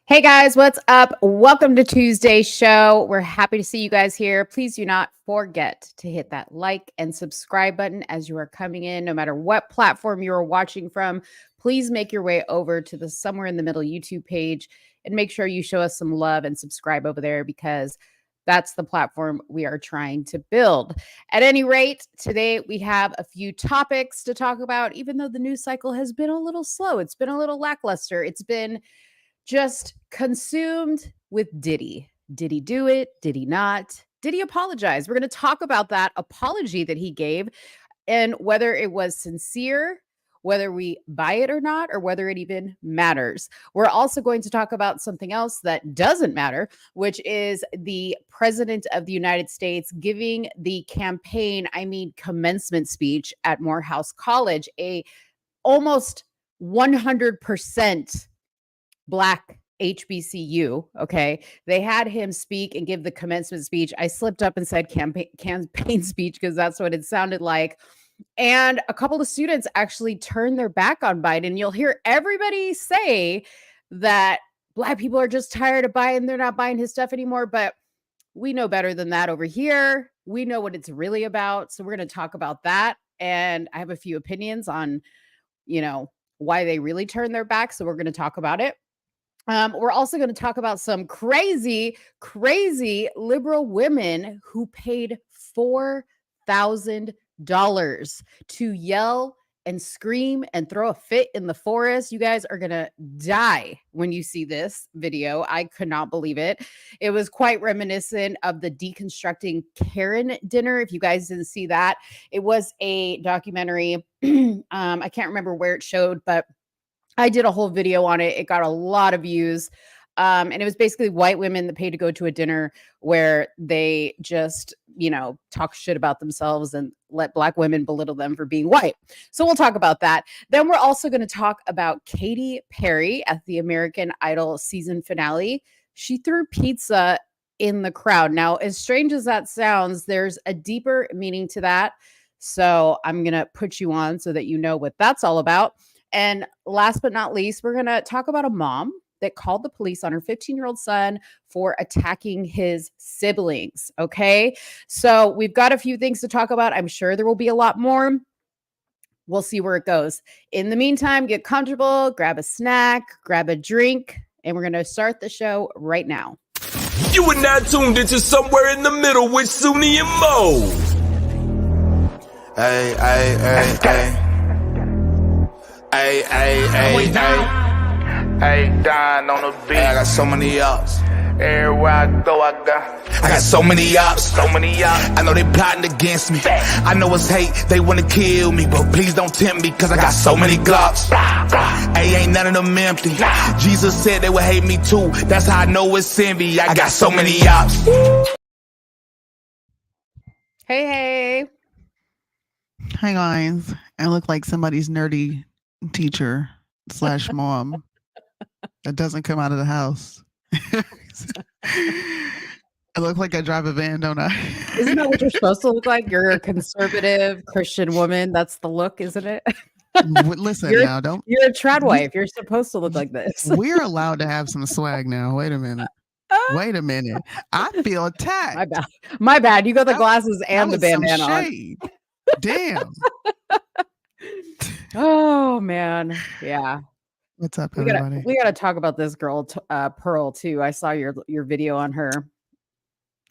Hey guys, what's up? Welcome to Tuesday's show. We're happy to see you guys here. Please do not forget to hit that like and subscribe button as you are coming in, no matter what platform you are watching from. Please make your way over to the Somewhere in the Middle YouTube page and make sure you show us some love and subscribe over there because that's the platform we are trying to build. At any rate, today we have a few topics to talk about, even though the news cycle has been a little slow. It's been a little lackluster. It's been just consumed with Diddy. Did he do it? Did he not? Did he apologize? We're going to talk about that apology that he gave and whether it was sincere, whether we buy it or not, or whether it even matters. We're also going to talk about something else that doesn't matter, which is the president of the United States giving the commencement speech at Morehouse College, a almost 100% Black HBCU. Okay. They had him speak and give the commencement speech. I slipped up and said campaign speech because that's what it sounded like. And a couple of students actually turned their back on Biden. You'll hear everybody say that Black people are just tired of Biden. They're not buying his stuff anymore. But we know better than that over here. We know what it's really about. So we're going to talk about that. And I have a few opinions on, why they really turned their back. So we're going to talk about it. We're also going to talk about some crazy, crazy liberal women who paid $4,000 to yell and scream and throw a fit in the forest. You guys are going to die when you see this video. I could not believe it. It was quite reminiscent of the Deconstructing Karen dinner. If you guys didn't see that, it was a documentary. I can't remember where it showed, but I did a whole video on it. It got a lot of views. And it was basically white women that paid to go to a dinner where they just, talk shit about themselves and let Black women belittle them for being white. So we'll talk about that. Then we're also going to talk about Katy Perry at the American Idol season finale. She threw pizza in the crowd. Now, as strange as that sounds, there's a deeper meaning to that. So I'm going to put you on so that you know what that's all about. And last but not least, we're going to talk about a mom that called the police on her 15-year-old son for attacking his siblings. Okay. So we've got a few things to talk about. I'm sure there will be a lot more. We'll see where it goes. In the meantime, get comfortable, grab a snack, grab a drink, and we're going to start the show right now. You are now tuned into Somewhere in the Middle with Soonie and Mo. Hey, hey, hey, hey. Hey, hey, hey, hey. Hey, Don on the beat. Hey, I got so many ups. Everywhere I go, I got so many ups. so many ups. I know they plotting against me. I know it's hate, they wanna kill me, but please don't tempt me, cause I got so many glocks. Hey, ain't none of them empty. Jesus said they would hate me too. That's how I know it's envy. I got so many ups. Hey. Hi guys, I look like somebody's nerdy teacher / mom that doesn't come out of the house. I look like I drive a van, don't I? Isn't that what you're supposed to look like? You're a conservative Christian woman. That's the look, isn't it? Listen, you're a trad wife. You're supposed to look like this. We're allowed to have some swag now. Wait a minute. I feel attacked. My bad. You got the glasses and the bandana on. Damn. Oh man. Yeah. What's up, everybody? We gotta talk about this girl, Pearl, too. I saw your video on her.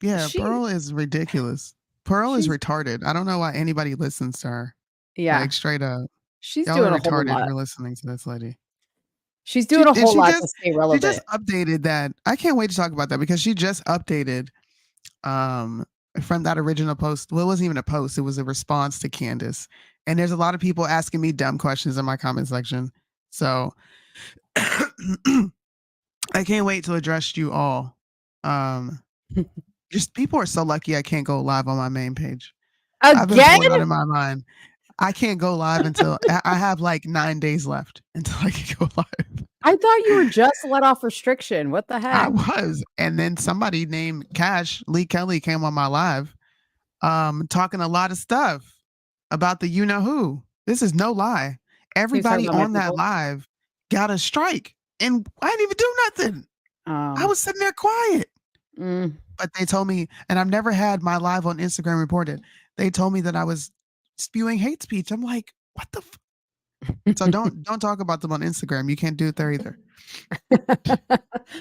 Yeah, Pearl is ridiculous. Pearl is retarded. I don't know why anybody listens to her. Yeah. Like straight up. She's Y'all doing are a whole retarded lot. for listening to this lady. She's doing a whole lot to stay relevant. She just updated that. I can't wait to talk about that because she just updated from that original post. Well, it wasn't even a post. It was a response to Candace. And there's a lot of people asking me dumb questions in my comment section. So I can't wait to address you all. Just people are so lucky I can't go live on my main page. I've been pulling out of my mind. I can't go live until I have like 9 days left until I can go live. I thought you were just let off restriction. What the heck? I was. And then somebody named Lee Kelly came on my live talking a lot of stuff about the you-know-who. This is no lie. Everybody on that live got a strike. and I didn't even do nothing. I was sitting there quiet. But they told me, and I've never had my live on Instagram reported. They told me that I was spewing hate speech. I'm like, what the so don't talk about them on Instagram. You can't do it there either.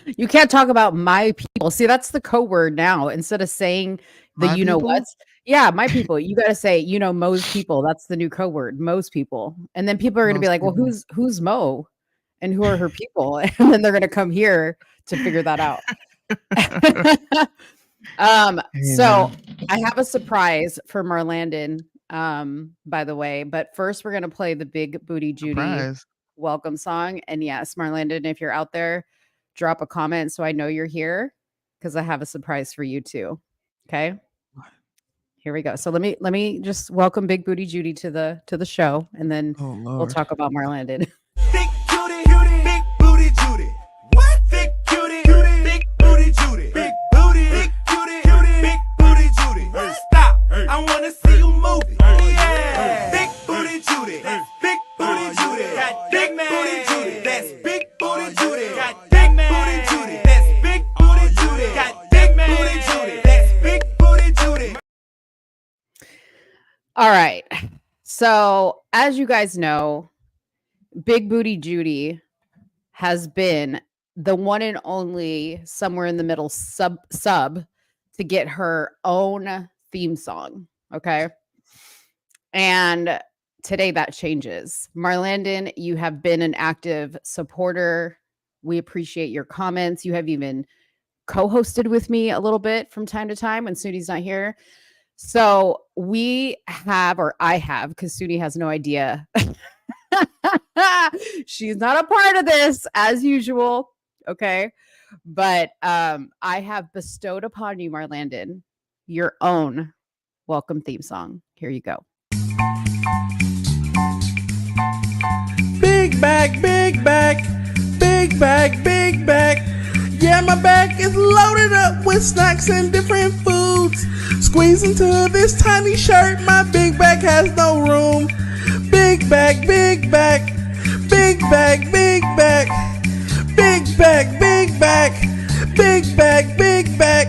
You can't talk about my people. See, that's the code word now. Instead of saying the My you know people? what's, yeah, my people. You got to say, you know, Mo's people. That's the new code word, Mo's people. And then people are going to be Most like, well, people. who's Mo, and who are her people? And then they're going to come here to figure that out. So I have a surprise for Marlandon, by the way. But first, we're going to play the Big Booty Judy Surprise. welcome song. And yes, Marlandon, if you're out there, drop a comment so I know you're here, because I have a surprise for you too. Okay. Here we go. So let me just welcome Big Booty Judy to the show, and then Oh we'll Lord. talk about Marlandon. Big cutie, big booty Judy. What? Big cutie, big booty Judy. Big booty, big cutie, big booty Judy. Stop! I wanna see you move it. Yeah. Big booty Judy. Big booty Judy. Got big booty Judy. That's big booty Judy. Got big booty Judy. That's big booty Judy. Got big booty Judy. That's big booty Judy. All right. So as you guys know, Big Booty Judy has been the one and only somewhere in the middle sub to get her own theme song. Okay. And today that changes. Marlandon, you have been an active supporter. We appreciate your comments. You have even co-hosted with me a little bit from time to time when Soonie's not here. So we have, or I have, because Soonie has no idea. She's not a part of this as usual. Okay. But I have bestowed upon you, Marlandon, your own welcome theme song. Here you go. Big back, big back, big back, big back. Yeah, my back is loaded up with snacks and different foods. Squeeze into this tiny shirt, my big back has no room. Big back, big back, big back, big back, big back, big back, big back, big back,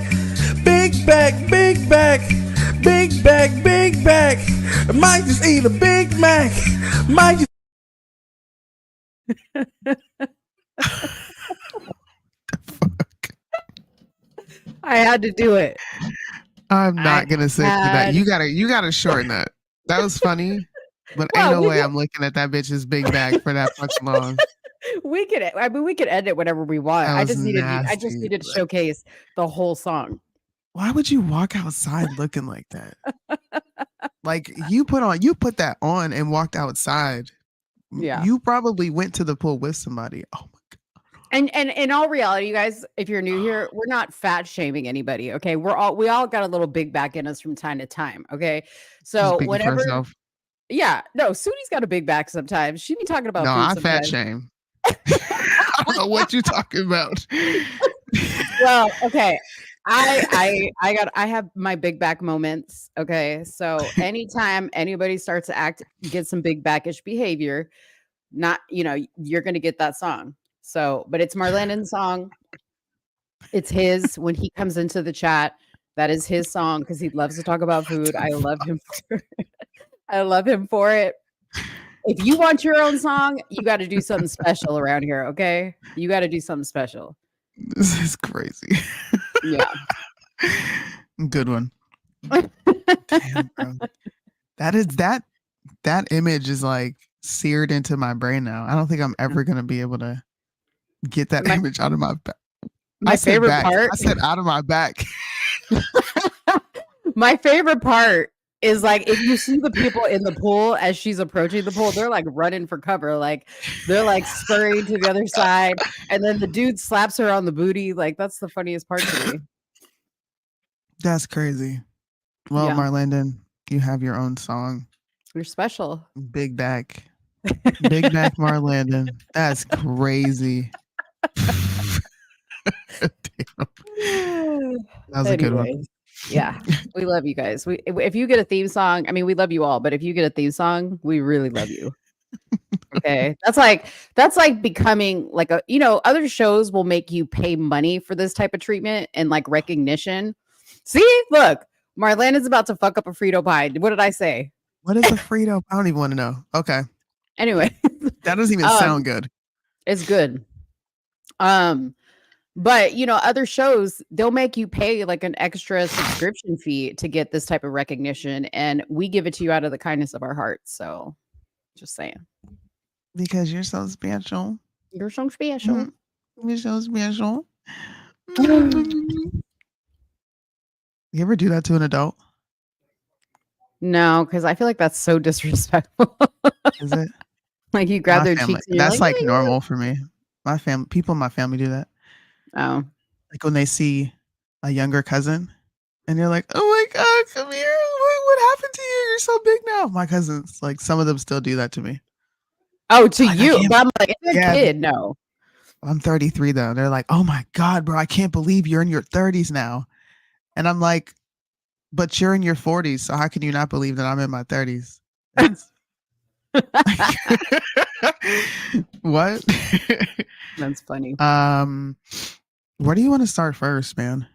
big back, big back, big back, big back. Might just eat a Big Mac. Might just I had to do it. I'm not gonna sit through that. had- You gotta shorten that. That was funny, but Well, ain't no we way could- I'm looking at that bitch's big bag for that much long. We could end it whenever we want. That I was just needed nasty, to but- showcase the whole song. Why would you walk outside looking like that? Like you put that on and walked outside. Yeah. You probably went to the pool with somebody. Oh my god. And in all reality, you guys, if you're new here, we're not fat shaming anybody. Okay. We all got a little big back in us from time to time. Okay. So Speaking for whenever, herself. yeah, no, Soonie's got a big back sometimes. She be talking about No, food I fat sometimes. shame. I don't know what you're talking about. Well, okay. I have my big back moments. Okay. So anytime anybody starts to get some big backish behavior, you're gonna get that song. So, but it's Marlandon's song. It's his when he comes into the chat. That is his song because he loves to talk about food. I love him for it. I love him for it. If you want your own song, you got to do something special around here. Okay. You got to do something special. This is crazy. Yeah. Good one. Damn, bro. That image is like seared into my brain now. I don't think I'm ever gonna be able to get that image out of my back. My favorite part. I said out of my back. My favorite part is like if you see the people in the pool as she's approaching the pool, they're like running for cover, like they're like scurrying to the other side, and then the dude slaps her on the booty. Like that's the funniest part to me. That's crazy. Well, Yeah. Marlandon, you have your own song. You're special. Big back. Big back Marlandon. That's crazy. Damn. That was a good one. Anyways, yeah, we love you guys. If you get a theme song, I mean, we love you all, but if you get a theme song, we really love you. Okay. That's like becoming like a, other shows will make you pay money for this type of treatment and like recognition. See, look, Marlene is about to fuck up a Frito pie. What did I say? What is a Frito? I don't even want to know. Okay. Anyway, That doesn't even sound good. it's good. But other shows, they'll make you pay like an extra subscription fee to get this type of recognition, and we give it to you out of the kindness of our hearts. So, just saying, Because you're so special. you're so special. You're so special. Mm. You ever do that to an adult? No, because I feel like that's so disrespectful. Is it? Like you grab My their family. cheeks. And you're That's like "Yeah." normal for me. My family, people in my family do that. Oh, Like when they see a younger cousin and they're like, "Oh my God, come here. What happened to you? You're so big now." My cousins, like some of them still do that to me. oh, to Like, I you, can't- but I'm like, it's a Yeah. kid. No, I'm 33 though. They're like, "Oh my God, bro, I can't believe you're in your 30s now." And I'm like, "But you're in your 40s, so how can you not believe that I'm in my 30s?" What? that's funny. Where do you want to start first, man?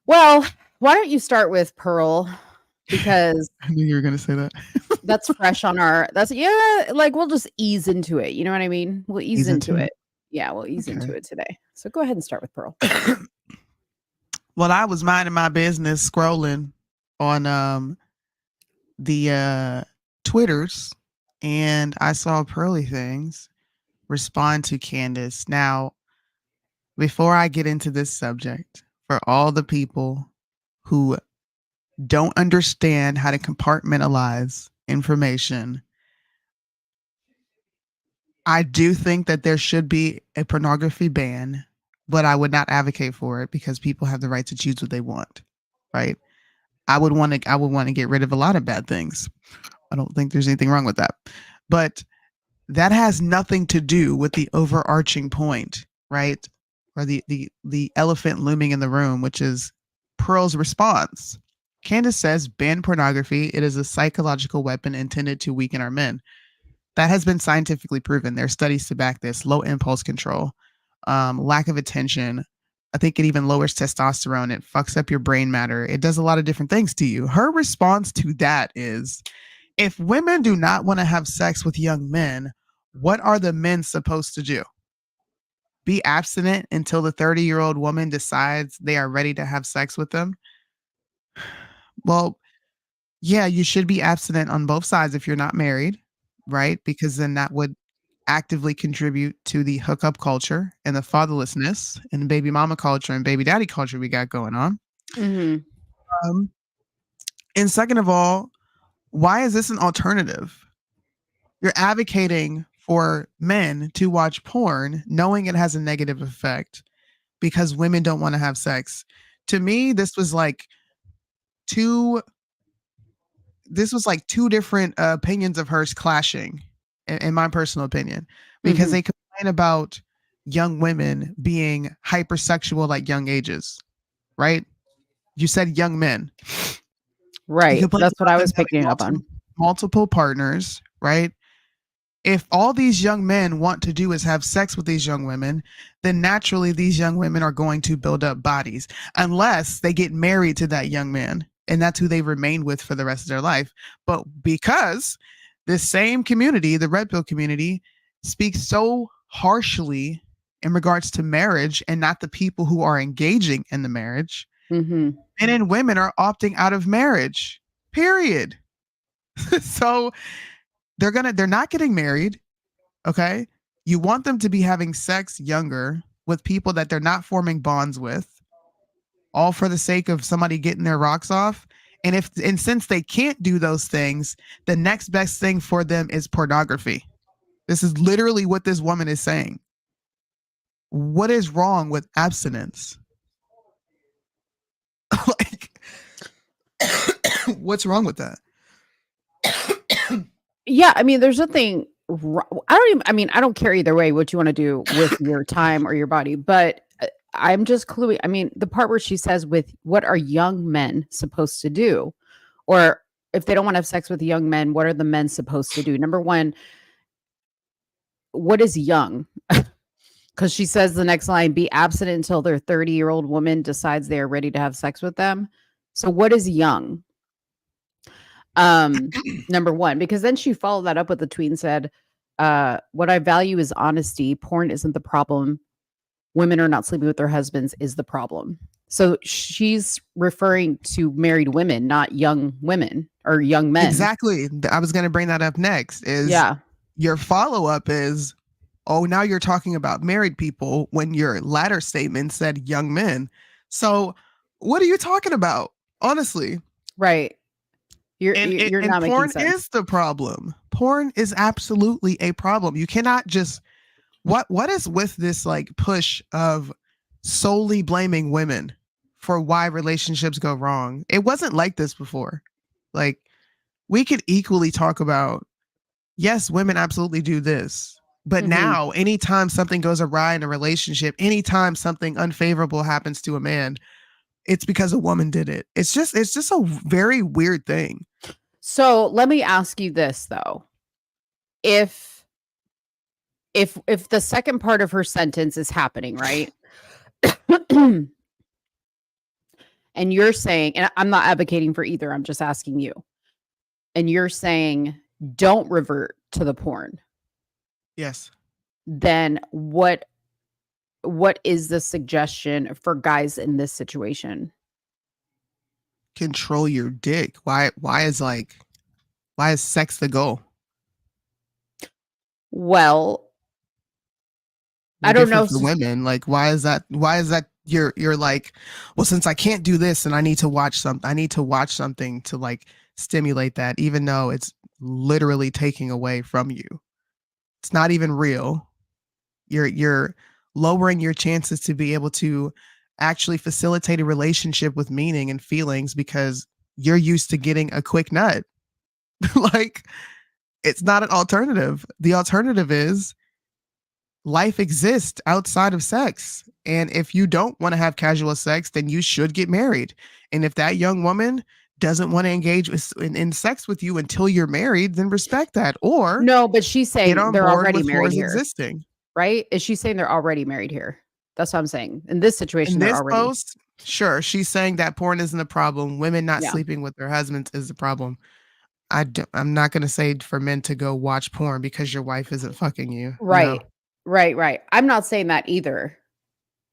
Well, why don't you start with Pearl? Because I knew you were gonna say that. that's fresh on our. Like we'll just ease into it. You know what I mean? We'll ease into it. Yeah, we'll ease into Okay. it today. So go ahead and start with Pearl. Well, I was minding my business scrolling on the Twitters, and I saw Pearly Things respond to Candace. Now, before I get into this subject, for all the people who don't understand how to compartmentalize information, I do think that there should be a pornography ban, but I would not advocate for it because people have the right to choose what they want, right? I would want to get rid of a lot of bad things. I don't think there's anything wrong with that. But that has nothing to do with the overarching point, right? Or the elephant looming in the room, which is Pearl's response. Candace says, ban pornography. It is a psychological weapon intended to weaken our men. That has been scientifically proven. There are studies to back this. Low impulse control, lack of attention. I think it even lowers testosterone. It fucks up your brain matter. It does a lot of different things to you. Her response to that is, if women do not want to have sex with young men, what are the men supposed to do? Be abstinent until the 30-year-old woman decides they are ready to have sex with them? Well, yeah, you should be abstinent on both sides if you're not married, right? Because then that would actively contribute to the hookup culture and the fatherlessness and baby mama culture and baby daddy culture we got going on. Mm-hmm. And second of all, why is this an alternative? You're advocating for men to watch porn knowing it has a negative effect because women don't want to have sex. To me, this was like two different opinions of hers clashing, in my personal opinion, because they complain about young women being hypersexual at young ages, right? You said young men. Right. That's what I was picking up on. Multiple partners, right? If all these young men want to do is have sex with these young women, then naturally these young women are going to build up bodies unless they get married to that young man. And that's who they remain with for the rest of their life. But because this same community, the red pill community, speaks so harshly in regards to marriage and not the people who are engaging in the marriage, men and women are opting out of marriage, period. So they're not getting married. Okay. You want them to be having sex younger with people that they're not forming bonds with, all for the sake of somebody getting their rocks off. And since they can't do those things, the next best thing for them is pornography. This is literally what this woman is saying. What is wrong with abstinence? Like, what's wrong with that? Yeah, I mean, there's nothing. I don't care either way what you want to do with your time or your body, but I'm just cluing. I mean, the part where she says, "With what are young men supposed to do?" Or if they don't want to have sex with young men, what are the men supposed to do? Number one, what is young? Because she says the next line, be abstinent until their 30-year-old woman decides they are ready to have sex with them. So what is young? Number one, because then she followed that up with a tweet and said, what I value is honesty. Porn isn't the problem. Women are not sleeping with their husbands is the problem. So she's referring to married women, not young women or young men. Exactly. I was going to bring that up next. Your follow-up is, oh, now you're talking about married people when your latter statement said young men. So what are you talking about? Honestly. Right. You're not making porn sense. Is the problem. Porn is absolutely a problem. You cannot just what is with this like push of solely blaming women for why relationships go wrong? It wasn't like this before. Like, we could equally talk about, yes, women absolutely do this. But now, anytime something goes awry in a relationship, anytime something unfavorable happens to a man, it's because a woman did it. It's just a very weird thing. So let me ask you this though. If the second part of her sentence is happening, right? And you're saying, and I'm not advocating for either, I'm just asking you. And you're saying don't revert to the porn. Yes. Then what is the suggestion for guys in this situation? Control your dick. Why is sex the goal? Well, I don't know. For women, like, why is that you're like, well, since I can't do this and I need to watch something to like stimulate that, even though it's literally taking away from you. It's not even real. You're lowering your chances to be able to actually facilitate a relationship with meaning and feelings because you're used to getting a quick nut. Like, it's not an alternative. The alternative is life exists outside of sex. And if you don't want to have casual sex, then you should get married. And if that young woman doesn't want to engage in sex with you until you're married, then respect that. Or no, but she's saying they're already married here. Existing. Right? Is she saying they're already married here? That's what I'm saying. In this situation, they're already. Post, sure, she's saying that porn isn't a problem. Women not sleeping with their husbands is the problem. I'm not going to say for men to go watch porn because your wife isn't fucking you. Right. No. Right. I'm not saying that either.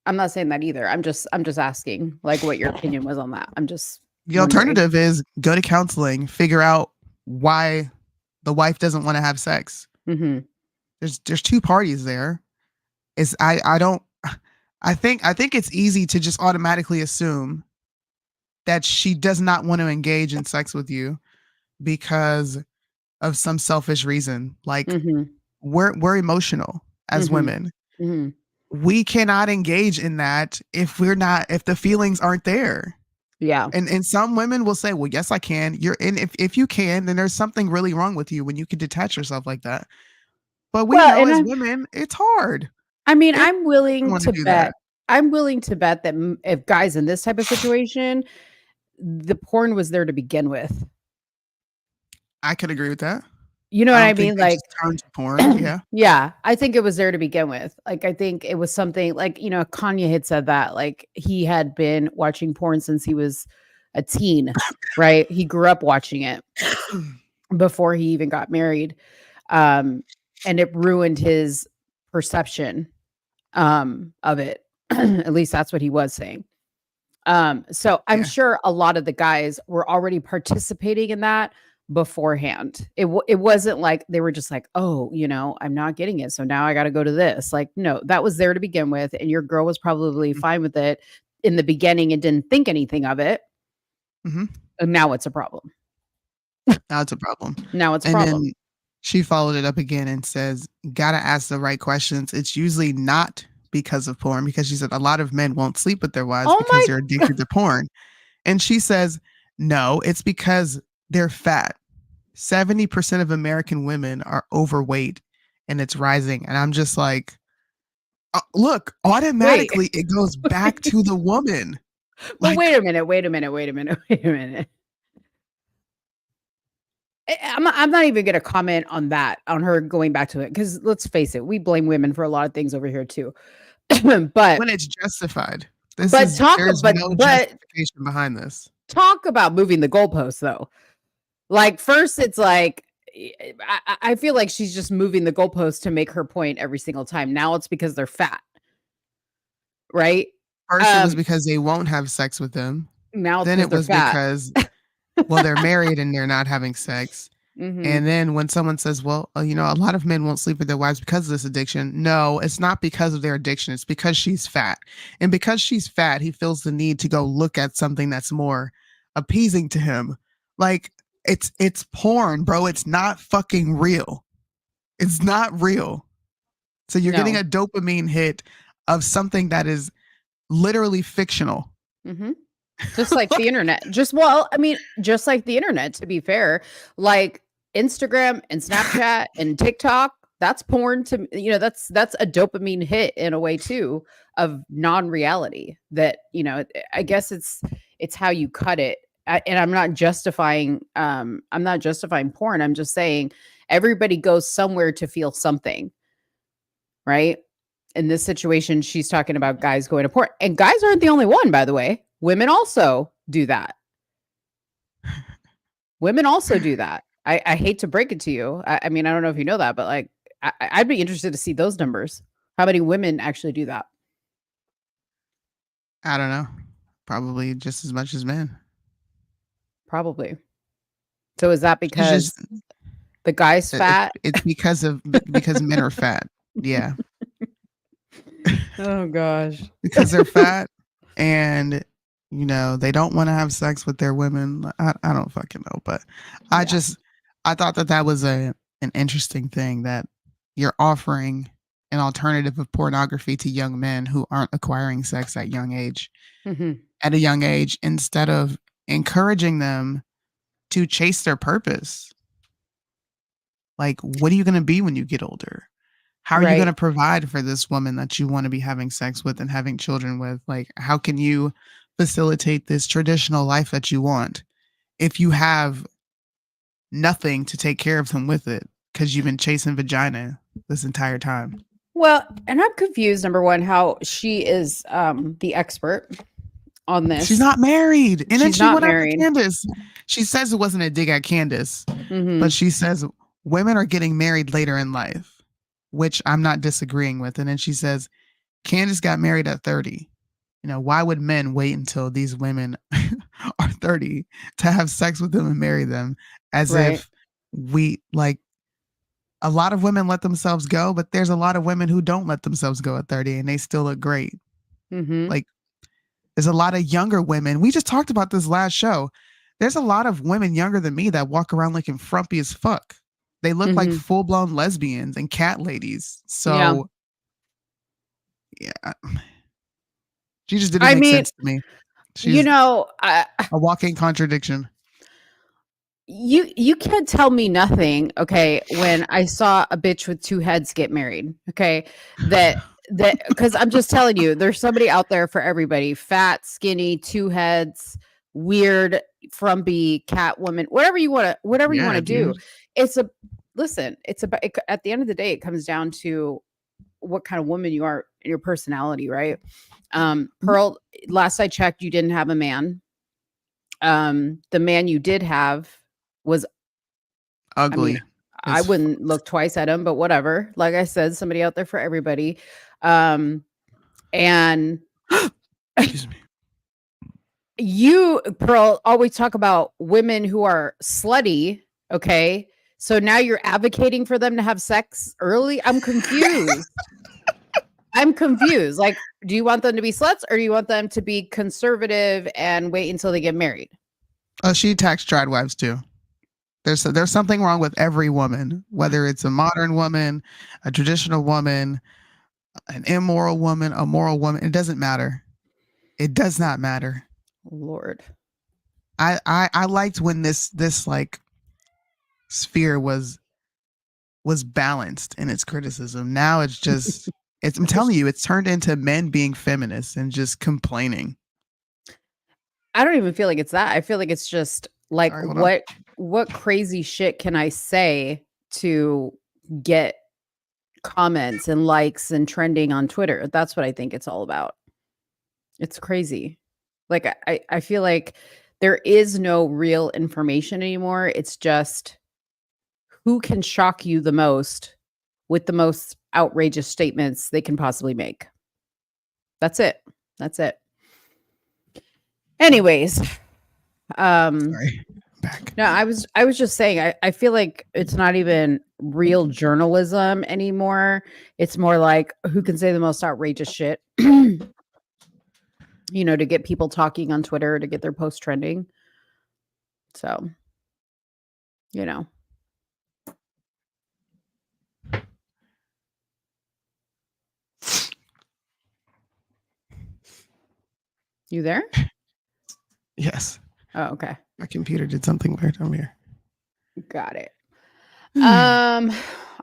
I'm just asking like what your opinion was on that. The alternative is go to counseling, figure out why the wife doesn't want to have sex. Mm-hmm. There's two parties there. I think it's easy to just automatically assume that she does not want to engage in sex with you because of some selfish reason. Like, we're emotional as women. Mm-hmm. We cannot engage in that if the feelings aren't there. Yeah. And some women will say, well, yes, I can. If you can, then there's something really wrong with you when you can detach yourself like that. But we know as women, it's hard. I mean, I'm willing to bet that if guys in this type of situation, the porn was there to begin with. I could agree with that. You know what I mean? Like, turn to porn. Yeah. Yeah. I think it was there to begin with. Like, I think it was something like, Kanye had said that, like, he had been watching porn since he was a teen, right? He grew up watching it before he even got married. And it ruined his perception of it. At least that's what he was saying. So I'm sure a lot of the guys were already participating in that beforehand. It wasn't like they were just like, oh, I'm not getting it, so now I got to go to this. Like, no, that was there to begin with, and your girl was probably fine with it in the beginning and didn't think anything of it. Mm-hmm. And now it's a problem. Now it's a problem. Then she followed it up again and says, gotta ask the right questions. It's usually not because of porn, because she said a lot of men won't sleep with their wives because they're addicted to porn. And she says, no, it's because they're fat. 70% of American women are overweight and it's rising. And I'm just like, look, automatically it goes back to the woman. But wait a minute. I'm not even going to comment on that, on her going back to it, because let's face it, we blame women for a lot of things over here too. But when it's justified. There's no justification behind this. Talk about moving the goalposts, though. Like, first, it's like, I feel like she's just moving the goalposts to make her point every single time. Now it's because they're fat, right? First, it was because they won't have sex with them. Now then it was because, well, they're married and they're not having sex. Mm-hmm. And then when someone says, well, a lot of men won't sleep with their wives because of this addiction. No, it's not because of their addiction. It's because she's fat. And because she's fat, he feels the need to go look at something that's more appeasing to him. Like, it's porn, bro. It's not fucking real. It's not real. So you're getting a dopamine hit of something that is literally fictional. Mm-hmm. Just like the internet. Just like the internet, to be fair. Like Instagram and Snapchat and TikTok, that's porn to, that's a dopamine hit in a way too, of non-reality that, I guess it's how you cut it. And I'm not justifying porn. I'm just saying everybody goes somewhere to feel something, right? In this situation, she's talking about guys going to porn, and guys aren't the only one, by the way. Women also do that. Women also do that. I hate to break it to you. I mean, I don't know if you know that, but like, I'd be interested to see those numbers. How many women actually do that? I don't know. Probably just as much as men. Probably. So is that because the guy's fat? It's because men are fat. Yeah. Oh gosh. Because they're fat and they don't want to have sex with their women. I don't fucking know, but I thought that was an interesting thing, that you're offering an alternative of pornography to young men who aren't acquiring sex at a young age, instead of encouraging them to chase their purpose. Like, what are you going to be when you get older? How are you going to provide for this woman that you want to be having sex with and having children with? Like, how can you facilitate this traditional life that you want if you have nothing to take care of them with it because you've been chasing vagina this entire time? Well, and I'm confused, number one, how she is the expert on this. She's not married. And then she went after Candace. She says it wasn't a dig at Candace, but she says women are getting married later in life, which I'm not disagreeing with. And then she says Candace got married at 30. Why would men wait until these women are 30 to have sex with them and marry them? As if a lot of women let themselves go, but there's a lot of women who don't let themselves go at 30 and they still look great. Like, there's a lot of younger women. We just talked about this last show. There's a lot of women younger than me that walk around looking frumpy as fuck. They look like full-blown lesbians and cat ladies. So, yeah. She just didn't make sense to me. She's a walking contradiction. You can't tell me nothing, okay, when I saw a bitch with two heads get married, okay? That because I'm just telling you, there's somebody out there for everybody. Fat, skinny, two heads, weird, frumpy, cat woman, whatever you want to do. At the end of the day, it comes down to what kind of woman you are and your personality, right? Pearl, last I checked, you didn't have a man. The man you did have was ugly. I wouldn't look twice at him, but whatever. Like I said, somebody out there for everybody. And excuse me. You, Pearl, always talk about women who are slutty. Okay. So now you're advocating for them to have sex early. I'm confused. Like, do you want them to be sluts or do you want them to be conservative and wait until they get married? Oh, she attacks trad wives too. There's something wrong with every woman, whether it's a modern woman, a traditional woman, an immoral woman, a moral woman. It doesn't matter. It does not matter. Lord. I liked when this like sphere was balanced in its criticism. Now it's just I'm telling you, it's turned into men being feminists and just complaining. I don't even feel like it's that. I feel like it's just like, what crazy shit can I say to get comments and likes and trending on Twitter? That's what I think it's all about. It's crazy. Like I feel like there is no real information anymore. It's just who can shock you the most with the most outrageous statements they can possibly make. That's it. That's it. Anyways, Sorry, back. no, I was just saying I feel like it's not even real journalism anymore. It's more like who can say the most outrageous shit, you know, to get people talking on Twitter, to get their post trending. So, you know. You there? Yes. Oh, okay. My computer did something weird over here. Got it. All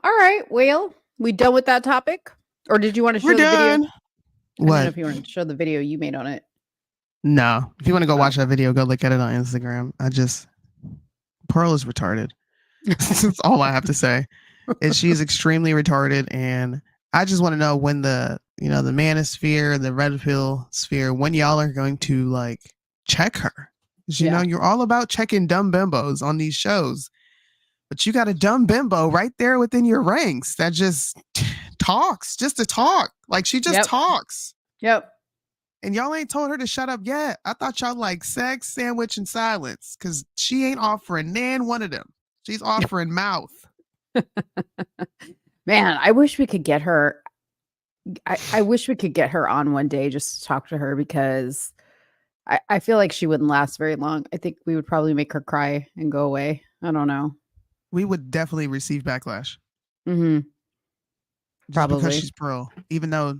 right. Well, we done with that topic? Or did you want to show We're the video? done. I don't know What? if you want to show the video you made on it. No. If you want to go watch that video, go look at it on Instagram. Pearl is retarded. That's all I have to say. She's extremely retarded, and I just want to know when the manosphere, the red pill sphere, when y'all are going to like check her. 'Cause, you know, you're all about checking dumb bimbos on these shows, but you got a dumb bimbo right there within your ranks that just talks just to talk. Like she just talks. Yep. And y'all ain't told her to shut up yet. I thought y'all like sex, sandwich, and silence, because she ain't offering nan one of them. She's offering mouth. Man, I wish we could get her. I wish we could get her on one day just to talk to her, because I feel like she wouldn't last very long. I think we would probably make her cry and go away. I don't know. We would definitely receive backlash. Mm-hmm. Probably. Because Probably. she's Pearl. Even though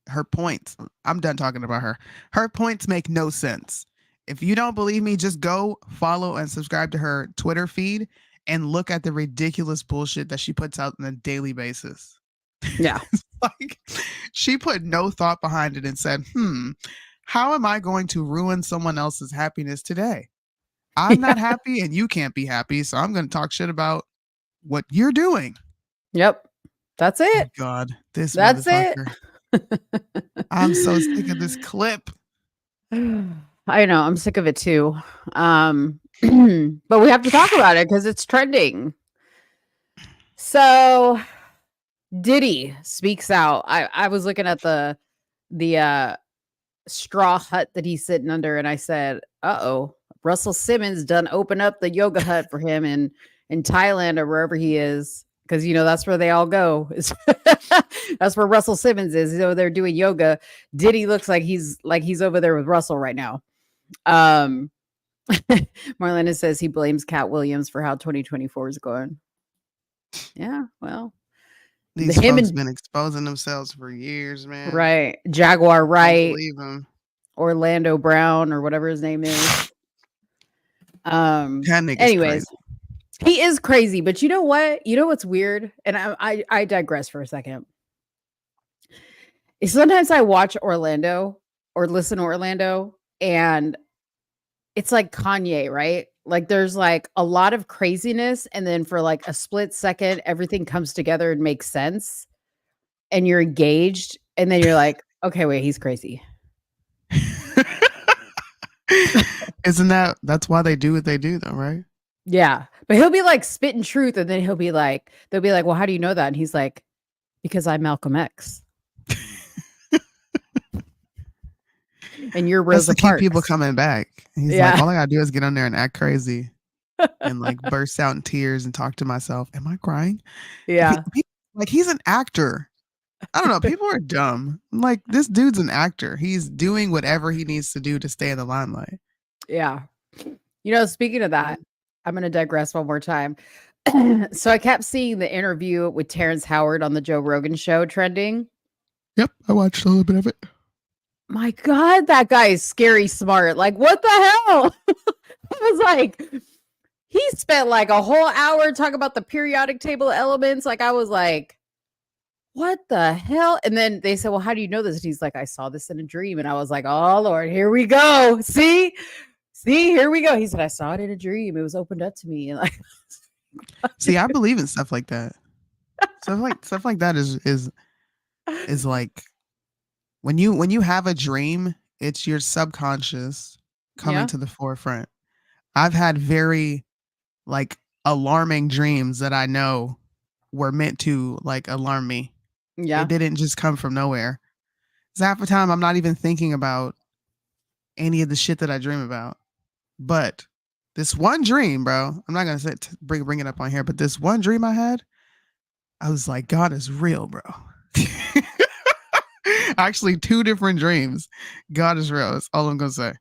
her points, I'm done talking about her. Her points make no sense. If you don't believe me, just go follow and subscribe to her Twitter feed and look at the ridiculous bullshit that she puts out on a daily basis. Yeah. Like, she put no thought behind it and said, how am I going to ruin someone else's happiness today? I'm not happy and you can't be happy, so I'm going to talk shit about what you're doing. Yep. That's it. Oh God, this That's motherfucker. I'm so sick of this clip. I know. I'm sick of it too. But we have to talk about it because it's trending. So Diddy speaks out. I was looking at the straw hut that he's sitting under, and I said, uh-oh, Russell Simmons done open up the yoga hut for him in Thailand or wherever he is. Because, you know, that's where they all go. That's where Russell Simmons is. He's over there doing yoga. Diddy looks like he's over there with Russell right now. Marlena says he blames Cat Williams for how 2024 is going. Yeah, well. These folks been exposing themselves for years, man. Right. Jaguar Wright. Believe him. Orlando Brown or whatever his name is. Anyways. Crazy. He is crazy, but you know what? You know what's weird? And I digress for a second. Sometimes I watch Orlando or listen to Orlando, and it's like Kanye, right? Like there's like a lot of craziness, and then for like a split second, everything comes together and makes sense, and you're engaged, and then you're like, okay, wait, he's crazy. Isn't that's why they do what they do, though, right? Yeah, but he'll be like spitting truth, and then they'll be like, well, how do you know that? And he's like, because I'm Malcolm X. And you're Rosa That's to Parks. keep people coming back. He's like, all I gotta do is get on there and act crazy and like burst out in tears and talk to myself. Am I crying? Yeah. Like he's an actor. I don't know. People are dumb. Like this dude's an actor. He's doing whatever he needs to do to stay in the limelight. Yeah. You know, speaking of that, I'm going to digress one more time. So I kept seeing the interview with Terrence Howard on the Joe Rogan show trending. Yep. I watched a little bit of it. My God, that guy is scary smart. Like, what the hell? I was like, he spent like a whole hour talking about the periodic table elements. Like, I was like, what the hell? And then they said, well, how do you know this? And he's like, I saw this in a dream. And I was like, oh, Lord, here we go. See, See, here we go. He said, I saw it in a dream. It was opened up to me. And like, See, I believe in stuff like that. Stuff like that is like when you have a dream, it's your subconscious coming yeah, to the forefront. I've had very like alarming dreams that I know were meant to like alarm me. yeah. It didn't just come from nowhere. 'Cause half the time I'm not even thinking about any of the shit that I dream about. But this one dream, bro, I'm not gonna say bring it up on here, but this one dream I had, I was like, God is real, bro. Actually, 2 different dreams. God is real. That's all I'm gonna say.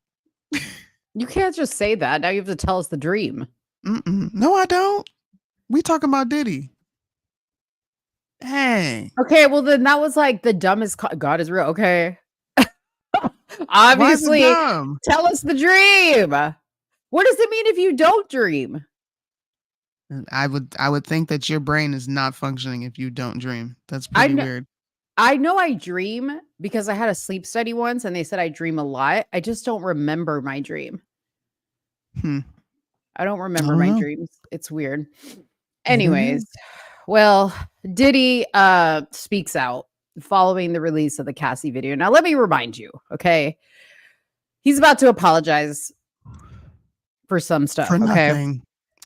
You can't just say that. Now you have to tell us the dream. No, I don't. We talking about Diddy. Dang. Okay, well then that was like the dumbest. God is real. Okay, Why is it obviously, dumb? tell us the dream. What does it mean if you don't dream? I would think that your brain is not functioning if you don't dream. That's pretty weird. I know I dream because I had a sleep study once and they said I dream a lot. I just don't remember my dream. I don't remember my dreams. It's weird. Anyways, well, Diddy speaks out following the release of the Cassie video. Now, let me remind you, okay? He's about to apologize for some stuff, For okay? nothing.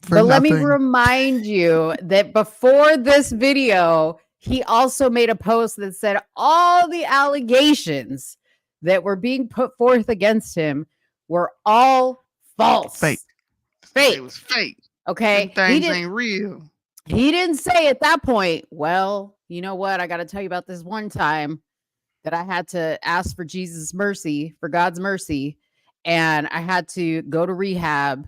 But let me remind you that before this video, he also made a post that said all the allegations that were being put forth against him were all false. Fake. Fake. It was fake. Okay. Them things ain't real. He didn't say at that point, well, you know what? I got to tell you about this one time that I had to ask for Jesus' mercy, for God's mercy, and I had to go to rehab.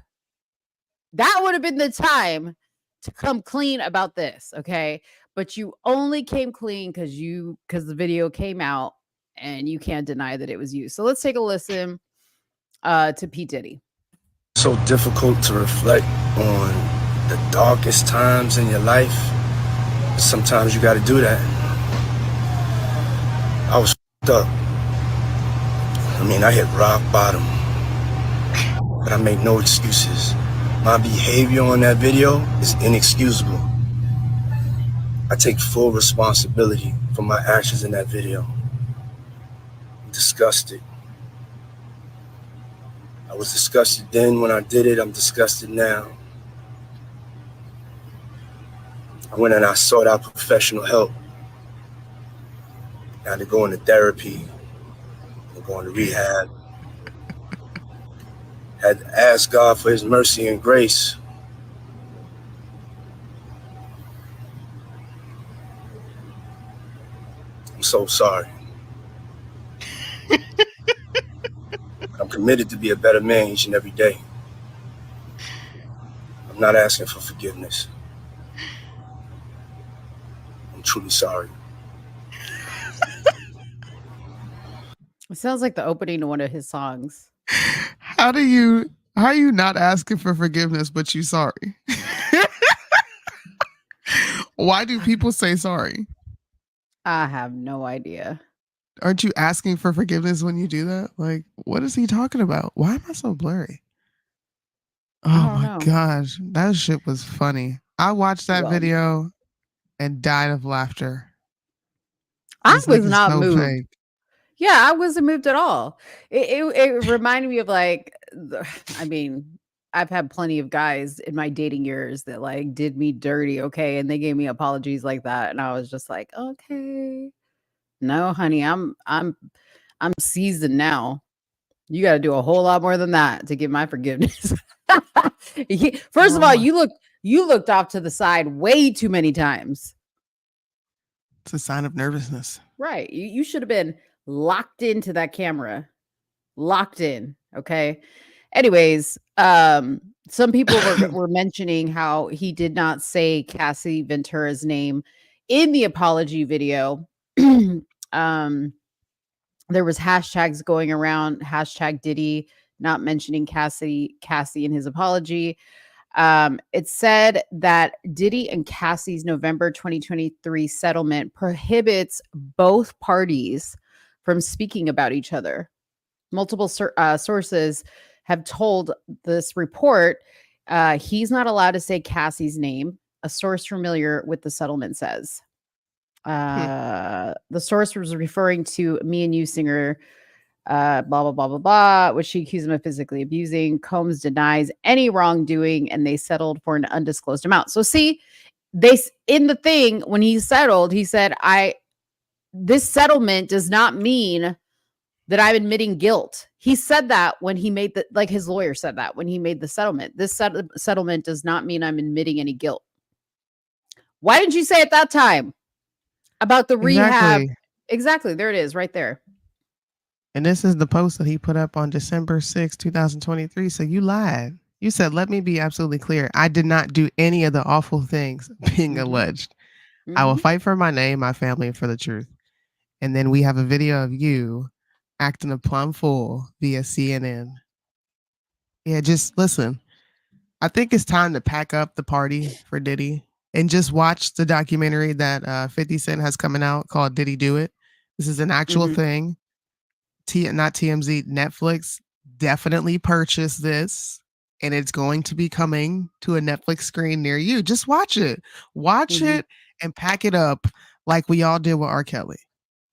That would have been the time to come clean about this, okay? But you only came clean because the video came out and you can't deny that it was you. So let's take a listen to P. Diddy. So difficult to reflect on the darkest times in your life. Sometimes you got to do that. I was f***ed up. I mean, I hit rock bottom, but I make no excuses. My behavior on that video is inexcusable. I take full responsibility for my actions in that video. I'm disgusted. I was disgusted then when I did it. I'm disgusted now. I went and I sought out professional help. I had to go into therapy and go into rehab. Had to ask God for his mercy and grace. I'm so sorry. I'm committed to be a better man each and every day. I'm not asking for forgiveness. I'm truly sorry. It sounds like the opening to one of his songs. How are you not asking for forgiveness, but you sorry? Why do people say sorry? I have no idea. Aren't you asking for forgiveness when you do that? Like, what is he talking about? Why am I so blurry? Oh my gosh, that shit was funny. I watched that video and died of laughter. I was not moved. Fake. Yeah, I wasn't moved at all. It reminded me of like, I mean, I've had plenty of guys in my dating years that like did me dirty, okay, and they gave me apologies like that, and I was just like, okay, no, honey, I'm seasoned now. You got to do a whole lot more than that to get my forgiveness. First of all, you looked off to the side way too many times. It's a sign of nervousness, right? You should have been locked into that camera, locked in. Okay. Anyways, some people were mentioning how he did not say Cassie Ventura's name in the apology video. There was hashtags going around, hashtag Diddy not mentioning Cassie in his apology. It said that Diddy and Cassie's November 2023 settlement prohibits both parties from speaking about each other. Multiple sources have told this report he's not allowed to say Cassie's name. A source familiar with the settlement says. The source was referring to Me and You singer, blah, blah, blah, blah, blah, which she accused him of physically abusing. Combs denies any wrongdoing, and they settled for an undisclosed amount. So see, in the thing, when he settled, he said, this settlement does not mean that I'm admitting guilt. He said that when he made his lawyer said that when he made the settlement. This settlement does not mean I'm admitting any guilt. Why didn't you say at that time about the rehab? Exactly. There it is right there. And this is the post that he put up on December 6, 2023. So you lied. You said, let me be absolutely clear. I did not do any of the awful things being alleged. I will fight for my name, my family, and for the truth. And then we have a video of you acting a plum fool via CNN. Yeah, just listen. I think it's time to pack up the party for Diddy and just watch the documentary that 50 Cent has coming out called Diddy Do It. This is an actual thing. Not TMZ, Netflix definitely purchased this, and it's going to be coming to a Netflix screen near you. Just watch it. Watch it and pack it up like we all did with R. Kelly.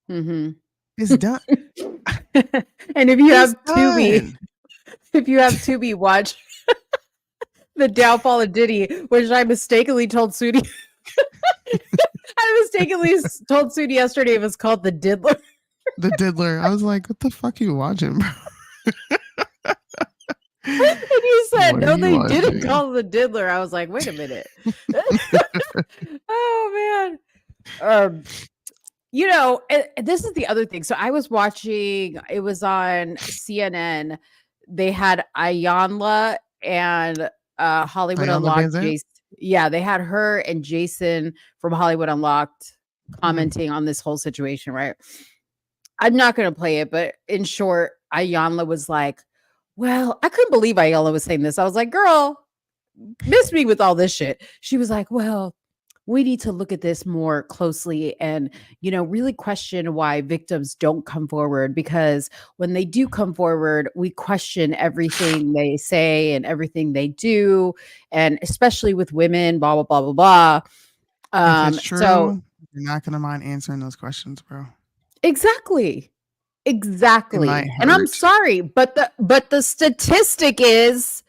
It's done. And if you have Tubi, watch The Downfall of Diddy, which I mistakenly told Soonie. I mistakenly told Soonie yesterday it was called The Diddler. The Diddler. I was like, what the fuck are you watching, bro? And you said, no, they didn't call it The Diddler. I was like, wait a minute. Oh, man. This is the other thing. So I was watching, it was on CNN. They had Ayanla and Hollywood Unlocked. They had her and Jason from Hollywood Unlocked commenting on this whole situation, right? I'm not going to play it, but in short, Ayanla was like, well, I couldn't believe Ayanla was saying this. I was like, girl, miss me with all this shit. She was like, well, we need to look at this more closely and, really question why victims don't come forward, because when they do come forward, we question everything they say and everything they do. And especially with women, blah, blah, blah, blah, blah. If it's true, you're not going to mind answering those questions, bro. Exactly. And I'm sorry, but the statistic is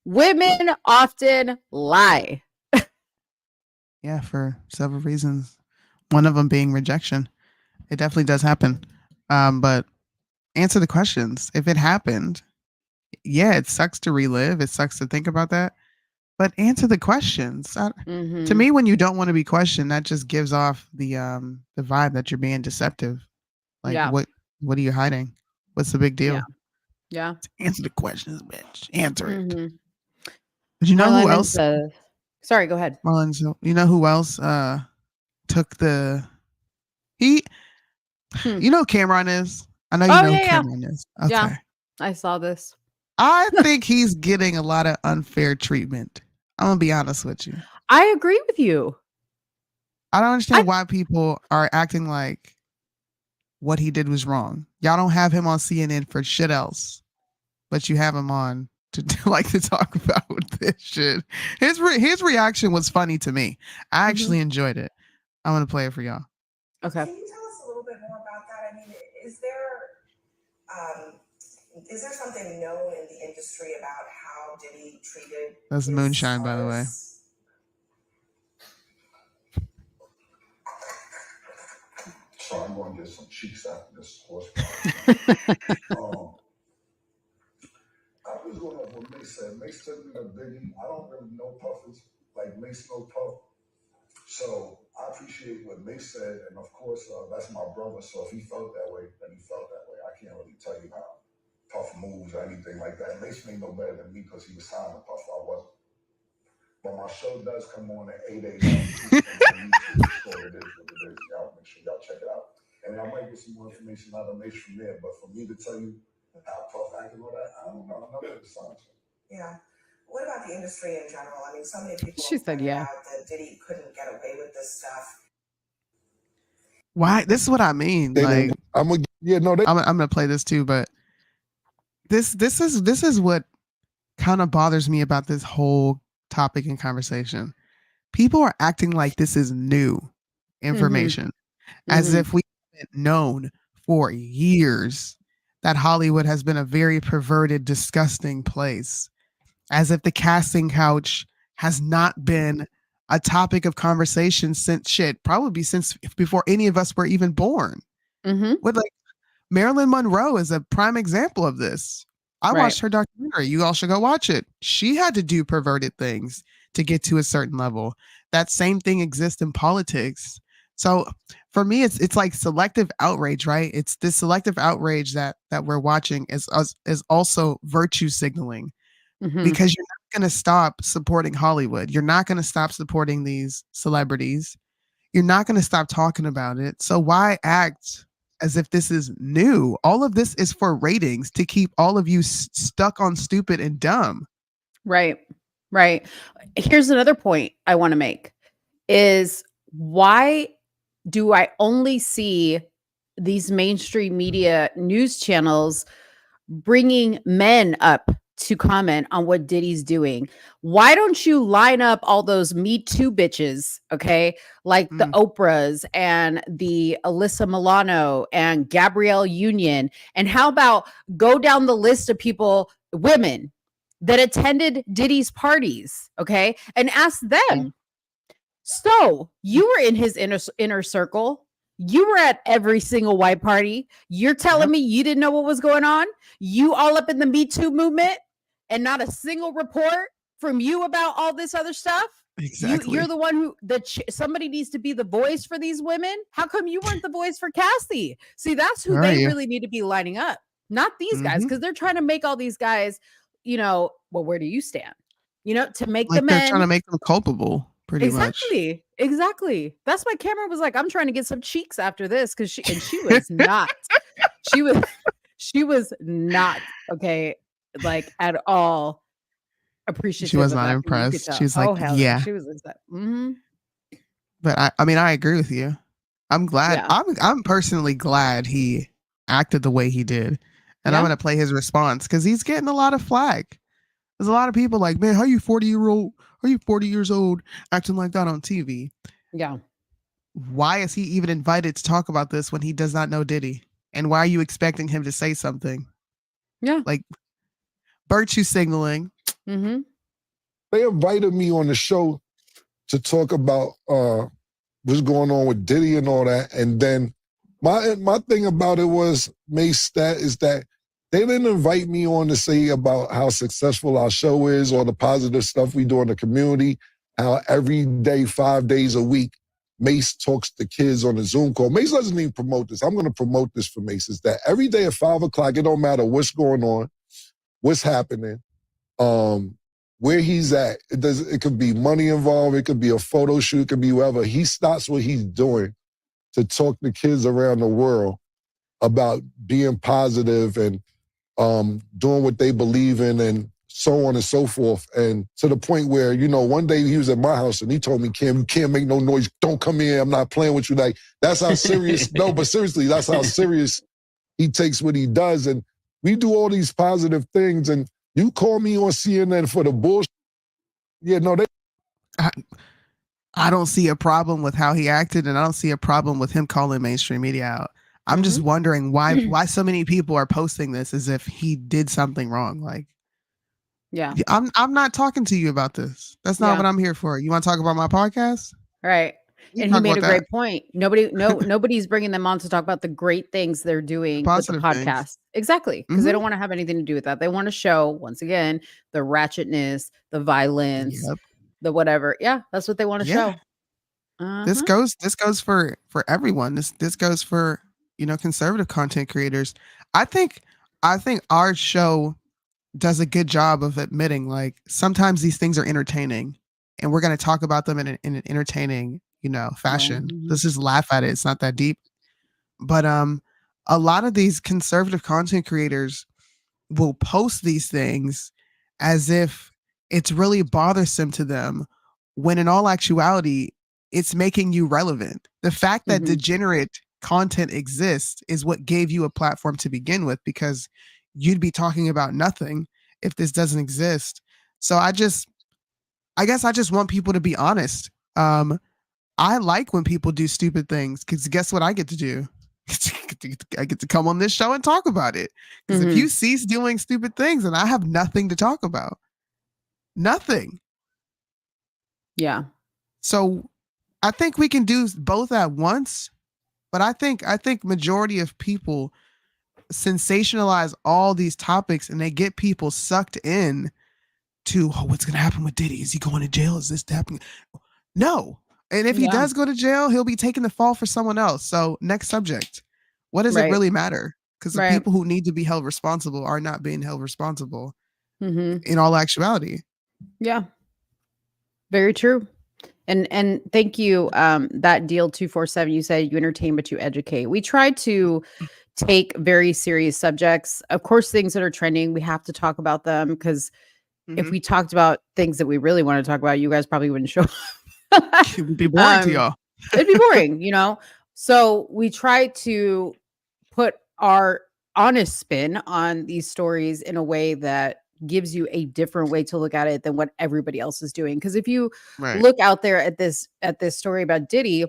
women often lie. Yeah, for several reasons. One of them being rejection. It definitely does happen. But answer the questions. If it happened, yeah, it sucks to relive. It sucks to think about that. But answer the questions. To me, when you don't want to be questioned, that just gives off the vibe that you're being deceptive. Like, what are you hiding? What's the big deal? Yeah. Answer the questions, bitch. Answer it. But you know who else? Sorry, go ahead. Marlon, so you know who else took you know who Cameron is? I know you know who Cameron is. Okay. Yeah, I saw this. I think he's getting a lot of unfair treatment. I'm gonna be honest with you. I agree with you. I don't understand why people are acting like what he did was wrong. Y'all don't have him on CNN for shit else, but you have him on to talk about this shit. His reaction was funny to me. I actually enjoyed it. I'm gonna play it for y'all. Okay. Can you tell us a little bit more about that? I mean, is there something known in the industry about how Diddy treated? That's moonshine, by the way. So I'm going to get some cheeks after this horse. I was going off what Mace said. Mace took me to Biggie. I don't really know Puffers like Mace no Puff. So I appreciate what Mace said, and of course that's my brother. So if he felt that way, then he felt that way. I can't really tell you how Puff moves or anything like that. Mace may know better than me because he was signed to Puff. I wasn't. But my show does come on at 8 a.m. So it is what it is. Y'all make sure y'all check it out. And I might get some more information out of Mace from there. But for me to tell you how Puff acted with that, I don't know. I'm not the science. Yeah. What about the industry in general? I mean, so many people she said, out that Diddy couldn't get away with this stuff. Why? This is what I mean. I'm gonna play this too, but This is what kind of bothers me about this whole topic and conversation. People are acting like this is new information, as if we haven't known for years that Hollywood has been a very perverted, disgusting place. As if the casting couch has not been a topic of conversation since probably since before any of us were even born. With like Marilyn Monroe is a prime example of this. I watched her documentary. You all should go watch it. She had to do perverted things to get to a certain level. That same thing exists in politics. So for me, it's like selective outrage, right? It's this selective outrage that we're watching is also virtue signaling, because you're not going to stop supporting Hollywood. You're not going to stop supporting these celebrities. You're not going to stop talking about it. So why act as if this is new? All of this is for ratings, to keep all of you stuck on stupid and dumb. Right. Here's another point I want to make is, why do I only see these mainstream media news channels bringing men up to comment on what Diddy's doing? Why don't you line up all those Me Too bitches, okay? Like the Oprahs and the Alyssa Milano and Gabrielle Union. And how about go down the list of people, women that attended Diddy's parties, okay? And ask them, so you were in his inner circle. You were at every single white party. You're telling me you didn't know what was going on? You all up in the Me Too movement and not a single report from you about all this other stuff? Exactly. You're the one who, somebody needs to be the voice for these women. How come you weren't the voice for Cassie? See, that's who they really need to be lining up, not these guys, because they're trying to make all these guys, well, where do you stand? To make like the they're men trying to make them culpable. Pretty much. Exactly. That's why Cameron was like, I'm trying to get some cheeks after this, because she was not. she was not okay, like at all appreciative. She was not impressed. She's like, yeah. She was upset. But I mean, I agree with you. I'm glad. Yeah. I'm personally glad he acted the way he did, and I'm gonna play his response because he's getting a lot of flack. There's a lot of people like, man, how are you 40 years old acting like that on TV? Yeah. Why is he even invited to talk about this when he does not know Diddy? And why are you expecting him to say something? Yeah. Like virtue signaling. They invited me on the show to talk about what's going on with Diddy and all that. And then my thing about it was, Mace, is that they didn't invite me on to say about how successful our show is or the positive stuff we do in the community, how every day, 5 days a week, Mace talks to kids on a Zoom call. Mace doesn't even promote this. I'm going to promote this for Mace, is that every day at 5 o'clock, it don't matter what's going on, what's happening, where he's at. It could be money involved. It could be a photo shoot. It could be whatever. He stops what he's doing to talk to kids around the world about being positive and doing what they believe in and so on and so forth. And to the point where, one day he was at my house and he told me, Cam, you can't make no noise. Don't come in. I'm not playing with you. Like, that's how serious, no, but seriously, that's how serious he takes what he does. And we do all these positive things, and you call me on CNN for the bullshit. Yeah, no, I don't see a problem with how he acted, and I don't see a problem with him calling mainstream media out. I'm just wondering why so many people are posting this as if he did something wrong. Like, I'm not talking to you about this. That's not what I'm here for. You want to talk about my podcast? Right. And he made a great point. Nobody's bringing them on to talk about the great things they're doing with the podcast. Things. Exactly. Because they don't want to have anything to do with that. They want to show, once again, the ratchetness, the violence, the whatever. Yeah, that's what they want to show. This goes for everyone. This goes for, conservative content creators. I think our show does a good job of admitting, like, sometimes these things are entertaining and we're going to talk about them in an entertaining, fashion. Let's just laugh at it. It's not that deep. But a lot of these conservative content creators will post these things as if it's really bothersome to them, when in all actuality, it's making you relevant. The fact that degenerate content exists is what gave you a platform to begin with, because you'd be talking about nothing if this doesn't exist. So I guess I just want people to be honest. I like when people do stupid things because guess what I get to do? I get to come on this show and talk about it. Because if you cease doing stupid things, then I have nothing to talk about. Nothing. Yeah. So I think we can do both at once. But I think majority of people sensationalize all these topics and they get people sucked in to, oh, what's going to happen with Diddy? Is he going to jail? Is this happening? No. And if he does go to jail, he'll be taking the fall for someone else. So next subject. What does it really matter? Because the people who need to be held responsible are not being held responsible in all actuality. Yeah. Very true. And thank you. That deal 247, you said you entertain, but you educate. We try to take very serious subjects. Of course, things that are trending, we have to talk about them because if we talked about things that we really want to talk about, you guys probably wouldn't show up. It would be boring to y'all. It'd be boring, you know? So we try to put our honest spin on these stories in a way that gives you a different way to look at it than what everybody else is doing. Because if you look out there at this story about Diddy,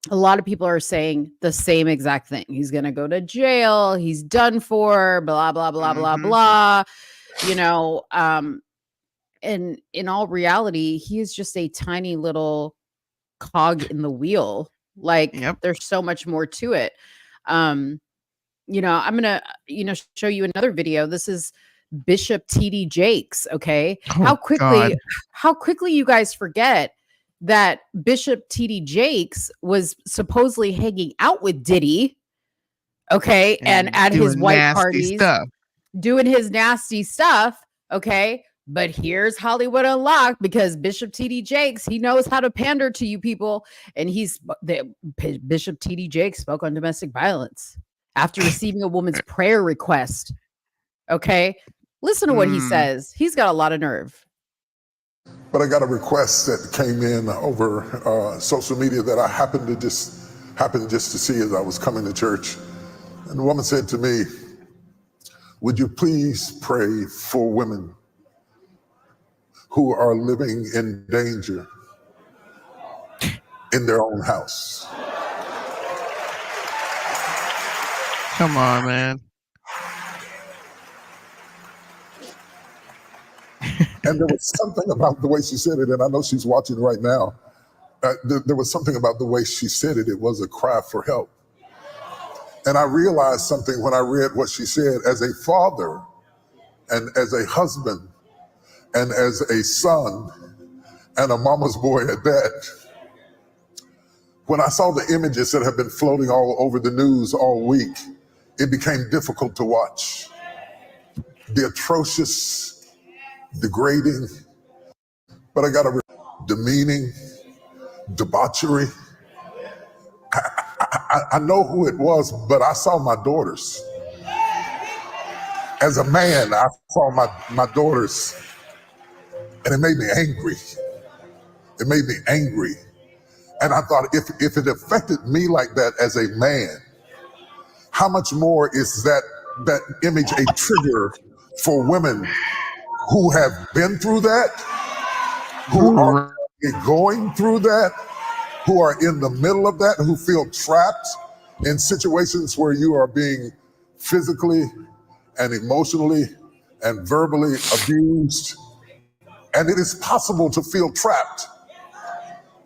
a lot of people are saying the same exact thing. He's going to go to jail. He's done for, blah, blah, blah, blah, blah. You know, and in all reality, he is just a tiny little cog in the wheel. Like there's so much more to it. You know, I'm going to, show you another video. This is Bishop TD Jakes. Okay. How quickly you guys forget that Bishop TD Jakes was supposedly hanging out with Diddy. Okay. And at his white parties doing his nasty stuff. Okay. But here's Hollywood Unlocked because Bishop TD Jakes, he knows how to pander to you people. And Bishop TD Jakes spoke on domestic violence after receiving a woman's prayer request. Okay. Listen to what he says. He's got a lot of nerve. But I got a request that came in over social media that I happened to just see as I was coming to church. And the woman said to me, would you please pray for women who are living in danger in their own house? Come on, man. And there was something about the way she said it, and I know she's watching right now. There was something about the way she said it. It was a cry for help. And I realized something when I read what she said. As a father and as a husband and as a son and a mama's boy at that, when I saw the images that have been floating all over the news all week, it became difficult to watch. The atrocious, degrading, but I got a demeaning, debauchery. I know who it was, but I saw my daughters. As a man, I saw my daughters, and it made me angry. It made me angry. And I thought, if it affected me like that as a man, how much more is that image a trigger for women who have been through that, who are going through that, who are in the middle of that, who feel trapped in situations where you are being physically and emotionally and verbally abused. And it is possible to feel trapped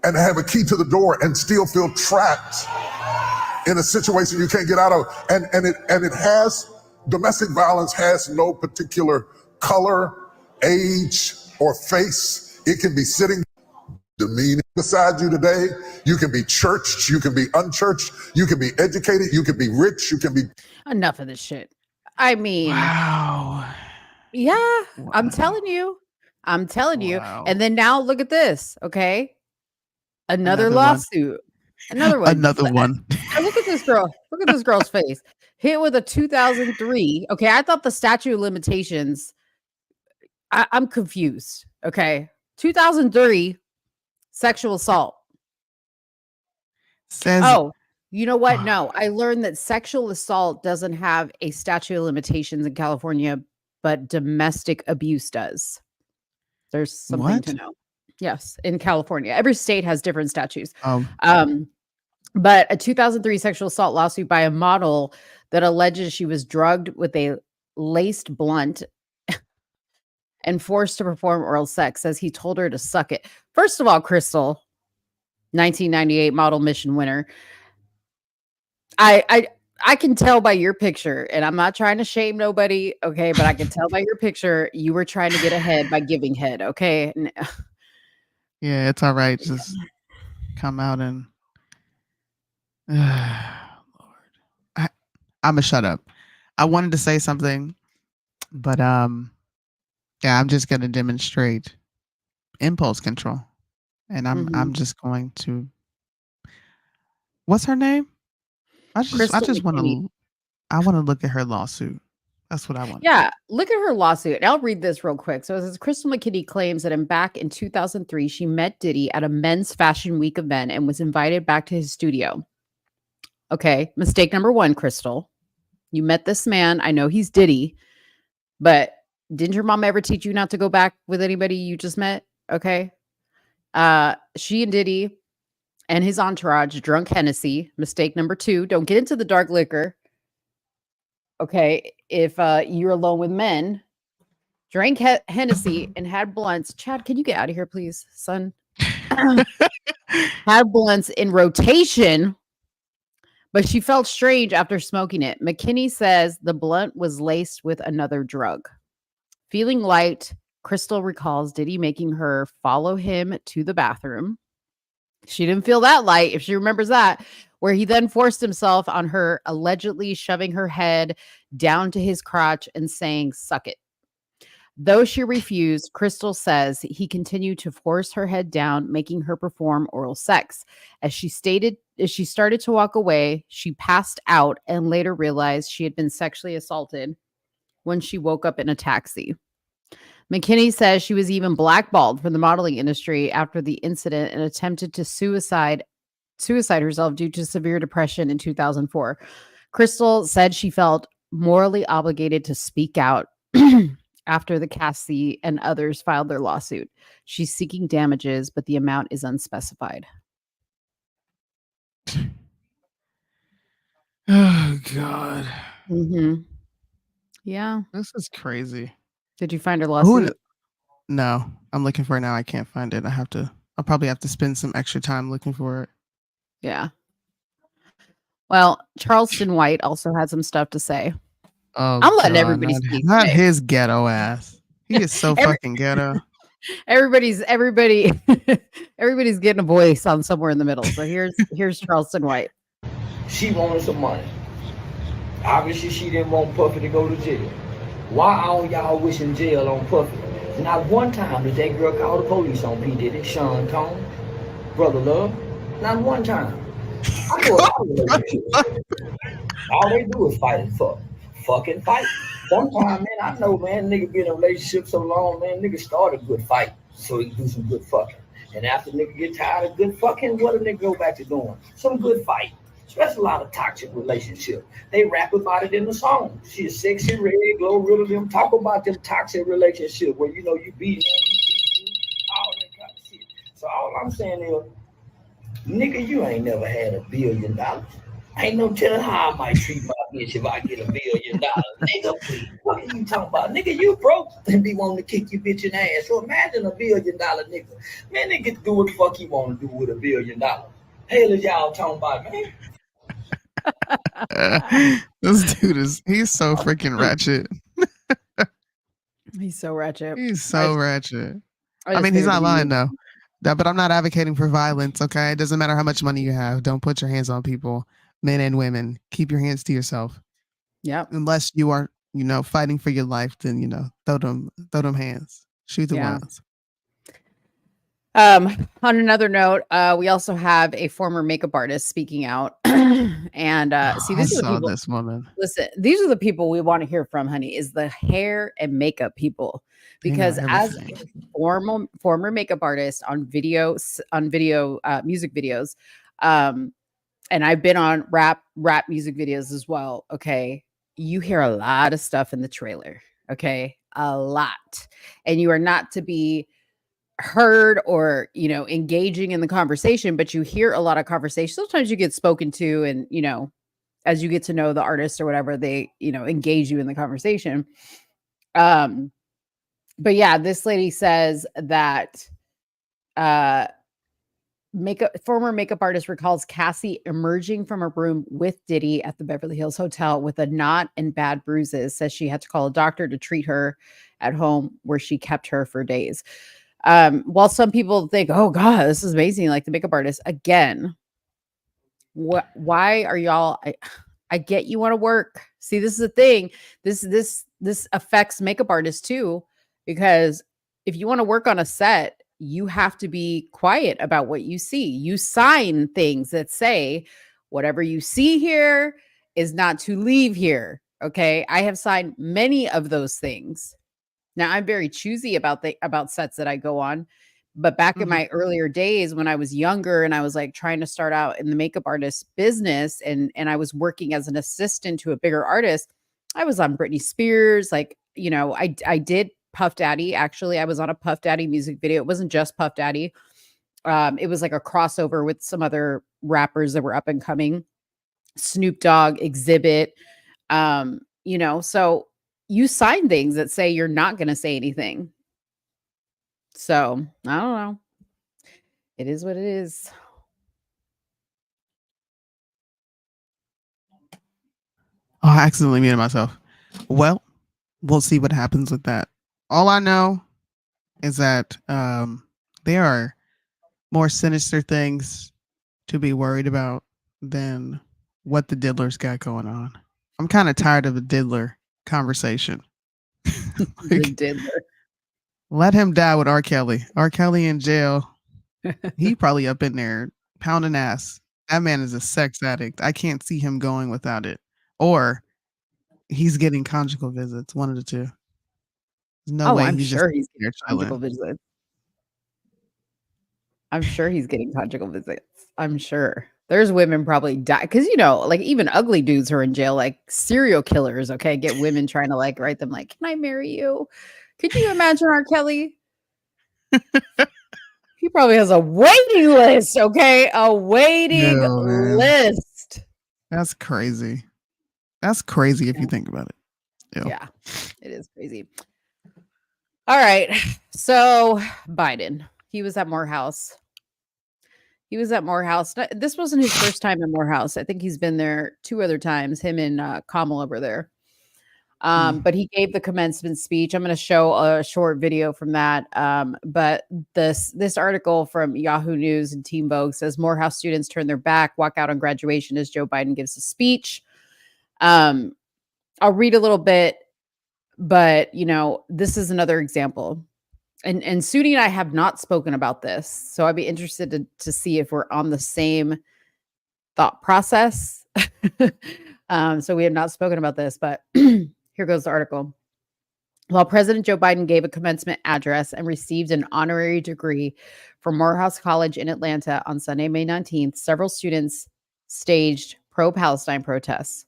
and have a key to the door and still feel trapped in a situation you can't get out of. And it has, domestic violence has no particular color, age, or face. It can be sitting demeaning beside you today. You can be churched, you can be unchurched, you can be educated, you can be rich, you can be... Enough of this shit. I mean, wow. Yeah, wow. I'm telling you. And then now look at this, okay? Another lawsuit. Another one. Another one. Look at this girl. Look at this girl's face. Hit with a 2003. Okay, I thought the statute of limitations, I'm confused. Okay. 2003 sexual assault. Says You know what? No, I learned that sexual assault doesn't have a statute of limitations in California, but domestic abuse does. There's something to What? know. Yes, in California. Every state has different statutes. Oh, Um, but a 2003 sexual assault lawsuit by a model that alleges she was drugged with a laced blunt and forced to perform oral sex says he told her to suck it. First of all, Crystal, 1998 model mission winner. I can tell by your picture, and I'm not trying to shame nobody, okay? But I can tell by your picture you were trying to get ahead by giving head, okay? yeah, it's all right. Just come out and Lord, I'm gonna shut up. I wanted to say something, but yeah, I'm just gonna demonstrate impulse control, and I'm just going to. What's her name? I Crystal just want McKinney. to. I want to look at her lawsuit. That's what I want. Yeah, look at her lawsuit. And I'll read this real quick. So it says Crystal McKinney claims that back in 2003, she met Diddy at a men's fashion week event and was invited back to his studio. Okay, mistake number one, Crystal. You met this man. I know he's Diddy, but didn't your mom ever teach you not to go back with anybody you just met? Okay. She and Diddy and his entourage drunk Hennessy. Mistake number two, don't get into the dark liquor. Okay. If you're alone with men, drank Hennessy and had blunts. Chad, can you get out of here, please, son? Had blunts in rotation, but she felt strange after smoking it. McKinney says the blunt was laced with another drug. Feeling light, Crystal recalls Diddy making her follow him to the bathroom. She didn't feel that light, if she remembers that, where he then forced himself on her, allegedly shoving her head down to his crotch and saying, "Suck it." Though she refused, Crystal says he continued to force her head down, making her perform oral sex. As she started to walk away, she passed out and later realized she had been sexually assaulted when she woke up in a taxi. McKinney says she was even blackballed from the modeling industry after the incident and attempted to suicide herself due to severe depression in 2004. Crystal said she felt morally obligated to speak out after the Cassie and others filed their lawsuit. She's seeking damages, but the amount is unspecified. Oh God. Mm-hmm. Yeah. This is crazy. Did you find her lawsuit? No, I'm looking for it now. I can't find it. I'll probably have to spend some extra time looking for it. Yeah. Well, Charleston White also had some stuff to say. Oh, I'm letting God, everybody speak. not his ghetto ass. He is so fucking ghetto. Everybody's getting a voice on somewhere in the middle. So here's Charleston White. She wanted some money. Obviously, she didn't want Puffy to go to jail. Why all y'all wishing jail on Puffy? Not one time did that girl call the police on P. Diddy, Sean Combs, Brother Love. Not one time. I know a lot of relationships. All they do is fight and fuck. Fucking fight. Sometimes, man, I know, man, nigga be in a relationship so long, man, nigga start a good fight so he can do some good fucking. And after nigga get tired of good fucking, what do nigga go back to doing? Some good fight. So that's a lot of toxic relationship. They rap about it in the song. She's sexy, red, glow, rid of them. Talk about them toxic relationship where, you know, you beat him, he beat you, all that kind of shit. So all I'm saying is, nigga, you ain't never had $1 billion. Ain't no telling how I might treat my bitch if I get $1 billion. Nigga, please, what are you talking about? Nigga, you broke and be wanting to kick your bitch in the ass. So imagine $1 billion nigga. Man, nigga do what the fuck he want to do with $1 billion. Hell is y'all talking about, man? This dude he's so freaking ratchet. He's so ratchet. He's so ratchet. I mean, he's not lying though. But I'm not advocating for violence, okay? It doesn't matter how much money you have. Don't put your hands on people, men and women. Keep your hands to yourself. Yeah. Unless you are, fighting for your life, then, throw them hands. Shoot the ones. On another note, we also have a former makeup artist speaking out. And see, these are the people. This woman. Listen, these are the people we want to hear from, honey, is the hair and makeup people. Because as a former makeup artist on music videos, and I've been on rap music videos as well. Okay. You hear a lot of stuff in the trailer. Okay. A lot. And you are not to be heard or, engaging in the conversation, but you hear a lot of conversation. Sometimes you get spoken to, and, as you get to know the artist or whatever, they, engage you in the conversation. But yeah, this lady says that former makeup artist recalls Cassie emerging from her room with Diddy at the Beverly Hills Hotel with a knot and bad bruises. Says she had to call a doctor to treat her at home, where she kept her for days. While some people think, oh God, this is amazing, like the makeup artist, again, why are y'all, I get you want to work. See, this is the thing. This affects makeup artists too, because if you want to work on a set, you have to be quiet about what you see. You sign things that say whatever you see here is not to leave here. Okay. I have signed many of those things. Now, I'm very choosy about sets that I go on, but back in my earlier days when I was younger and I was like trying to start out in the makeup artist business, and I was working as an assistant to a bigger artist, I was on Britney Spears. Like, I did Puff Daddy. Actually, I was on a Puff Daddy music video. It wasn't just Puff Daddy. It was like a crossover with some other rappers that were up and coming. Snoop Dogg, Exhibit. So you sign things that say you're not going to say anything. So I don't know. It is what it is. Oh, I accidentally muted myself. Well, we'll see what happens with that. All I know is that there are more sinister things to be worried about than what the diddler's got going on. I'm kind of tired of the diddler conversation. The diddler. Let him die with R. Kelly. R. Kelly in jail. He probably up in there pounding ass. That man is a sex addict. I can't see him going without it. Or he's getting conjugal visits. One of the two. There's no way I'm he's sure just he's there getting conjugal visits. I'm sure he's getting conjugal visits. I'm sure. There's women probably die because, like even ugly dudes who are in jail, like serial killers, okay, get women trying to like write them like, can I marry you? Could you imagine R. Kelly? He probably has a waiting list, okay? A waiting list. That's crazy. That's crazy if you think about it. Ew. Yeah, it is crazy. All right. So Biden, he was at Morehouse. This wasn't his first time in Morehouse. I think he's been there 2 other times, him and Kamala were there. But he gave the commencement speech. I'm going to show a short video from that. But this article from Yahoo News and Teen Vogue says Morehouse students turn their back, walk out on graduation as Joe Biden gives a speech. I'll read a little bit, but this is another example. And Soonie and I have not spoken about this, so I'd be interested to see if we're on the same thought process. So we have not spoken about this, but here goes the article. While President Joe Biden gave a commencement address and received an honorary degree from Morehouse College in Atlanta on Sunday, May 19th, several students staged pro-Palestine protests,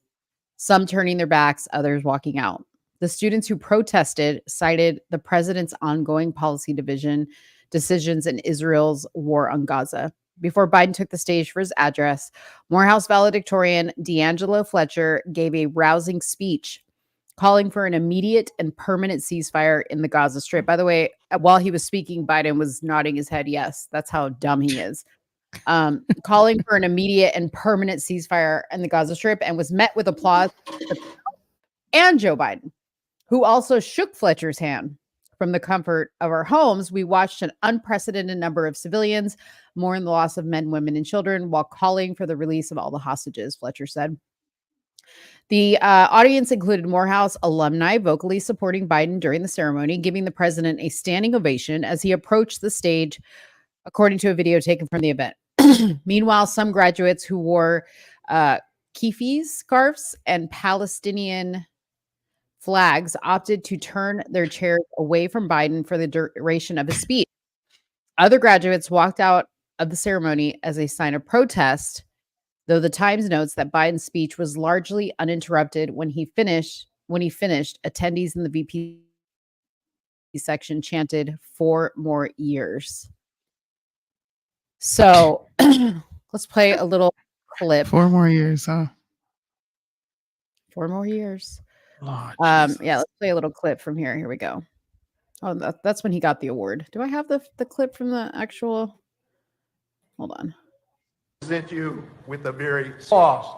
some turning their backs, others walking out. The students who protested cited the president's ongoing policy decisions in Israel's war on Gaza. Before Biden took the stage for his address, Morehouse valedictorian D'Angelo Fletcher gave a rousing speech calling for an immediate and permanent ceasefire in the Gaza Strip. By the way, while he was speaking, Biden was nodding his head yes. That's how dumb he is. Calling for an immediate and permanent ceasefire in the Gaza Strip, and was met with applause and Joe Biden, who also shook Fletcher's hand. From the comfort of our homes, we watched an unprecedented number of civilians mourn the loss of men, women, and children while calling for the release of all the hostages, Fletcher said. The audience included Morehouse alumni vocally supporting Biden during the ceremony, giving the president a standing ovation as he approached the stage, according to a video taken from the event. Meanwhile, some graduates who wore keffiyeh scarves and Palestinian flags opted to turn their chairs away from Biden for the duration of his speech. Other graduates walked out of the ceremony as a sign of protest, though the Times notes that Biden's speech was largely uninterrupted when he finished. Attendees in the VP section chanted 4 more years. So let's play a little clip. 4 more years, huh? 4 more years. Lord, yeah, let's play a little clip from here. Here we go. Oh, that's when he got the award. Do I have the clip from the actual? Hold on. Present you with a very lost.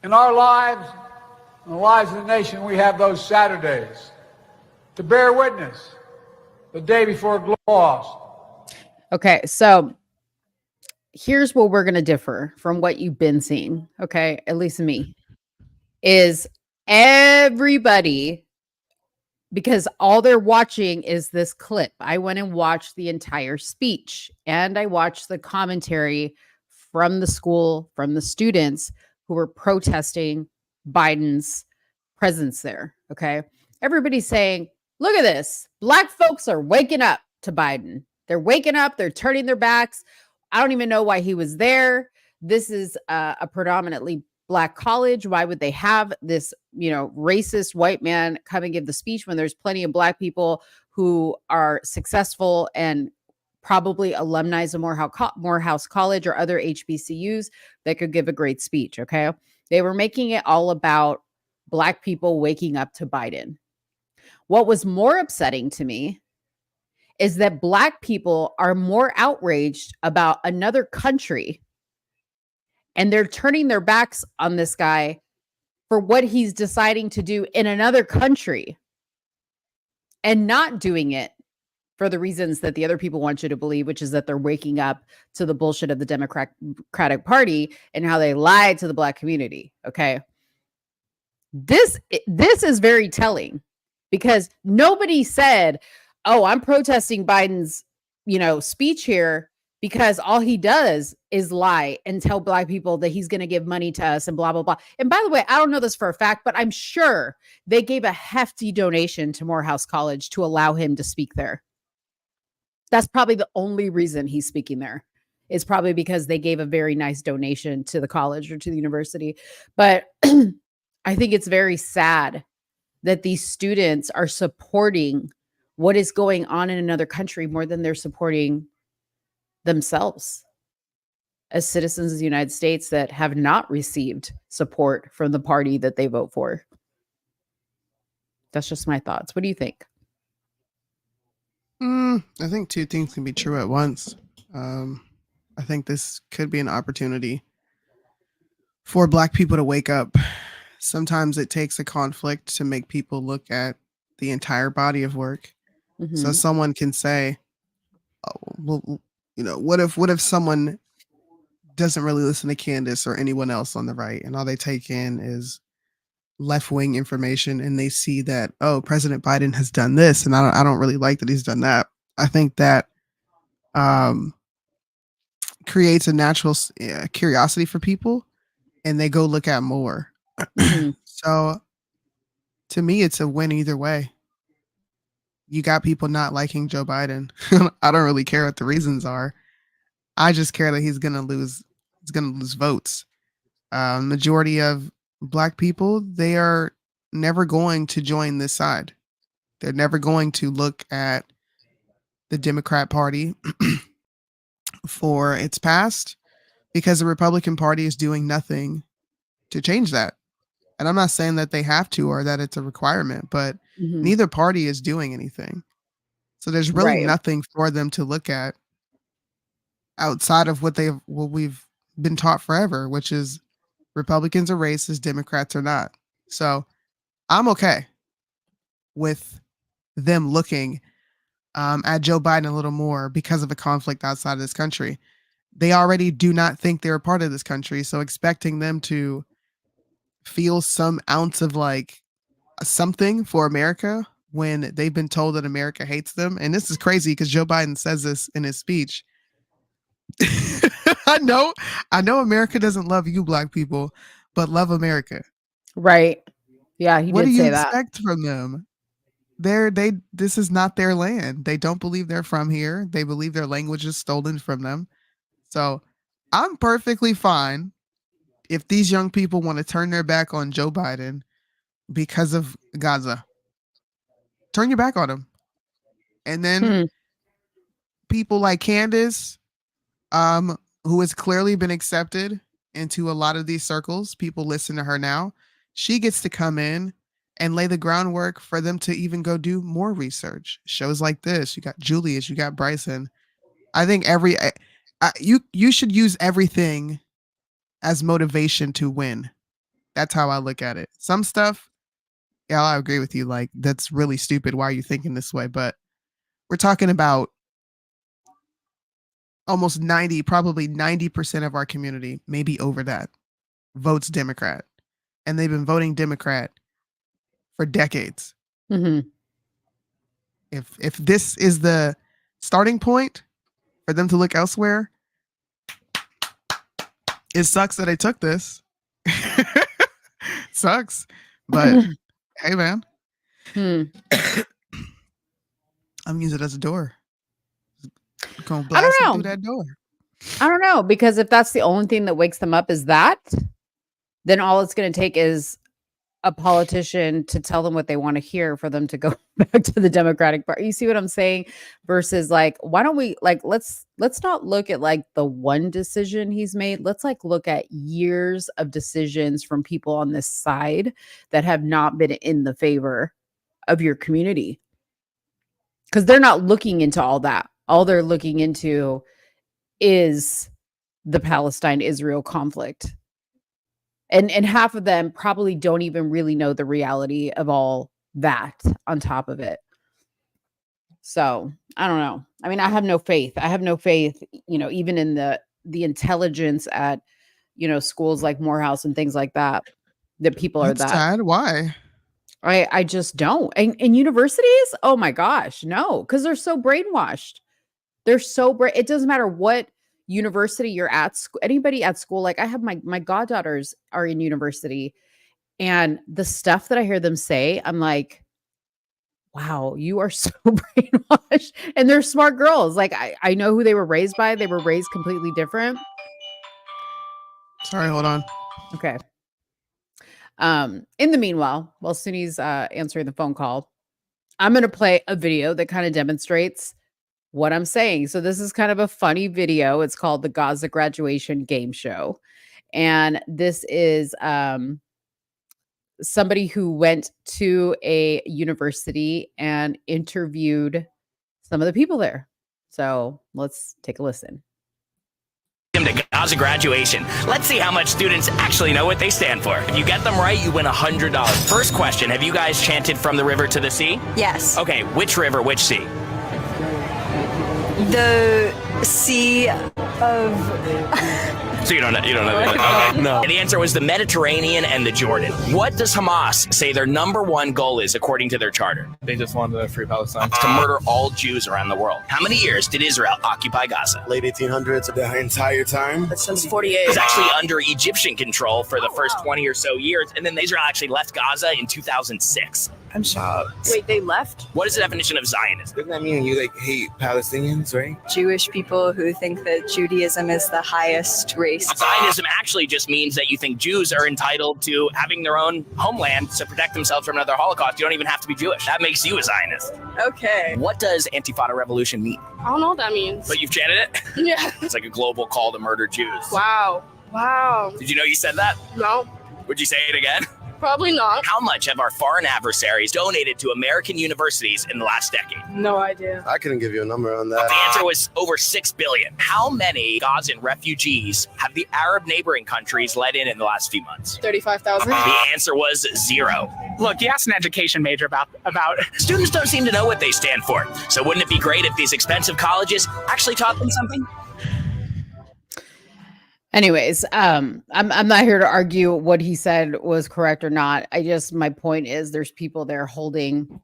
In our lives, in the lives of the nation, we have those Saturdays to bear witness the day before lost. Okay, so here's where we're going to differ from what you've been seeing. Okay, at least me, is everybody, because all they're watching is this clip. I went and watched the entire speech, and I watched the commentary from the school, from the students who were protesting Biden's presence there. Okay, everybody's saying, look at this. Black folks are waking up to Biden. They're waking up. They're turning their backs. I don't even know why he was there. This is a predominantly Black college. Why would they have this, racist white man come and give the speech when there's plenty of Black people who are successful and probably alumni of Morehouse College or other HBCUs that could give a great speech, okay? They were making it all about Black people waking up to Biden. What was more upsetting to me is that Black people are more outraged about another country, and they're turning their backs on this guy for what he's deciding to do in another country and not doing it for the reasons that the other people want you to believe, which is that they're waking up to the bullshit of the Democratic Party and how they lied to the Black community. Okay. This is very telling, because nobody said, oh, I'm protesting Biden's, speech here because all he does is lie and tell Black people that he's going to give money to us and blah, blah, blah. And by the way, I don't know this for a fact, but I'm sure they gave a hefty donation to Morehouse College to allow him to speak there. That's probably the only reason he's speaking there. It's probably because they gave a very nice donation to the college or to the university. But I think it's very sad that these students are supporting what is going on in another country more than they're supporting themselves as citizens of the United States that have not received support from the party that they vote for. That's just my thoughts. What do you think? I think 2 things can be true at once. I think this could be an opportunity for Black people to wake up. Sometimes it takes a conflict to make people look at the entire body of work. Mm-hmm. So someone can say, oh, well, what if someone doesn't really listen to Candace or anyone else on the right, and all they take in is left-wing information, and they see that, oh, President Biden has done this, and I don't really like that he's done that. I think that creates a natural curiosity for people, and they go look at more. Mm-hmm. So to me, it's a win either way. You got people not liking Joe Biden. I don't really care what the reasons are. I just care that he's gonna lose votes. Majority of Black people, they are never going to join this side. They're never going to look at the Democrat Party for its past, because the Republican Party is doing nothing to change that. And I'm not saying that they have to or that it's a requirement, but neither party is doing anything. So there's really nothing for them to look at outside of what we've been taught forever, which is Republicans are racist, Democrats are not. So I'm okay with them looking at Joe Biden a little more because of a conflict outside of this country. They already do not think they're a part of this country. So expecting them to feel some ounce of like something for America when they've been told that America hates them. And this is crazy because Joe Biden says this in his speech. I know America doesn't love you Black people, but love America. Right. Yeah, he what did do you say that. expect from them? This is not their land. They don't believe they're from here. They believe their language is stolen from them. So I'm perfectly fine if these young people want to turn their back on Joe Biden because of Gaza. Turn your back on him. And then people like Candace, who has clearly been accepted into a lot of these circles, people listen to her now. She gets to come in and lay the groundwork for them to even go do more research. Shows like this, you got Julius, you got Bryson. I think you should use everything as motivation to win. That's how I look at it. Some stuff, yeah, I agree with you. Like, that's really stupid. Why are you thinking this way? But we're talking about almost 90, probably 90% of our community, maybe over that, votes Democrat. And they've been voting Democrat for decades. Mm-hmm. If this is the starting point for them to look elsewhere, it sucks that I took this. Sucks. But hey, man. I'm gonna use it as a door. Gonna blast it through that door. I don't know, because if that's the only thing that wakes them up is that, then all it's going to take is a politician to tell them what they want to hear for them to go back to the Democratic Party. You see what I'm saying? Versus like, why don't we like, let's not look at like the one decision he's made. Let's like look at years of decisions from people on this side that have not been in the favor of your community. Because they're not looking into all that. All they're looking into is the Palestine-Israel conflict. And half of them probably don't even really know the reality of all that on top of it. So I don't know. I mean, I have no faith. I have no faith, even in the intelligence at, schools like Morehouse and things like that, that people are that. Sad. Why? I just don't. And universities, oh my gosh, no, because they're so brainwashed. It doesn't matter what university you're at, anybody at school. Like I have my goddaughters are in university, and the stuff that I hear them say, I'm like, wow, you are so brainwashed. And they're smart girls. Like I know who they were raised by. They were raised completely different. Sorry, hold on. Okay. In the meanwhile, while Soonie's answering the phone call, I'm going to play a video that kind of demonstrates what I'm saying. So this is kind of a funny video. It's called the Gaza Graduation Game Show. And this is somebody who went to a university and interviewed some of the people there. So let's take a listen. To Gaza graduation. Let's see how much students actually know what they stand for. If you get them right, you win $100. First question, have you guys chanted from the river to the sea? Yes. Okay, which river, which sea? The Sea of... So you don't know that? Okay. No. And the answer was the Mediterranean and the Jordan. What does Hamas say their number one goal is according to their charter? They just wanted to free Palestine. To murder all Jews around the world. How many years did Israel occupy Gaza? Late 1800s, the entire time. That since 48. It was actually under Egyptian control for the first 20 or so years, and then Israel actually left Gaza in 2006. I'm shocked. Wait, they left? What is the definition of Zionism? Doesn't that mean you hate Palestinians, right? Jewish people who think that Judaism is the highest race. Zionism actually just means that you think Jews are entitled to having their own homeland to protect themselves from another Holocaust. You don't even have to be Jewish. That makes you a Zionist. Okay. What does Antifada revolution mean? I don't know what that means. But you've chanted it? Yeah. It's like a global call to murder Jews. Wow. Wow. Did you know you said that? No. Would you say it again? Probably not. How much have our foreign adversaries donated to American universities in the last decade? No idea. I couldn't give you a number on that. The answer was over $6 billion. How many Gazan refugees have the Arab neighboring countries let in the last few months? 35,000. The answer was 0. Look, you asked an education major about. Students don't seem to know what they stand for. So wouldn't it be great if these expensive colleges actually taught them something? Anyways, I'm not here to argue what he said was correct or not. My point is there's people there holding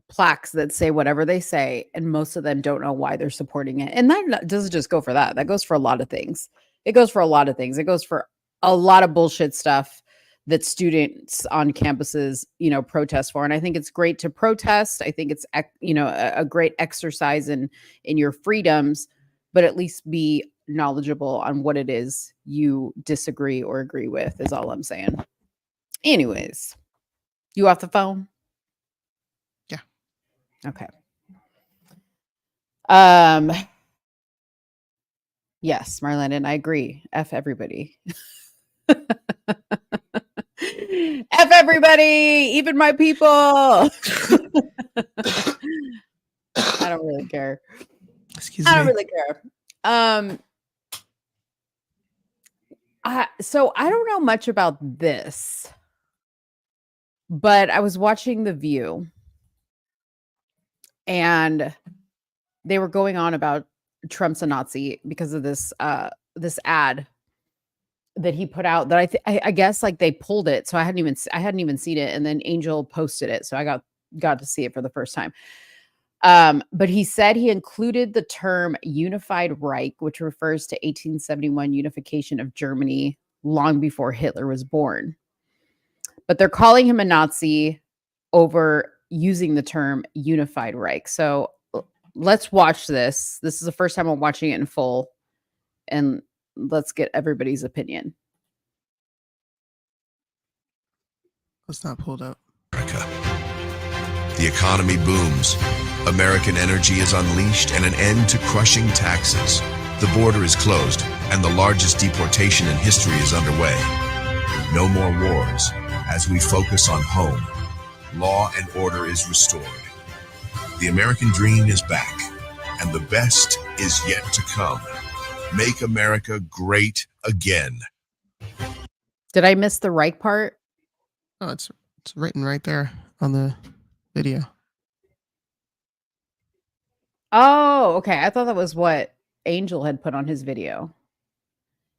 plaques that say whatever they say, and most of them don't know why they're supporting it. And that doesn't just go for that. That goes for a lot of things. It goes for a lot of things. It goes for a lot of bullshit stuff that students on campuses, protest for. And I think it's great to protest. I think it's, a great exercise in your freedoms, but at least be knowledgeable on what it is you disagree or agree with, is all I'm saying. Anyways, you off the phone? Yeah. Okay. Yes, Marlene, I agree. F everybody. F everybody, even my people. I don't really care. Excuse me. I don't really care. So I don't know much about this, but I was watching The View and they were going on about Trump's a Nazi because of this this ad that he put out that I guess like they pulled it, so I hadn't even seen it, and then Angel posted it, so I got to see it for the first time. But he said he included the term unified Reich, which refers to 1871 unification of Germany long before Hitler was born. But they're calling him a Nazi over using the term unified Reich. So let's watch this. This is the first time I'm watching it in full, and let's get everybody's opinion. It's not pulled up. The economy booms. American energy is unleashed and an end to crushing taxes. The border is closed and the largest deportation in history is underway. No more wars as we focus on home. Law and order is restored. The American dream is back and the best is yet to come. Make America great again. Did I miss the Reich part? Oh, it's written right there on the video. Oh, okay. I thought that was what Angel had put on his video.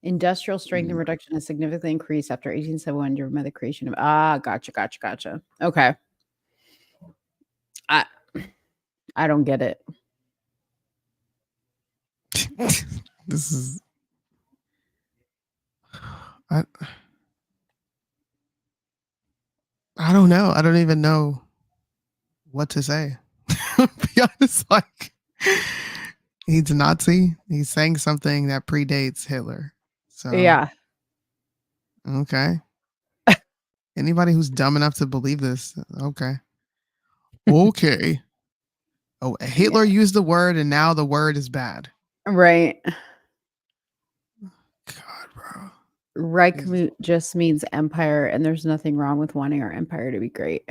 Industrial strength and reduction has significantly increased after 1871 driven by the creation of gotcha. Okay. I don't get it. This is I don't know. I don't even know what to say. Be honest, like he's a Nazi. He's saying something that predates Hitler. So Yeah. Okay. Anybody who's dumb enough to believe this, okay. Okay. Oh, Hitler used the word and now the word is bad. Right. God, bro. Reich just means empire, and there's nothing wrong with wanting our empire to be great.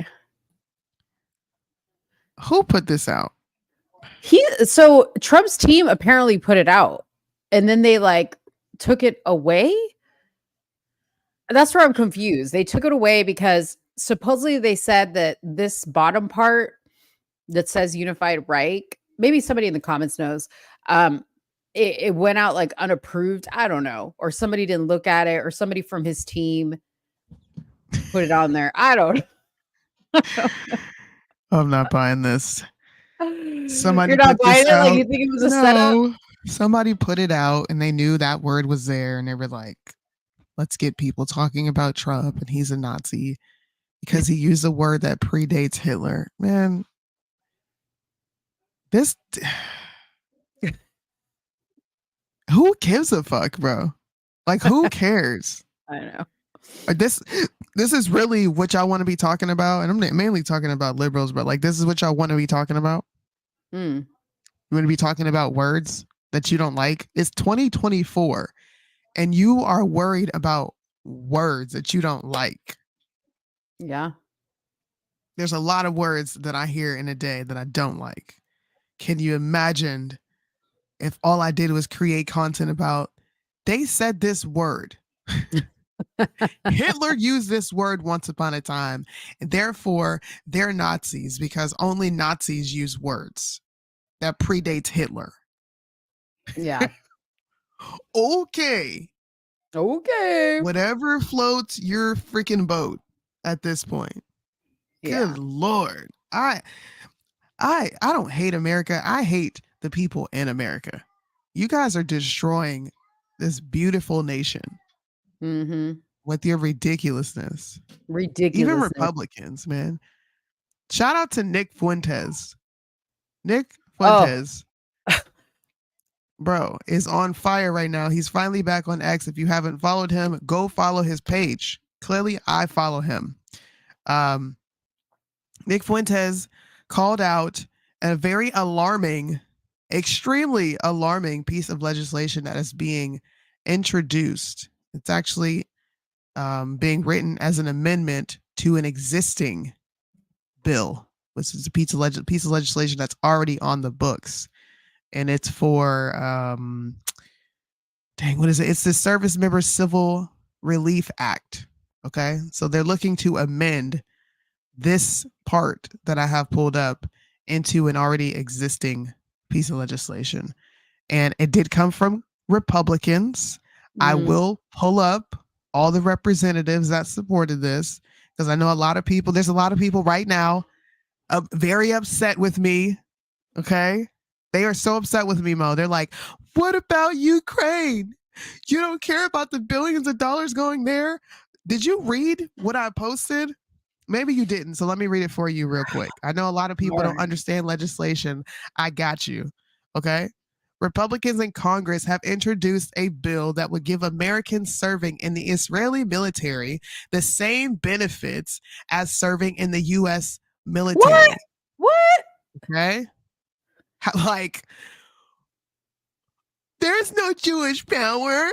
Who put this out? So Trump's team apparently put it out, and then they like took it away. That's where I'm confused. They took it away because supposedly they said that this bottom part that says unified Reich, maybe somebody in the comments knows, it went out like unapproved. I don't know. Or somebody didn't look at it, or somebody from his team put it on there. I don't know. I'm not buying this. Somebody You're not put this buying it? out. Like you think it was a setup? Somebody put it out and they knew that word was there and they were like, let's get people talking about Trump and he's a Nazi because he used a word that predates Hitler. Man, this who gives a fuck, bro? Like who cares? I know. Like this is really what y'all want to be talking about. And I'm mainly talking about liberals, but like this is what y'all want to be talking about. You want to be talking about words that you don't like. It's 2024 and you are worried about words that you don't like. Yeah. There's a lot of words that I hear in a day that I don't like. Can you imagine if all I did was create content about they said this word? Hitler used this word once upon a time, and therefore they're Nazis because only Nazis use words that predates Hitler. Yeah. Okay. Whatever floats your freaking boat at this point. Yeah. Good Lord. I don't hate America. I hate the people in America. You guys are destroying this beautiful nation. With your ridiculousness. Even Republicans, man. Shout out to Nick Fuentes. Nick Fuentes bro, is on fire right now. He's finally back on X. If you haven't followed him, go follow his page. Clearly, I follow him. Nick Fuentes called out a very alarming, extremely alarming piece of legislation that is being introduced. It's actually being written as an amendment to an existing bill, which is a piece of legislation that's already on the books. And it's for, what is it? It's the Service Member Civil Relief Act. Okay. So they're looking to amend this part that I have pulled up into an already existing piece of legislation. And it did come from Republicans. I will pull up all the representatives that supported this because I know there's a lot of people right now very upset with me. Okay. They are so upset with me, Mo. They're like, what about Ukraine? You don't care about the billions of dollars going there? Did you read what I posted? Maybe you didn't. So let me read it for you real quick. I know a lot of people don't understand legislation. I got you. Okay. Republicans in Congress have introduced a bill that would give Americans serving in the Israeli military the same benefits as serving in the U.S. military. What? Okay. Like, there's no Jewish power.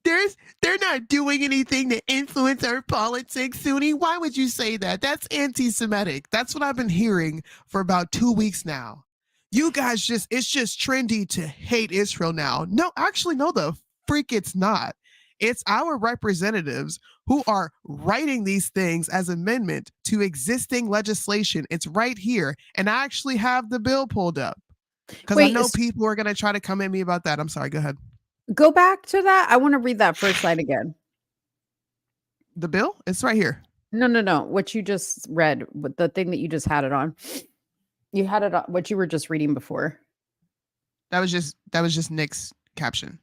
They're not doing anything to influence our politics, Soonie. Why would you say that? That's anti-Semitic. That's what I've been hearing for about 2 weeks now. You guys it's just trendy to hate Israel now. No, actually, no, the freak it's not. It's our representatives who are writing these things as amendment to existing legislation. It's right here. And I actually have the bill pulled up because I know people are going to try to come at me about that. I'm sorry. Go ahead. Go back to that. I want to read that first slide again. The bill? It's right here. No. What you just read, the thing that you just had it on. You had it on what you were just reading before. That was just Nick's caption.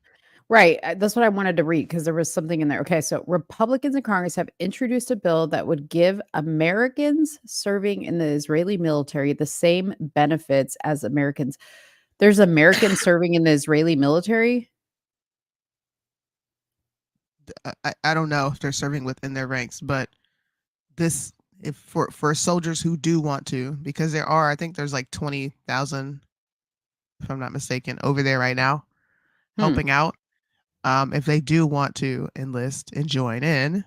Right. That's what I wanted to read because there was something in there. Okay. So Republicans in Congress have introduced a bill that would give Americans serving in the Israeli military the same benefits as Americans. There's Americans serving in the Israeli military. I don't know if they're serving within their ranks, but if for soldiers who do want to, because I think there's like 20,000, if I'm not mistaken, over there right now helping out. If they do want to enlist and join in,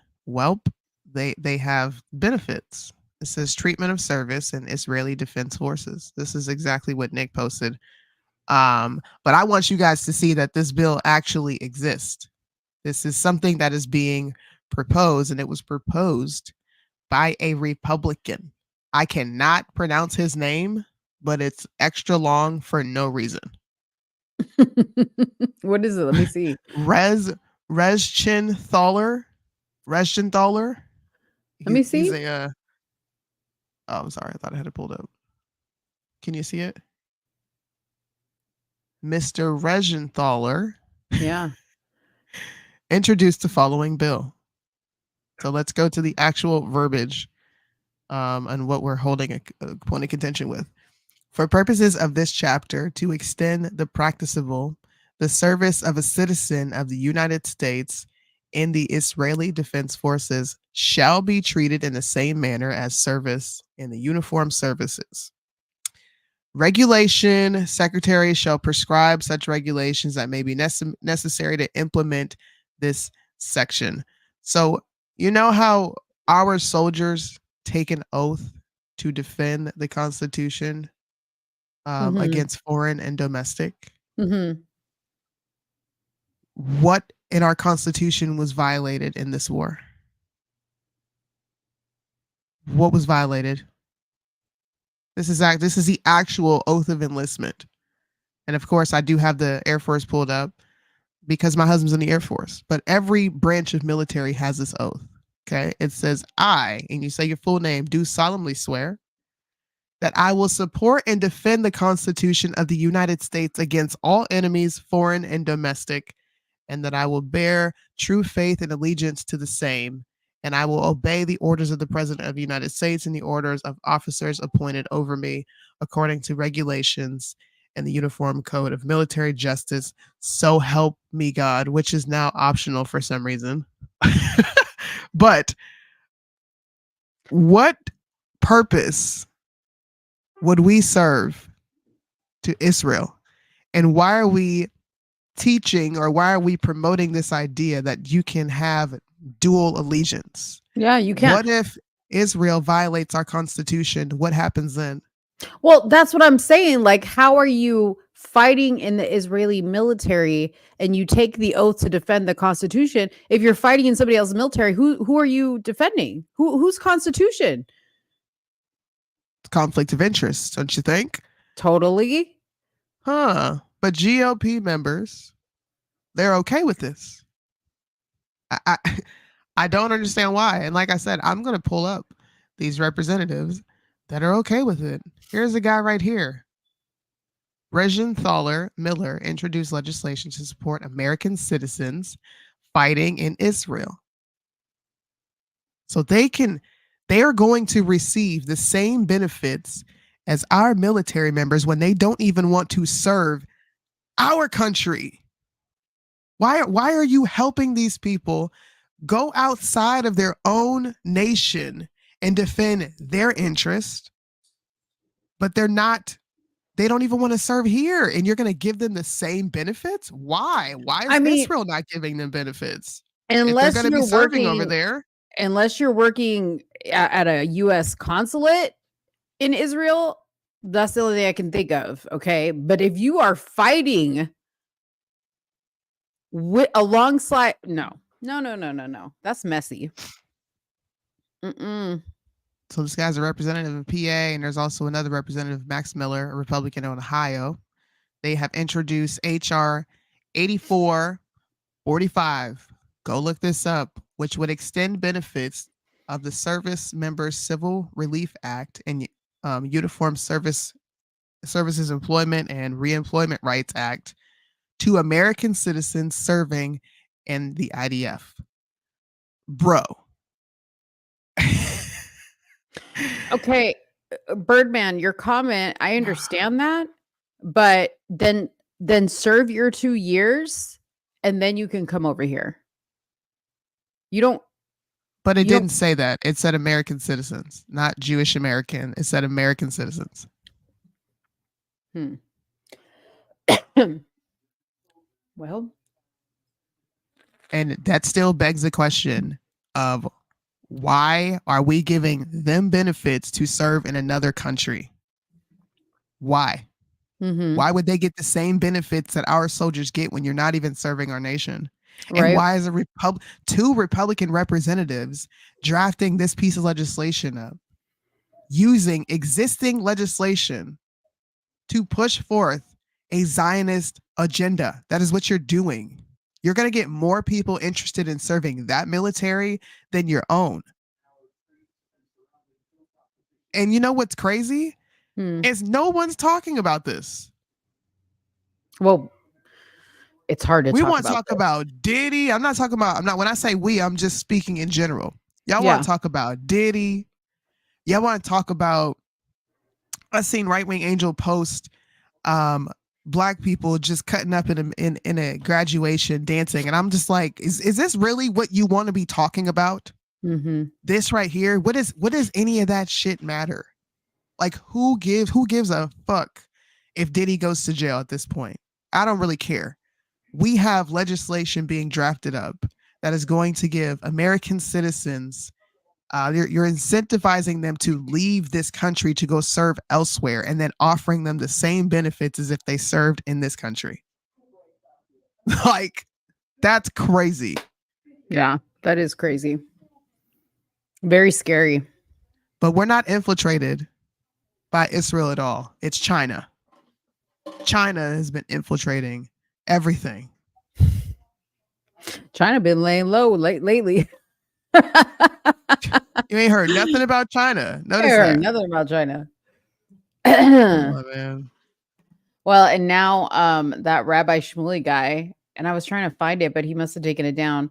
they have benefits. It says treatment of service in Israeli Defense Forces. This is exactly what Nick posted. But I want you guys to see that this bill actually exists. This is something that is being proposed, and it was proposed by a Republican. I cannot pronounce his name, but it's extra long for no reason. What is it? Let me see. Rezchin-Thaler. Let me see. I'm sorry. I thought I had it pulled up. Can you see it? Mr. Rezchin-Thaler. Yeah. Introduced the following bill. So let's go to the actual verbiage on what we're holding a point of contention with. For purposes of this chapter, to extend the service of a citizen of the United States in the Israeli Defense Forces shall be treated in the same manner as service in the uniformed services. Regulation secretary shall prescribe such regulations that may be necessary to implement this section. So, you know how our soldiers take an oath to defend the Constitution against foreign and domestic? Mm-hmm. What in our Constitution was violated in this war? What was violated? This is the actual oath of enlistment. And of course, I do have the Air Force pulled up because my husband's in the Air Force. But every branch of military has this oath. Okay. It says, I, and you say your full name, do solemnly swear that I will support and defend the Constitution of the United States against all enemies, foreign and domestic, and that I will bear true faith and allegiance to the same, and I will obey the orders of the President of the United States and the orders of officers appointed over me according to regulations and the Uniform Code of Military Justice, so help me God, which is now optional for some reason. But what purpose would we serve to Israel? And why are we teaching, or why are we promoting this idea that you can have dual allegiance? Yeah, you can. What if Israel violates our constitution? What happens then? Well, that's what I'm saying. Like, how are you fighting in the Israeli military and you take the oath to defend the Constitution? If you're fighting in somebody else's military, who are you defending? Whose Constitution? Conflict of interest, don't you think? Totally. Huh. But GOP members, they're okay with this. I don't understand why. And like I said, I'm going to pull up these representatives that are okay with it. Here's a guy right here. Regenthaler Miller introduced legislation to support American citizens fighting in Israel. So they are going to receive the same benefits as our military members when they don't even want to serve our country. Why are you helping these people go outside of their own nation and defend their interest, but they don't even want to serve here, and you're going to give them the same benefits? Why is Israel not giving them benefits? Unless if they're going to be serving over there. Unless you're working at a U.S. consulate in Israel, that's the only thing I can think of. Okay. But if you are fighting alongside, no. That's messy. So this guy's a representative of PA, and there's also another representative, Max Miller, a Republican in Ohio. They have introduced HR 8445. Go look this up, which would extend benefits of the Service Members Civil Relief Act and Uniform Services Employment and Reemployment Rights Act to American citizens serving in the IDF. Bro. Okay, Birdman, your comment, I understand that, but then serve your 2 years and then you can come over here. You don't. But it didn't say that. It said American citizens, not Jewish American. It said American citizens. Well. And that still begs the question of, why are we giving them benefits to serve in another country? Why? Why would they get the same benefits that our soldiers get when you're not even serving our nation? Right. And why is two Republican representatives drafting this piece of legislation up, using existing legislation to push forth a Zionist agenda? That is what you're doing. You're going to get more people interested in serving that military than your own. And you know what's crazy? Is no one's talking about this. Well, it's hard to we talk want to about talk about Diddy. When I say we, I'm just speaking in general. Y'all want to talk about Diddy. Y'all want to talk about, I seen Right Wing Angel post Black people just cutting up in a graduation dancing, and I'm just like, is this really what you want to be talking about? This right here, what does any of that shit matter? Like, who gives a fuck if Diddy goes to jail at this point? I don't really care. We have legislation being drafted up that is going to give American citizens, you're incentivizing them to leave this country to go serve elsewhere, and then offering them the same benefits as if they served in this country. Like, that's crazy. Yeah, that is crazy. Very scary. But we're not infiltrated by Israel at all. It's China. China has been infiltrating everything. China been laying low lately. You ain't heard nothing about China. Notice that. Nothing about China. Oh, man. Well, and now that Rabbi Shmuley guy, and I was trying to find it, but he must have taken it down.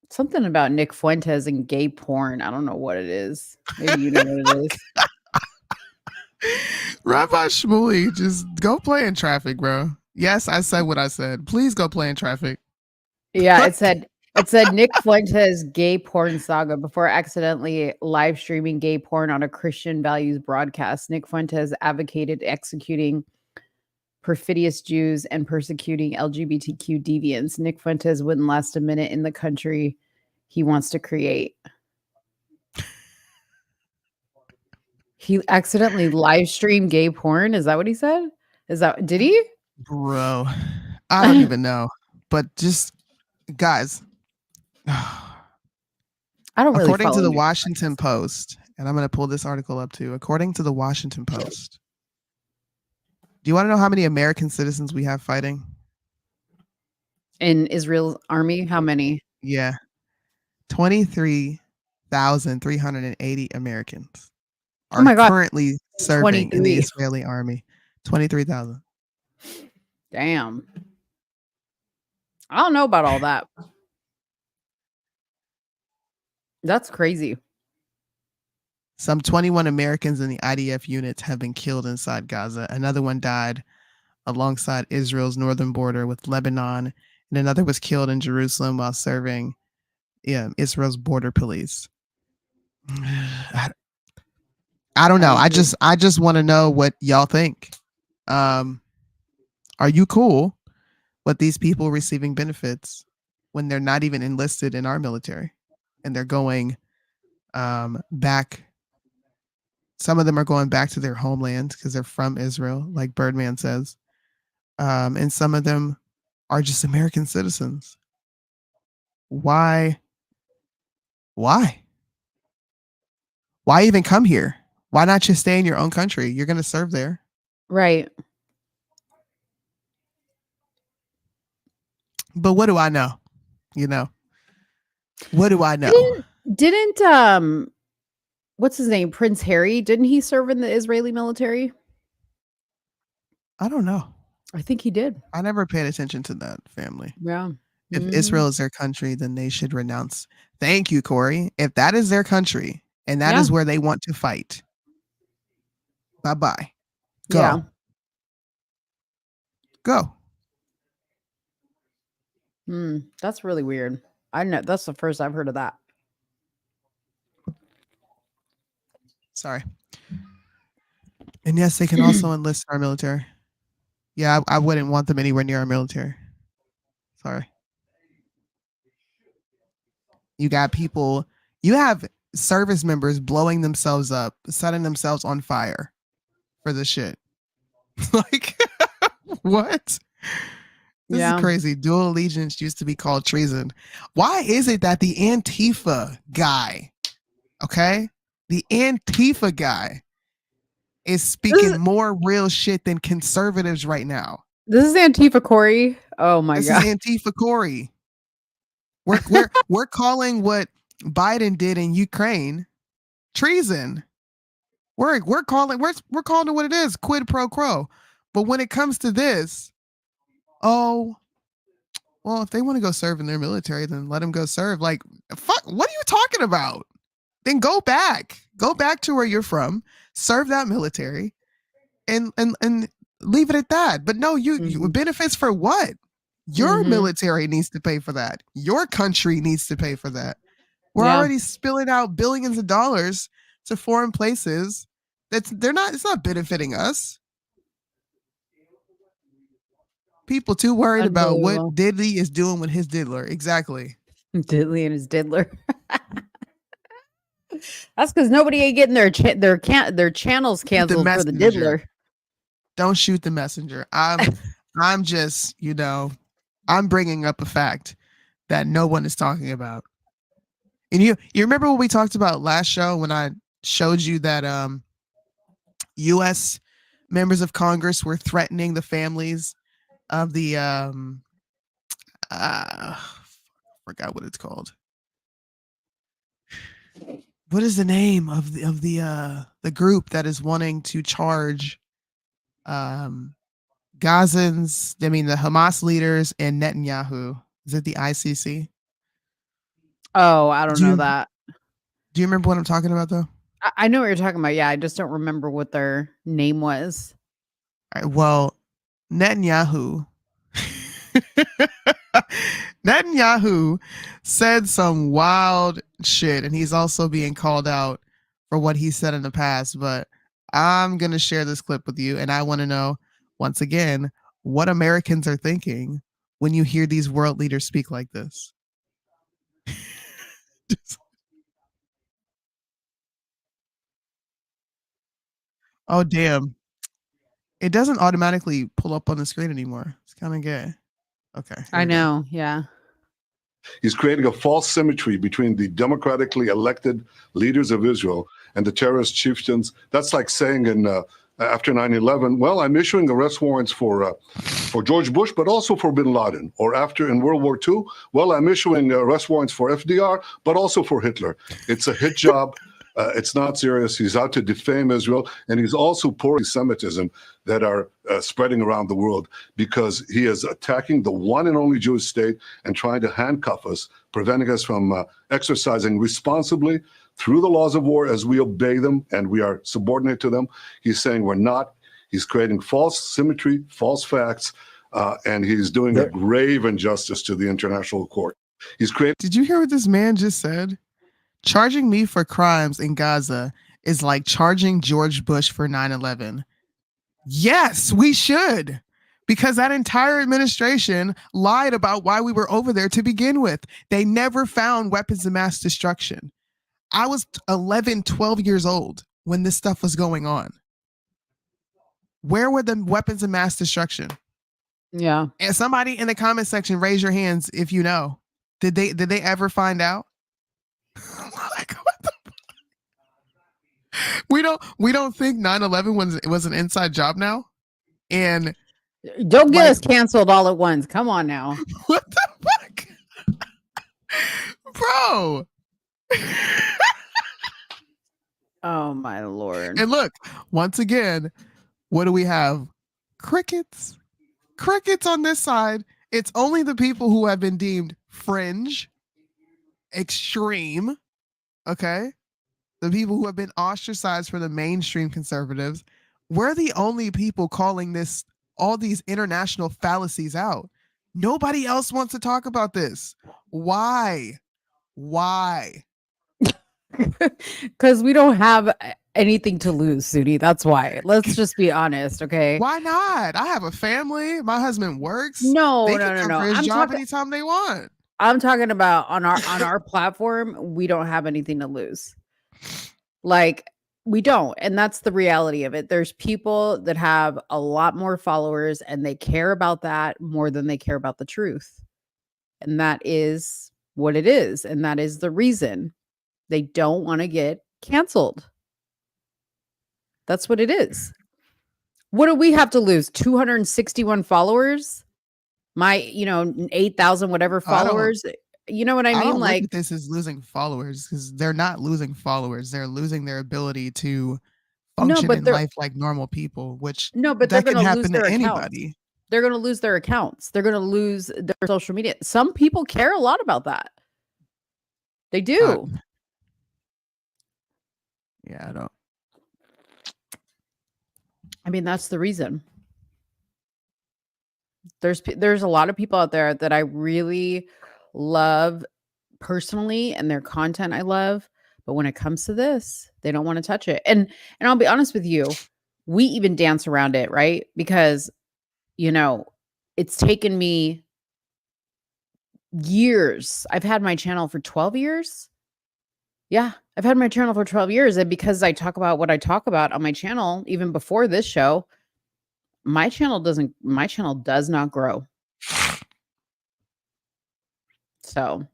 Something about Nick Fuentes and gay porn. I don't know what it is. Maybe you know what it is. Rabbi Shmuley, just go play in traffic, bro. Yes, I said what I said. Please go play in traffic. Yeah, it said Nick Fuentes gay porn saga before accidentally live streaming gay porn on a Christian values broadcast. Nick Fuentes advocated executing perfidious Jews and persecuting LGBTQ deviants. Nick Fuentes wouldn't last a minute in the country he wants to create. He accidentally live streamed gay porn. Is that what he said? Did he? Bro, I don't even know. But just guys, I don't really according to follow the news. Washington Post, and I'm going to pull this article up too. According to the Washington Post, do you want to know how many American citizens we have fighting In Israel's army? How many? Yeah, 23,380 Americans Oh are my God. currently serving in the 23. Israeli army. 23,000. Damn. I don't know about all that. That's crazy. Some 21 Americans in the IDF units have been killed inside Gaza. Another one died alongside Israel's northern border with Lebanon, and another was killed in Jerusalem while serving Israel's border police. I don't know. I just want to know what y'all think. Are you cool with these people receiving benefits when they're not even enlisted in our military and they're going back? Some of them are going back to their homeland because they're from Israel, like Birdman says. And some of them are just American citizens. Why? Why even come here? Why not just stay in your own country? You're going to serve there. Right. But what do I know? What do I know? Didn't what's his name? Prince Harry, didn't he serve in the Israeli military? I don't know. I think he did. I never paid attention to that family. Yeah. If Israel is their country, then they should renounce. Thank you, Corey. If that is their country and that is where they want to fight, bye-bye. Go. Yeah. Go. That's really weird. I know that's the first I've heard of that. Sorry. And yes, they can also enlist our military. Yeah, I wouldn't want them anywhere near our military. Sorry. You got people, you have service members blowing themselves up, setting themselves on fire for this shit. Like, what? This is crazy. Dual allegiance used to be called treason. Why is it that the Antifa guy, okay? The Antifa guy is speaking more real shit than conservatives right now. This is Antifa Corey. Oh my God. This is Antifa Corey. We're calling what Biden did in Ukraine treason. We're calling it what it is, quid pro quo. But when it comes to this, oh, well, if they want to go serve in their military, then let them go serve. Like, fuck, what are you talking about? Then go back to where you're from, serve that military, and leave it at that. But no, you benefits for what? Your military needs to pay for that. Your country needs to pay for that. We're already spilling out billions of dollars to foreign places. It's not benefiting us. People too worried about what Diddy is doing with his diddler. Exactly. Diddley and his diddler. That's because nobody ain't getting their channels canceled for the diddler. Don't shoot the messenger. I'm just, I'm bringing up a fact that no one is talking about. And you remember what we talked about last show when I showed you that U.S. members of Congress were threatening the families of the forgot what it's called. What is the name of the group that is wanting to charge Gazans, the Hamas leaders and Netanyahu? Is it the ICC? Oh, I don't know that. Do you remember what I'm talking about though? I know what you're talking about. Yeah, I just don't remember what their name was. All right, well, Netanyahu. Netanyahu said some wild shit, and he's also being called out for what he said in the past. But I'm going to share this clip with you, and I want to know, once again, what Americans are thinking when you hear these world leaders speak like this. Oh, damn. It doesn't automatically pull up on the screen anymore. It's kind of gay. Okay. I know. Yeah. He's creating a false symmetry between the democratically elected leaders of Israel and the terrorist chieftains. That's like saying after 9/11, well, I'm issuing arrest warrants for George Bush, but also for bin Laden. Or after in World War II, well, I'm issuing arrest warrants for FDR, but also for Hitler. It's a hit job. It's not serious. He's out to defame Israel, and he's also pouring Semitism that are spreading around the world because he is attacking the one and only Jewish state and trying to handcuff us, preventing us from exercising responsibly through the laws of war as we obey them and we are subordinate to them. He's saying we're not. He's creating false symmetry, false facts, and he's doing a grave injustice to the international court. He's creating. Did you hear what this man just said? Charging me for crimes in Gaza is like charging George Bush for 9/11. Yes, we should. Because that entire administration lied about why we were over there to begin with. They never found weapons of mass destruction. I was 11, 12 years old when this stuff was going on. Where were the weapons of mass destruction? Yeah. And somebody in the comment section, raise your hands if you know. Did they ever find out? Like, what the fuck? We don't think 9/11 was an inside job now? And don't get us canceled all at once. Come on now. What the fuck? Bro. Oh my Lord. And look, once again, what do we have? Crickets. Crickets on this side. It's only the people who have been deemed fringe, extreme, okay? The people who have been ostracized from the mainstream conservatives. We're the only people calling this all these international fallacies out. Nobody else wants to talk about this. Why? Because we don't have anything to lose, Soonie. That's why. Let's just be honest, okay? Why not? I have a family. My husband works. No. For his I'm job talking anytime they want. I'm talking about on our platform, we don't have anything to lose. Like, we don't. And that's the reality of it. There's people that have a lot more followers and they care about that more than they care about the truth. And that is what it is. And that is the reason they don't want to get canceled. That's what it is. What do we have to lose? 261 followers? My, 8,000 whatever followers. You know what I mean? Don't Like, look at this is losing followers because they're not losing followers. They're losing their ability to function in life like normal people, which but they're that can going to happen lose to their anybody. accounts. They're going to lose their accounts. They're going to lose their social media. Some people care a lot about that. They do. Yeah, I don't. I mean, that's the reason. There's a lot of people out there that I really love personally, and their content I love, but when it comes to this, they don't want to touch it. And I'll be honest with you, we even dance around it, right? Because it's taken me years. I've had my channel for 12 years. Yeah, I've had my channel for 12 years. And because I talk about what I talk about on my channel, even before this show, my channel does not grow. So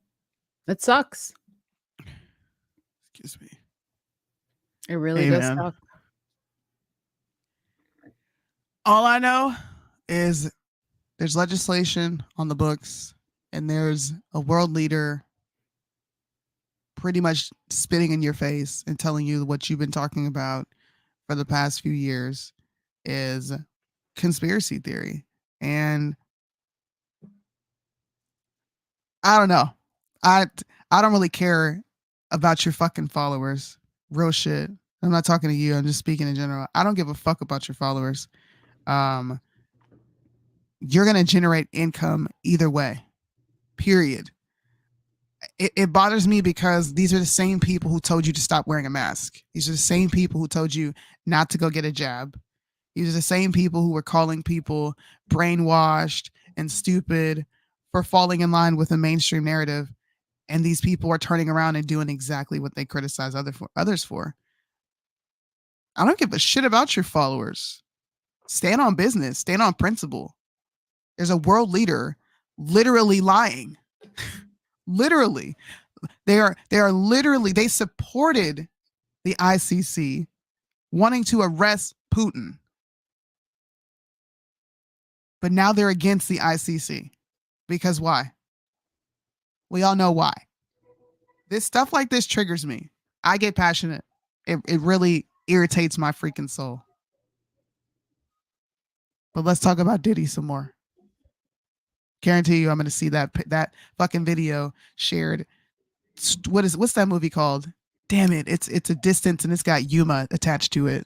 it sucks. Excuse me. It really does suck. All I know is there's legislation on the books and there's a world leader pretty much spitting in your face and telling you what you've been talking about for the past few years is conspiracy theory. And I don't know. I don't really care about your fucking followers. real shit. I'm not talking to you. I'm just speaking in general. I don't give a fuck about your followers. You're going to generate income either way, period. It bothers me because these are the same people who told you to stop wearing a mask. These are the same people who told you not to go get a jab. These are the same people who were calling people brainwashed and stupid for falling in line with a mainstream narrative. And these people are turning around and doing exactly what they criticize others for. I don't give a shit about your followers. Stand on business. Stand on principle. There's a world leader literally lying. Literally. They are literally, they supported the ICC wanting to arrest Putin. But now they're against the ICC. Because why? We all know why. This stuff like this triggers me. I get passionate. It really irritates my freaking soul. But let's talk about Diddy some more. Guarantee you I'm going to see that fucking video shared. What's that movie called? Damn it. It's a distance and it's got Yuma attached to it.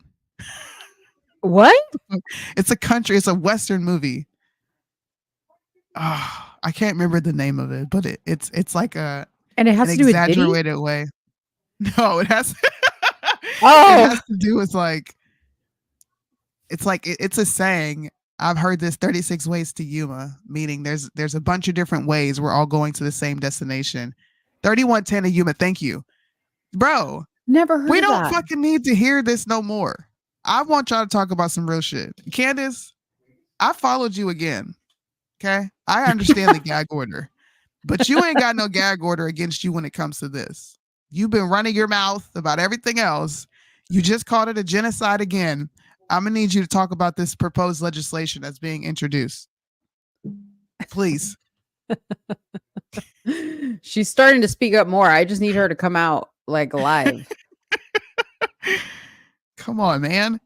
What? It's a Western movie. Oh, I can't remember the name of it, but it's like and it has an to do with Diddy? exaggerated way. No, it has Oh, it has to do with it's a saying. I've heard this 36 ways to Yuma, meaning there's a bunch of different ways we're all going to the same destination. 3110 to Yuma, thank you. Bro, never heard we of don't that. fucking need to hear this no more. I want y'all to talk about some real shit. Candace, I followed you again. Okay? I understand the gag order. But you ain't got no gag order against you when it comes to this. You've been running your mouth about everything else. You just called it a genocide again. I'm going to need you to talk about this proposed legislation that's being introduced. Please. She's starting to speak up more. I just need her to come out like live. Come on, man.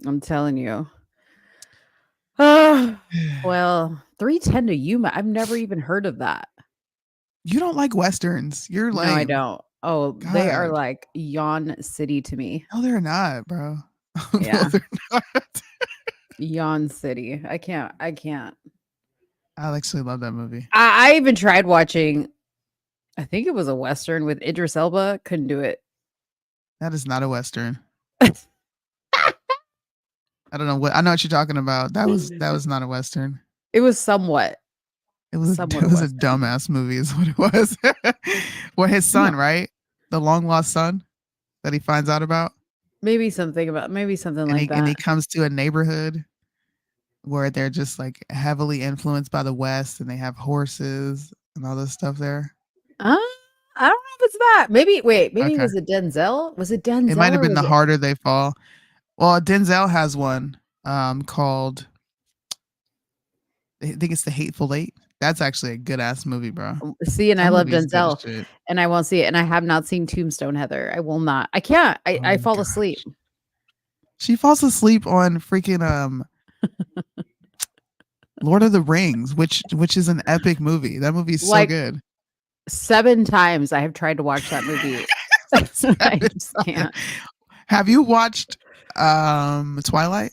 I'm telling you. Well, 310 to Yuma. I've never even heard of that. You don't like Westerns. You're lame. No, I don't. Oh, they are God. like Yawn City to me. No, they're not, bro. Yeah. No, they're not. Yawn City. I can't. I actually love that movie. I even tried watching, I think it was a Western with Idris Elba. Couldn't do it. That is not a Western. I don't know what you're talking about. That was not a Western. It was somewhat. It was a dumbass movie is what it was. Well, his son, right? The long lost son that he finds out about. Maybe something like that. And he comes to a neighborhood where they're just like heavily influenced by the West and they have horses and all this stuff there. I don't know if it's that. Maybe Okay. was it Denzel? Was it Denzel? It might have or been The was it- Harder They Fall. Well, Denzel has one called, I think it's The Hateful Eight. That's actually a good ass movie, bro. See, and That I love movie is good as Denzel, shit. and I won't see it. And I have not seen Tombstone, Heather. I will not. I can't. I fall asleep. She falls asleep on freaking Lord of the Rings, which is an epic movie. That movie is so good. 7 times I have tried to watch that movie. I just can't. Have you watched Twilight?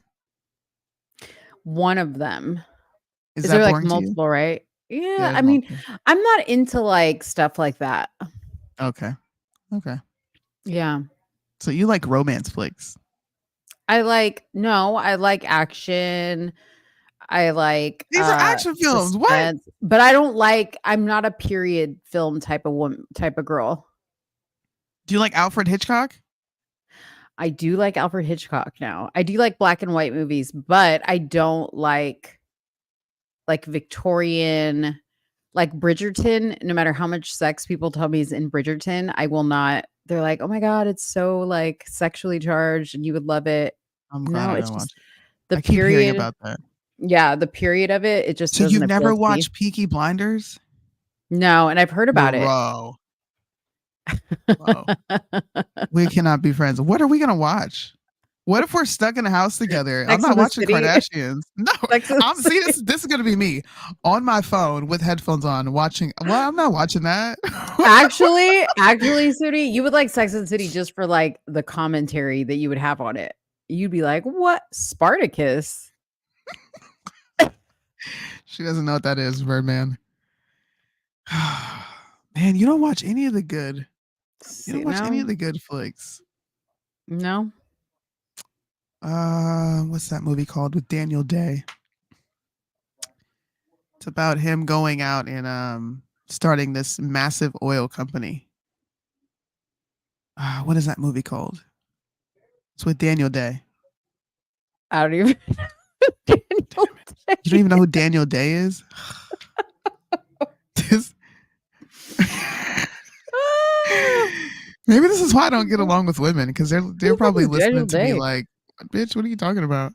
One of them. Is there that like boring to you? multiple, right? Yeah, it's I mean, multiple. I'm not into like stuff like that. Okay. Yeah. So you like romance flicks? I like action. I like These are action films. suspense, but I don't like. I'm not a period film type of girl. Do you like Alfred Hitchcock? I do like Alfred Hitchcock now. I do like black and white movies, but I don't like Victorian, like Bridgerton. No matter how much sex people tell me is in Bridgerton, I will not. They're like, oh my God, it's so like sexually charged and you would love it. I'm glad I it's don't just watch the I keep hearing period. about that. Yeah, the period of it. It just So doesn't you've never appeal to me. watched Peaky Blinders? No, and I've heard about Bro. Whoa. We cannot be friends. What are we gonna watch? What if we're stuck in a house together? I'm Sex not and the watching City. Kardashians. No, Sex and the see this is gonna be me on my phone with headphones on watching. Well, I'm not watching that. Actually, Soonie, you would like Sex and the City just for like the commentary that you would have on it. You'd be like, "What Spartacus?" She doesn't know what that is, Birdman. Man, you don't watch any of the good. You don't watch any of the good flicks. No. What's that movie called with Daniel Day? It's about him going out and starting this massive oil company. What is that movie called? It's with Daniel Day. I don't even. You don't even know who Daniel Day is? Maybe this is why I don't get along with women, because they're probably listening to me like, bitch, what are you talking about?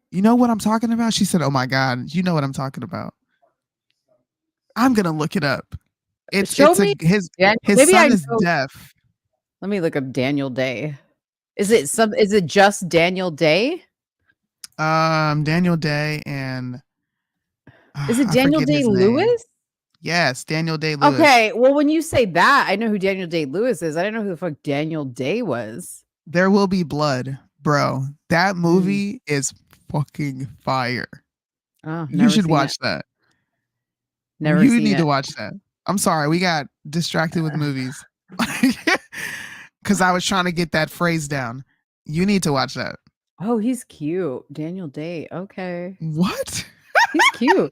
You know what I'm talking about? She said, oh my God, you know what I'm talking about. I'm gonna look it up. His son is deaf. Let me look up Daniel Day. Is it just Daniel Day? Daniel Day and is it Daniel Day-Lewis? Yes, Daniel Day-Lewis. Okay, well, when you say that, I know who Daniel Day-Lewis is. I didn't know who the fuck Daniel Day was. There Will Be Blood, bro. That movie is fucking fire. Oh, you should watch that. Never. You need to watch that. I'm sorry, we got distracted with movies because I was trying to get that phrase down. You need to watch that. Oh, he's cute, Daniel Day. Okay. What? He's cute.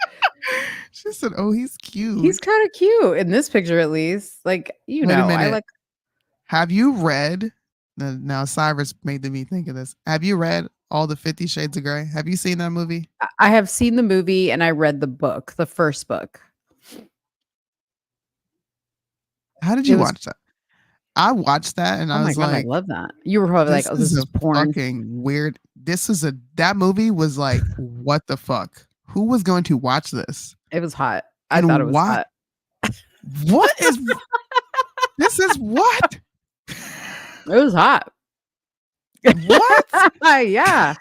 She said, "Oh, he's cute. He's kind of cute in this picture, at least. Like, you Wait know, a minute. I like." Have you read? Now, Cyrus made me think of this. Have you read all the 50 Shades of Grey? Have you seen that movie? I have seen the movie and I read the book, the first book. How did you watch that? I watched that and I was like, I love that. You were probably like, oh, this is porn. Fucking weird. That movie was like, what the fuck? Who was going to watch this? It was hot. I thought it was hot. What is this? Is what? It was hot. What? Yeah.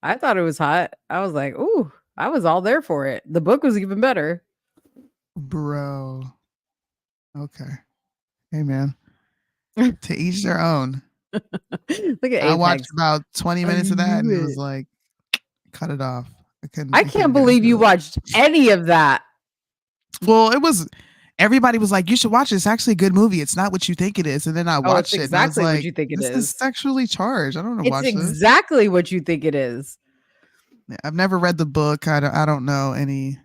I thought it was hot. I was like, ooh, I was all there for it. The book was even better. Bro. Okay. Hey, man. To each their own. Look at I watched about 20 minutes of that and it was like, cut it off. I can't believe you watched any of that. Well, everybody was like, you should watch it. It's actually a good movie. It's not what you think it is. And then I watched it. Exactly and I was like, what you think it this is sexually charged. I don't know. It's exactly what you think it is. Yeah, I've never read the book. I don't know any.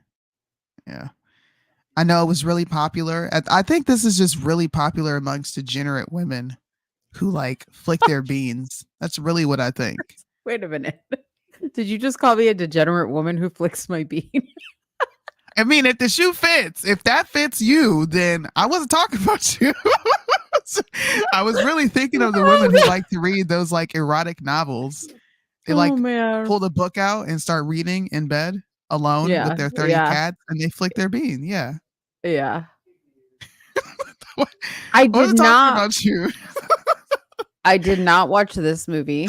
Yeah. I know it was really popular. I think this is just really popular amongst degenerate women who like flick their beans. That's really what I think. Wait a minute. Did you just call me a degenerate woman who flicks my bean? I mean, if the shoe fits, if that fits you, then I wasn't talking about you. I was really thinking of the women who like to read those like erotic novels. They pull the book out and start reading in bed alone with their 30 cats and they flick their bean. Yeah. Yeah. I did not about you. I did not watch this movie.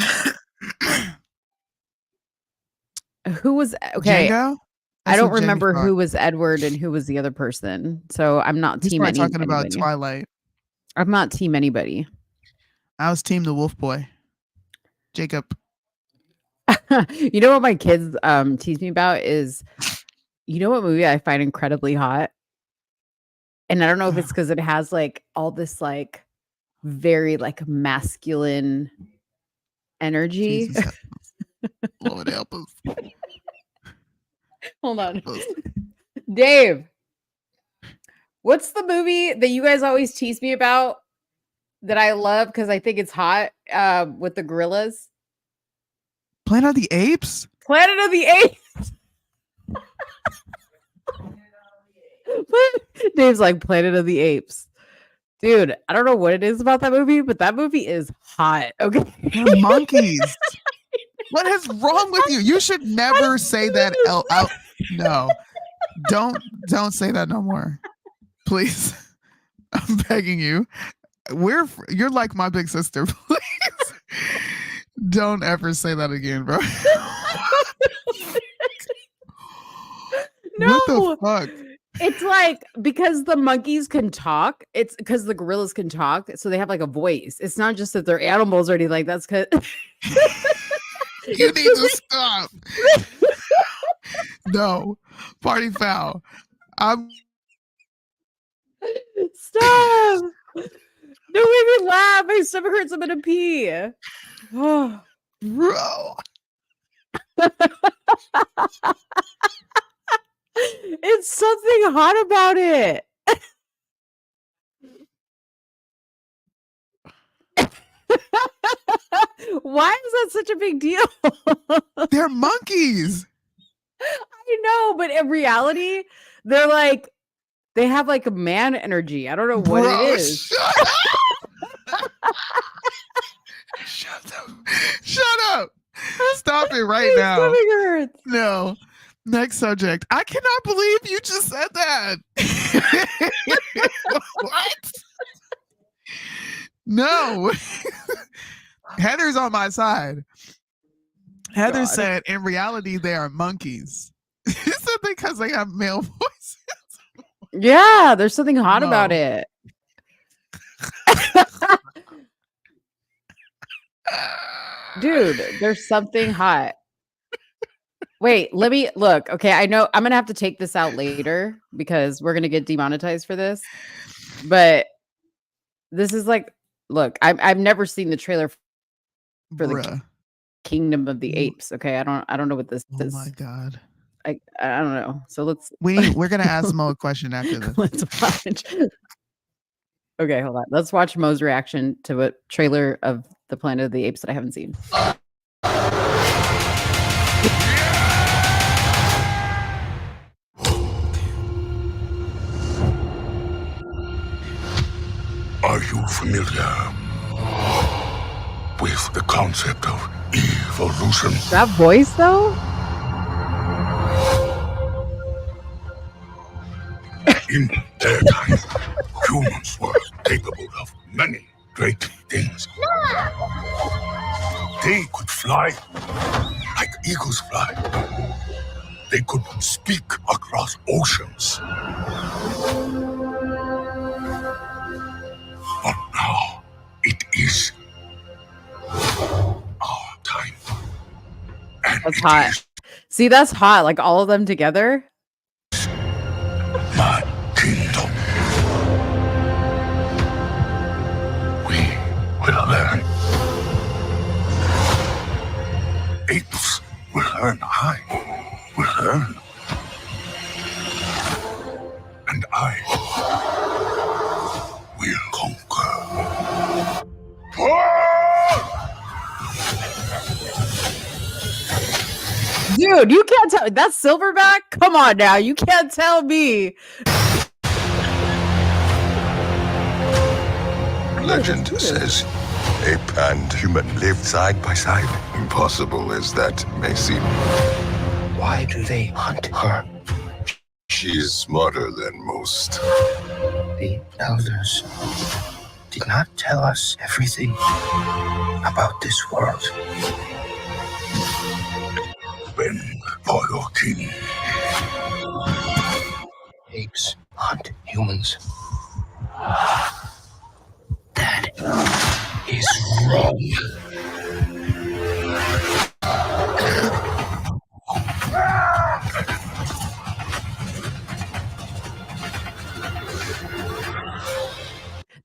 Who was okay? Django? I don't remember who was Edward and who was the other person. So I'm not team anybody. Talking about Twilight. I'm not team anybody. I was team the Wolf Boy. Jacob. You know what my kids tease me about is, you know what movie I find incredibly hot? And I don't know if it's because it has like all this like very like masculine energy. Lord help us. Hold on. Dave, what's the movie that you guys always tease me about that I love because I think it's hot with the gorillas? Planet of the Apes? Planet of the Apes. Dave's like Planet of the Apes. Dude, I don't know what it is about that movie, but that movie is hot. Okay. They're monkeys. What is wrong with you? You should never say that out. No. Don't say that no more. Please. I'm begging you. You're like my big sister. Please don't ever say that again, bro. No, what the fuck? It's like because the monkeys can talk. It's because the gorillas can talk, so they have like a voice. It's not just that they're animals or anything like that's because you need to stop. No, party foul. Stop. Don't make me laugh. My stomach hurts. I'm gonna pee. Oh, bro. It's something hot about it. Why is that such a big deal? They're monkeys. I know, but in reality, they're like they have like a man energy. I don't know what it is. Shut up. Shut up. Stop it right now. Stomach hurts. No. Next subject. I cannot believe you just said that. What? No. Heather's on my side. Heather said in reality they are monkeys. She said because they have male voices. Yeah, there's something hot about it. Dude, there's something hot. Wait, let me look. Okay, I know I'm gonna have to take this out later because we're gonna get demonetized for this. But this is like, look, I've never seen the trailer for the Kingdom of the Apes. Okay, I don't know what this is. Oh my god. I don't know. So we're gonna ask Mo a question after this. Let's watch. Okay, hold on. Let's watch Mo's reaction to a trailer of the Planet of the Apes that I haven't seen. Are you familiar with the concept of evolution? That voice, though? In their time, humans were capable of many great things. They could fly like eagles fly. They could speak across oceans. But now it is our time. And that's hot. See, that's hot. Like all of them together. My kingdom. We will learn. Apes will learn. I will learn. And I will conquer. Dude, you can't tell. That's Silverback? Come on now. You can't tell me. Legend says ape and human lived side by side. Impossible as that may seem. Why do they hunt her? She's smarter than most. The elders did not tell us everything about this world. Bend for your king. Apes hunt humans. That is wrong.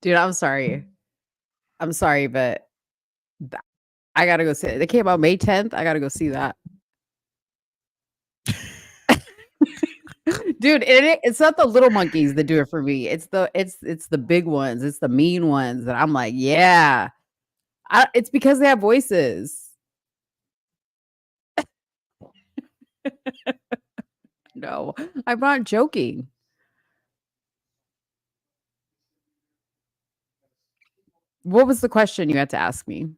Dude, I'm sorry. I'm sorry, but I gotta go see it. They came out May 10th. I gotta go see that. Dude, it's not the little monkeys that do it for me. It's the big ones. It's the mean ones that I'm like, yeah. It's because they have voices. No, I'm not joking. What was the question you had to ask me?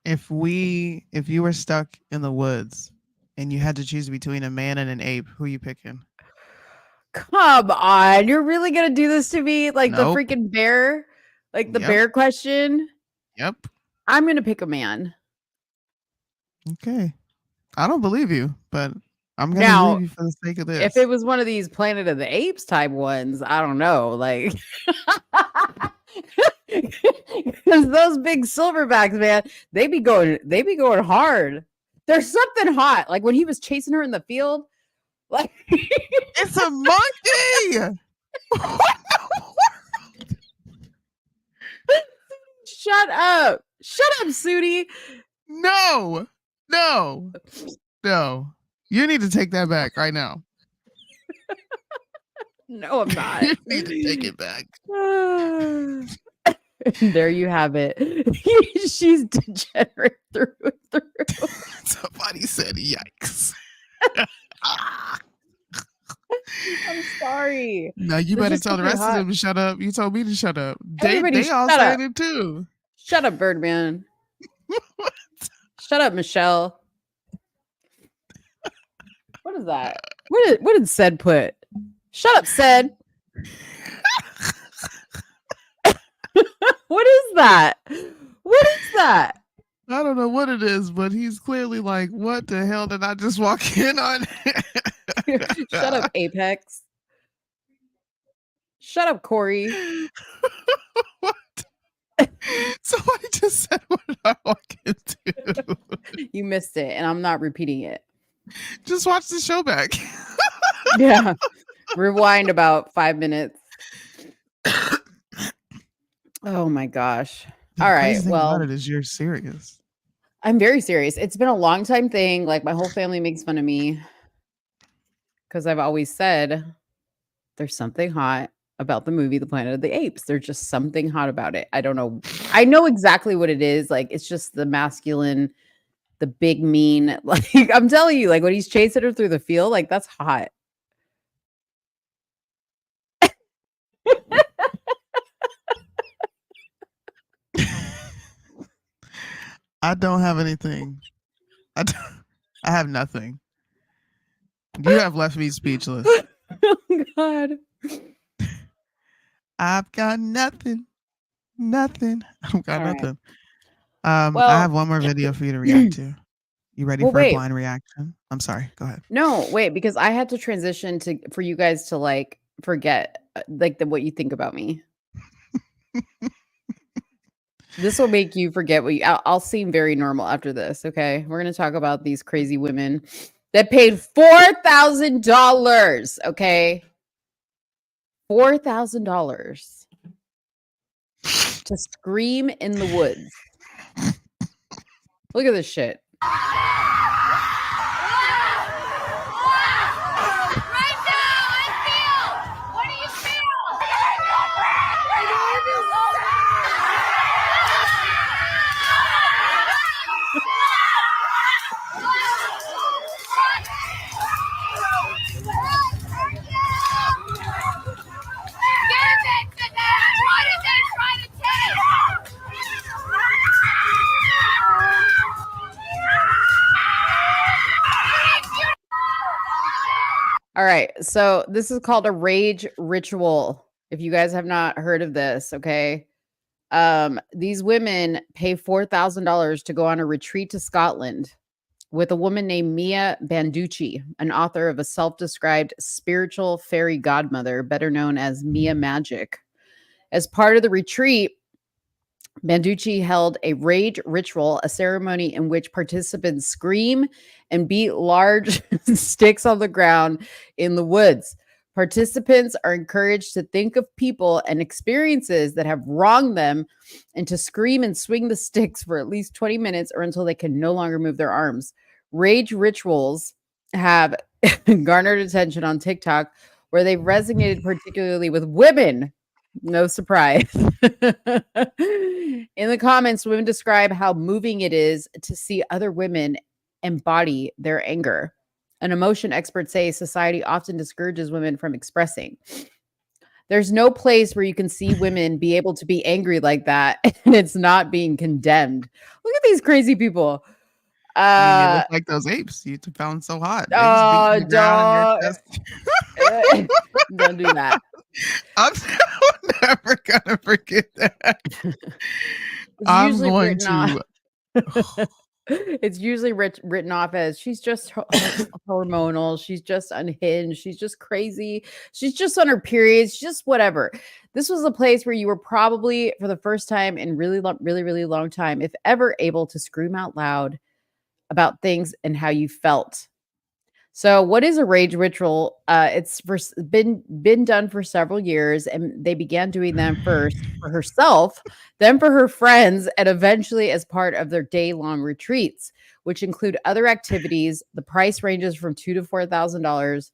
If you were stuck in the woods and you had to choose between a man and an ape, who are you picking? Come on, you're really gonna do this to me? Like Nope. the freaking bear? Like the Yep. bear question. Yep. I'm gonna pick a man. Okay. I don't believe you, but I'm gonna Now, believe you for the sake of this. if it was one of these Planet of the Apes type ones, I don't know. Like, because those big silverbacks, man, they be going hard. There's something hot. Like when he was chasing her in the field, like it's a monkey. Shut up, Soonie. No. You need to take that back right now. No, I'm not. You need to take it back. There you have it. She's degenerate through and through. Somebody said, "Yikes." I'm sorry. No, you There's better just tell the something rest of them to shut up. You told me to shut up. Everybody They all shut said up. it too. Shut up, Birdman. Shut up, Michelle. What is that? What did Said put? Shut up, Said. What is that? What is that? I don't know what it is, but he's clearly like, what the hell did I just walk in on? Shut up, Apex. Shut up, Corey. What? Somebody just said, what did I walk into? You missed it, and I'm not repeating it. Just watch the show back. Yeah. Rewind about 5 minutes. Oh my gosh. All right. Crazy thing Well, about it is you're serious. I'm very serious. It's been a long time thing. Like my whole family makes fun of me because I've always said there's something hot about the movie The Planet of the Apes. There's just something hot about it. I don't know. I know exactly what it is. Like it's just the masculine, the big mean. Like I'm telling you, like when he's chasing her through the field, like that's hot. I don't have anything. I have nothing. You have left me speechless. Oh God. I've got nothing. I've got All right. nothing. Well, I have one more video for you to react to. You ready Well, for a wait. blind reaction? I'm sorry. Go ahead. No, wait, because I had to transition for you guys to like forget like what you think about me. This will make you forget what I'll seem very normal after this. Okay, we're gonna talk about these crazy women that paid $4,000. Okay, $4,000 to scream in the woods. Look at this shit. All right, so this is called a rage ritual. If you guys have not heard of this, okay? These women pay $4,000 to go on a retreat to Scotland with a woman named Mia Banducci, an author of a self-described spiritual fairy godmother, better known as Mia Magic. As part of the retreat, Banducci held a rage ritual, a ceremony in which participants scream and beat large sticks on the ground in the woods. Participants are encouraged to think of people and experiences that have wronged them and to scream and swing the sticks for at least 20 minutes or until they can no longer move their arms. Rage rituals have garnered attention on TikTok where they've resonated particularly with women. No surprise. In the comments, women describe how moving it is to see other women embody their anger. An emotion experts say society often discourages women from expressing. There's no place where you can see women be able to be angry like that and it's not being condemned. Look at these crazy people. I mean, they look like those apes you found so hot. They just Oh, beat the ground in your chest. don't do that. I'm never gonna forget that. It's I'm usually going written off. to. It's usually written off as she's just hormonal. She's just unhinged. She's just crazy. She's just on her periods. Just whatever. This was a place where you were probably, for the first time in really long time, if ever, able to scream out loud about things and how you felt. So, what is a rage ritual? Been done for several years, and they began doing them first for herself, then for her friends, and eventually as part of their day-long retreats, which include other activities. The price ranges from $2,000 to $4,000.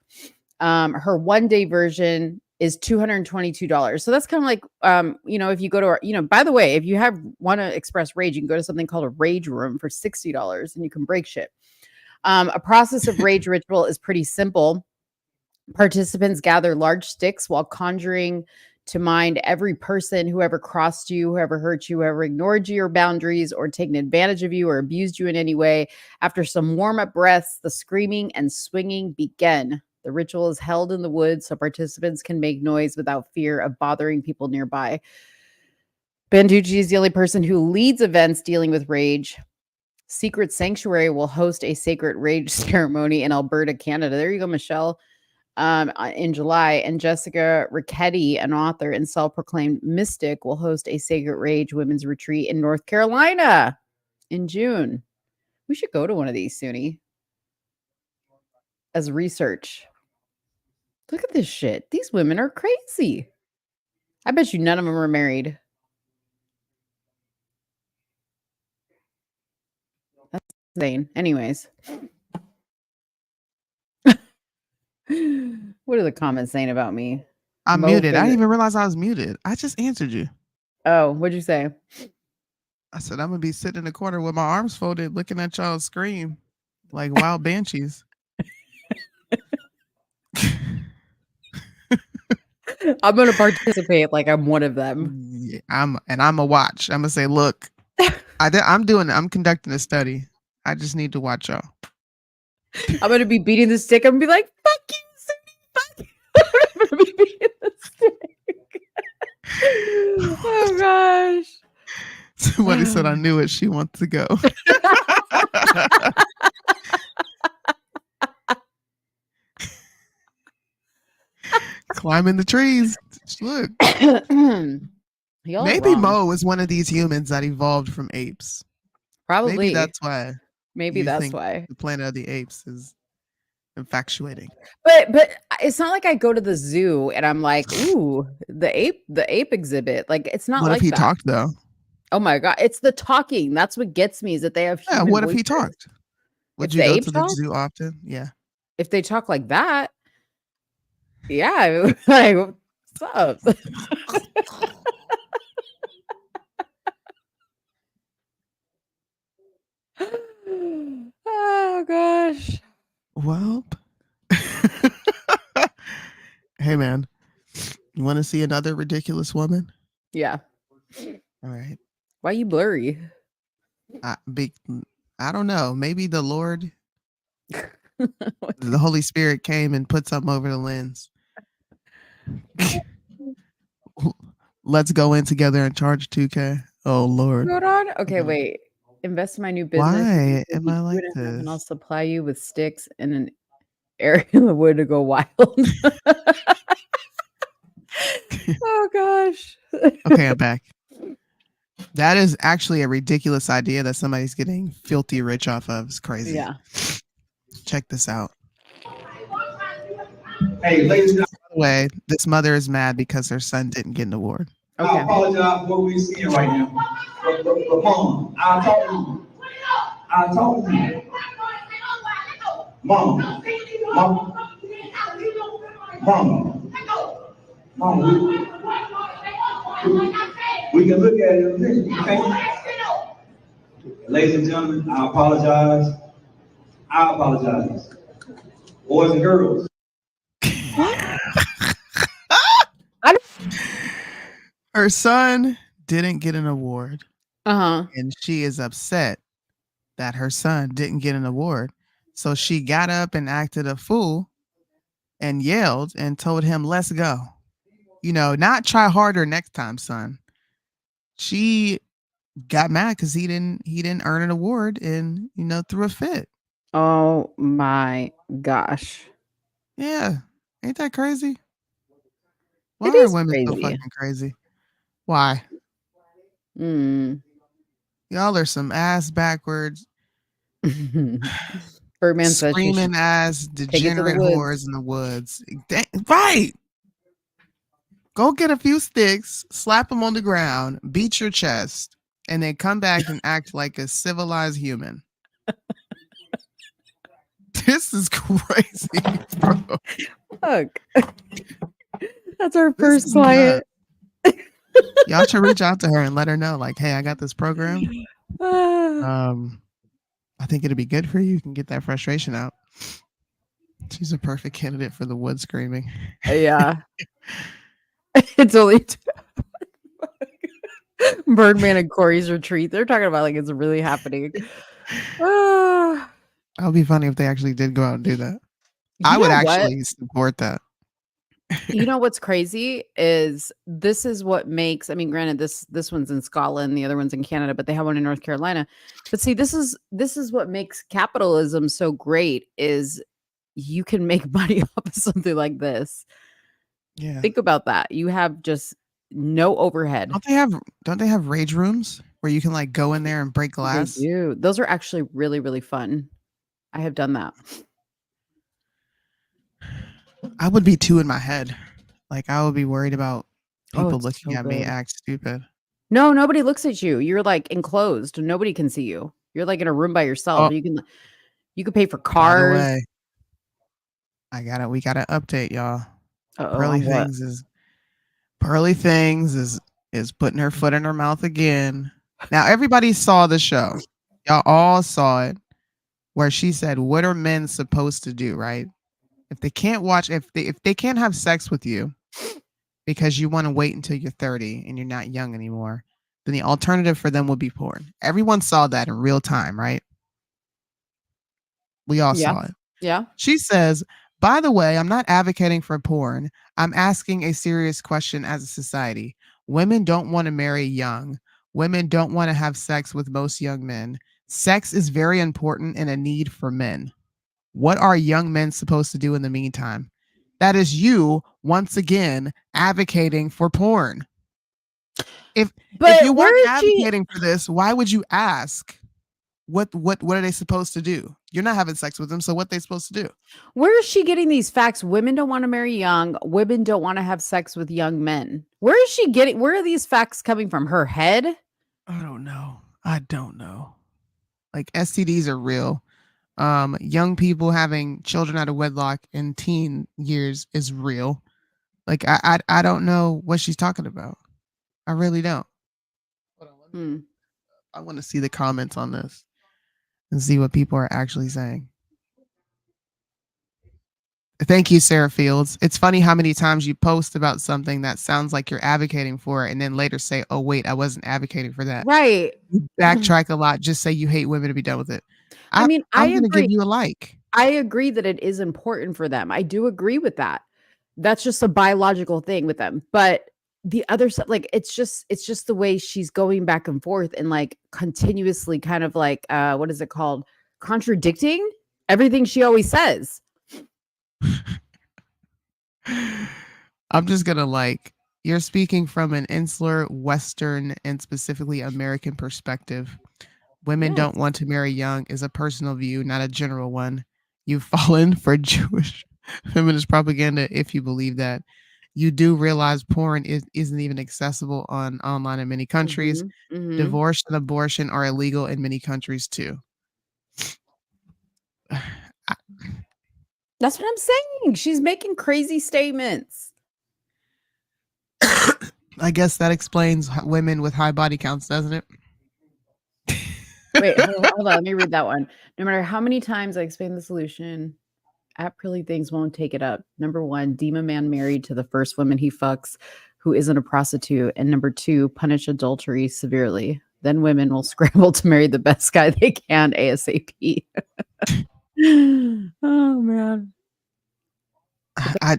Her one-day version is $222. So that's kind of like, if you go to, by the way, if you want to express rage, you can go to something called a rage room for $60, and you can break shit. A process of rage ritual is pretty simple. Participants gather large sticks while conjuring to mind every person who ever crossed you, whoever hurt you, whoever ignored your boundaries or taken advantage of you or abused you in any way. After some warm-up breaths, the screaming and swinging begin. The ritual is held in the woods so participants can make noise without fear of bothering people nearby. Banducci is the only person who leads events dealing with rage. Secret Sanctuary will host a sacred rage ceremony in Alberta, Canada. There you go, Michelle. In July, and Jessica Ricchetti, an author and self-proclaimed mystic, will host a sacred rage women's retreat in North Carolina in June. We should go to one of these, Soonie, as research. Look at this shit. These women are crazy. I bet you none of them are married. That's insane. Anyways. What are the comments saying about me? I'm muted. I didn't even realize I was muted. I just answered you. Oh, what'd you say? I said, I'm going to be sitting in the corner with my arms folded, looking at y'all scream like wild banshees. I'm going to participate like I'm one of them. Yeah, I'm a watch. I'm going to say, look, I'm conducting a study. I just need to watch y'all. I'm going to be beating the stick. I'm going to be like, fuck you, Soonie, fuck you. I'm going to be beating the stick. Oh, gosh. Somebody said, I knew it. She wants to go. Climbing the trees. Look. Maybe Mo is one of these humans that evolved from apes. Probably. Maybe that's why. Maybe that's why. The Planet of the Apes is infatuating. But it's not like I go to the zoo and I'm like, ooh, the ape exhibit. Like, it's not what like if he that. talked though? Oh my God. It's the talking. That's what gets me, is that they have human what if he voices. talked? Would If you the go ape to the talk? zoo often? Yeah. If they talk like that, yeah. Like, what's up? Oh gosh. Well, hey man, you want to see another ridiculous woman? Yeah. All right. Why you blurry? I don't know. Maybe the Lord, the Holy Spirit came and put something over the lens. Let's go in together and charge $2,000. Oh Lord. Hold on. Okay, wait. Invest in my new business. Why am I like this? And I'll supply you with sticks and an area of wood to go wild. Oh gosh. Okay, I'm back. That is actually a ridiculous idea that somebody's getting filthy rich off of. It's crazy. Yeah. Check this out. Hey, ladies and By the way, this mother is mad because her son didn't get an award. Okay. I apologize for what we're seeing right now. But Mom, I'll talk to you. I'll talk to you. Mom. We can look at it in a minute, okay? Ladies and gentlemen, I apologize. Boys and girls. Her son didn't get an award. Uh-huh. And she is upset that her son didn't get an award. So she got up and acted a fool and yelled and told him, let's go. not try harder next time, son. She got mad because he didn't earn an award and threw a fit. Oh my gosh. Yeah. Ain't that crazy? Why It are is women so crazy. fucking crazy? Why? Y'all are some ass backwards, Birdman says she should screaming ass take it to the degenerate woods. whores in the woods. Right. Go get a few sticks, slap them on the ground, beat your chest, and then come back and act like a civilized human. This is crazy, bro. Look. That's our This first is client. Y'all should reach out to her and let her know, like, hey, I got this program. I think it'd be good for you. You can get that frustration out. She's a perfect candidate for the wood screaming. Yeah. It's only Birdman and Corey's retreat. They're talking about like it's really happening. That would be funny if they actually did go out and do that. I would actually support that. You know what's crazy is this is what makes, I mean, granted, this one's in Scotland, the other one's in Canada, but they have one in North Carolina. But see, this is what makes capitalism so great is you can make money off of something like this. Yeah. Think about that. You have just no overhead. Don't they have rage rooms where you can like go in there and break glass? They do. Those are actually really, really fun. I have done that. I would be too in my head. Like I would be worried about people it's looking so at me good. act stupid. No, nobody looks at you. You're like enclosed. Nobody can see you. You're like in a room by yourself. Oh. You can pay for By the cars. way, we gotta update y'all. Pearly Things is putting her foot in her mouth again. Now everybody saw the show. Y'all all saw it where she said, what are men supposed to do, right? If they can't watch, if they can't have sex with you because you want to wait until you're 30 and you're not young anymore, then the alternative for them would be porn. Everyone saw that in real time, right? We all saw it. Yeah. She says, by the way, I'm not advocating for porn. I'm asking a serious question as a society. Women don't want to marry young. Women don't want to have sex with most young men. Sex is very important and a need for men. What are young men supposed to do in the meantime? That is you, once again, advocating for porn. If you weren't advocating for this, why would you ask? What are they supposed to do? You're not having sex with them, so what are they supposed to do? Where is she getting these facts? Women don't want to marry young. Women don't want to have sex with young men. Where are these facts coming from? Her head? I don't know. Like STDs are real. Young people having children out of wedlock in teen years is real. Like I don't know what she's talking about. I really don't. I want to see the comments on this and see what people are actually saying. Thank you, Sarah Fields. It's funny how many times you post about something that sounds like you're advocating for it and then later say, oh, wait, I wasn't advocating for that. Right. You backtrack a lot. Just say you hate women to be done with it. I mean, I'm going to give you a like. I agree that it is important for them. I do agree with that. That's just a biological thing with them. But the other stuff, like, it's just the way she's going back and forth and like continuously kind of like, what is it called? Contradicting everything she always says. I'm just going to like, you're speaking from an insular, Western, and specifically American perspective. Women don't want to marry young is a personal view, not a general one. You've fallen for Jewish feminist propaganda if you believe that. You do realize porn isn't even accessible online in many countries. Divorce and abortion are illegal in many countries too. That's what I'm saying. She's making crazy statements. I guess that explains women with high body counts, doesn't it? Wait, hold on. Let me read that one. No matter how many times I explain the solution, Pearly Things won't take it up. Number 1, deem a man married to the first woman he fucks who isn't a prostitute. And number 2, punish adultery severely. Then women will scramble to marry the best guy they can ASAP. Oh, man. I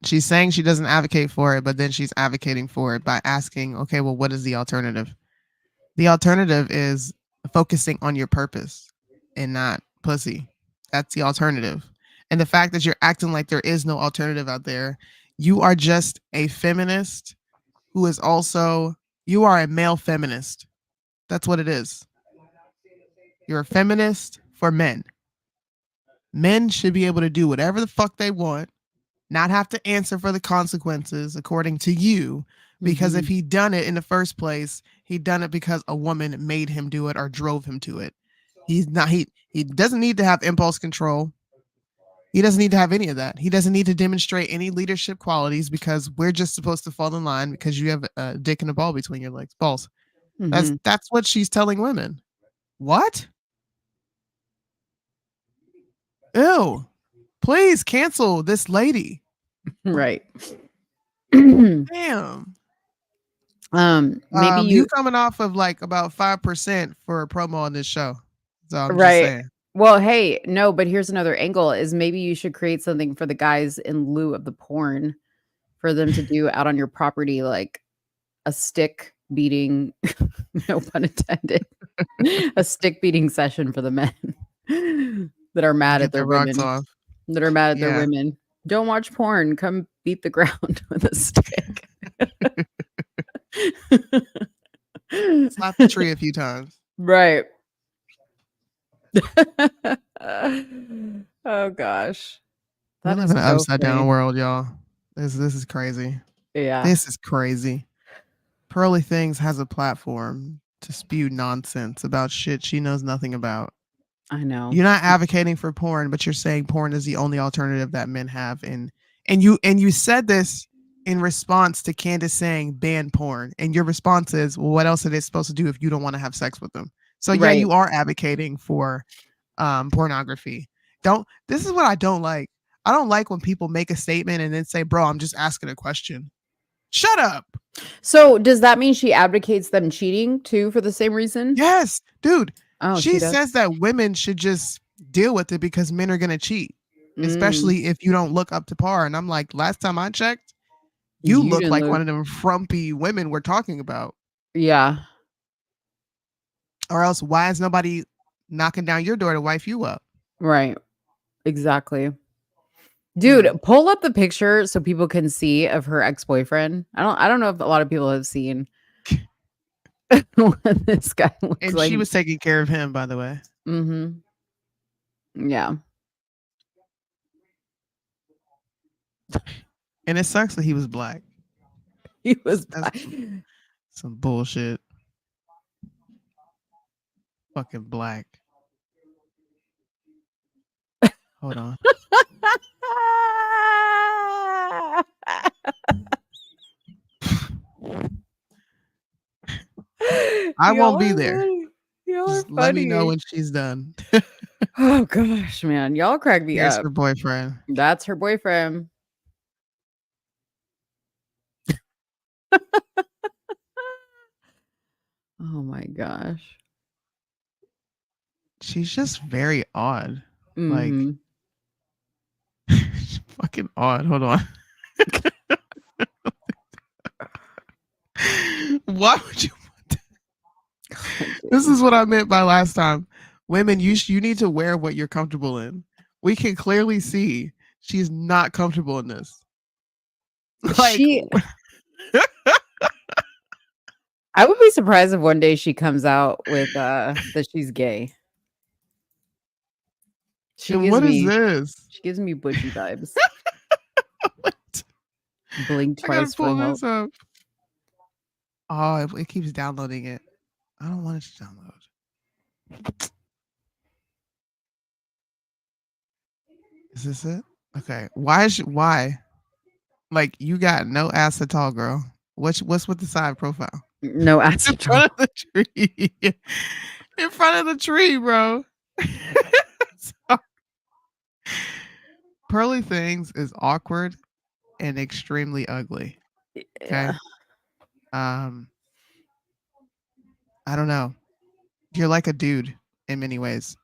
She's saying she doesn't advocate for it, but then she's advocating for it by asking, okay, well, what is the alternative? The alternative is focusing on your purpose and not pussy. That's the alternative. And the fact that you're acting like there is no alternative out there, you are just a feminist who is also, you are a male feminist. That's what it is. You're a feminist for men. Men should be able to do whatever the fuck they want, not have to answer for the consequences according to you, because if he done it in the first place, he done it because a woman made him do it or drove him to it. He doesn't need to have impulse control. He doesn't need to have any of that. He doesn't need to demonstrate any leadership qualities because we're just supposed to fall in line because you have a dick and a ball between your legs. Balls. That's what she's telling women. What? Ew. Please cancel this lady. Right. Damn. Maybe you coming off of like about 5% for a promo on this show. So I'm just right. saying. Well, hey, no, but here's another angle is maybe you should create something for the guys in lieu of the porn for them to do out on your property, like a stick beating, no pun intended, a stick beating session for the men that are mad at their women. That are mad at their women. Don't watch porn. Come beat the ground with a stick. Slap the tree a few times. Right. Oh gosh. We live in an upside down world, y'all. This is crazy. Yeah. This is crazy. Pearly Things has a platform to spew nonsense about shit she knows nothing about. I know. You're not advocating for porn, but you're saying porn is the only alternative that men have. And you said this in response to Candace saying ban porn. And your response is, well, what else are they supposed to do if you don't want to have sex with them? So yeah, you are advocating for pornography. This is what I don't like. I don't like when people make a statement and then say, bro, I'm just asking a question. Shut up. So does that mean she advocates them cheating too for the same reason? Yes, dude. Oh, she says that women should just deal with it because men are going to cheat, especially if you don't look up to par. And I'm like, last time I checked, you look like one of them frumpy women we're talking about. Yeah. Or else why is nobody knocking down your door to wife you up? Right. Exactly. Dude, pull up the picture so people can see of her ex-boyfriend. I don't know if a lot of people have seen what this guy looks and like. She was taking care of him, by the way. Yeah. And it sucks that he was black. He was black. Some bullshit. Fucking black. Hold on. I won't be there. Just let me know when she's done. Oh gosh, man. Y'all crack me Here's up. her boyfriend. That's her boyfriend. Oh my gosh. She's just very odd. Like fucking odd. Hold on. Why would you This is what I meant by last time. Women, you need to wear what you're comfortable in. We can clearly see she's not comfortable in this. Like, I would be surprised if one day she comes out with that she's gay. What is this? She gives me butchy vibes. Blink I gotta twice for pull help. this up. Oh, it keeps downloading it. I don't want it to download. Is this it? Okay. Why? Like, you got no ass at all, girl. What's with the side profile? No ass in front of the tree. In front of the tree, bro. Pearly Things is awkward and extremely ugly. Okay. I don't know. You're like a dude in many ways.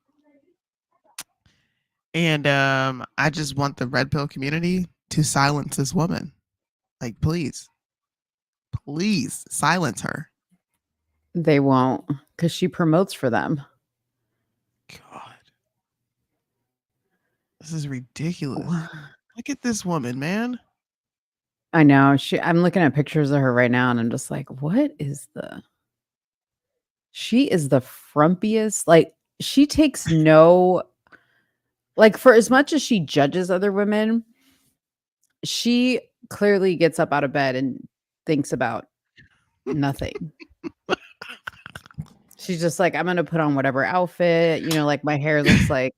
And I just want the red pill community to silence this woman. Like, please silence her. They won't, because she promotes for them. God, this is ridiculous. Look at this woman, man. I know. I'm looking at pictures of her right now, and I'm just like, what is she is the frumpiest. Like, she takes no, like, for as much as she judges other women, she clearly gets up out of bed and thinks about nothing. She's just like, I'm gonna put on whatever outfit, like my hair looks like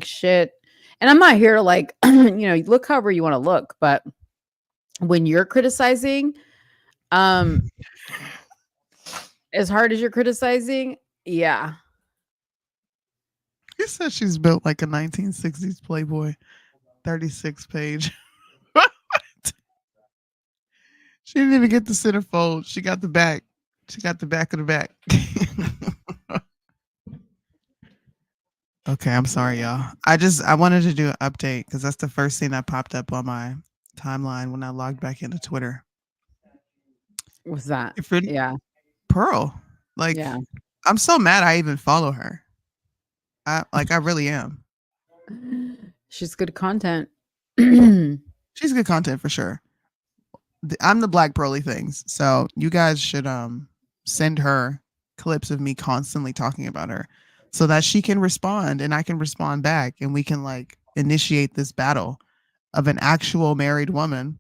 shit. And I'm not here to like, look however you want to look, but when you're criticizing, as hard as you're criticizing, yeah. He says she's built like a 1960s Playboy, 36 page. She didn't even get the centerfold. She got the back. She got the back of the back. Okay, I'm sorry, y'all. I wanted to do an update because that's the first thing that popped up on my timeline when I logged back into Twitter. What's that? Yeah. Pearl. Like, yeah. I'm so mad I even follow her. I really am. She's good content. She's good content for sure. I'm the Black Pearly things. So you guys should send her clips of me constantly talking about her so that she can respond and I can respond back and we can like initiate this battle of an actual married woman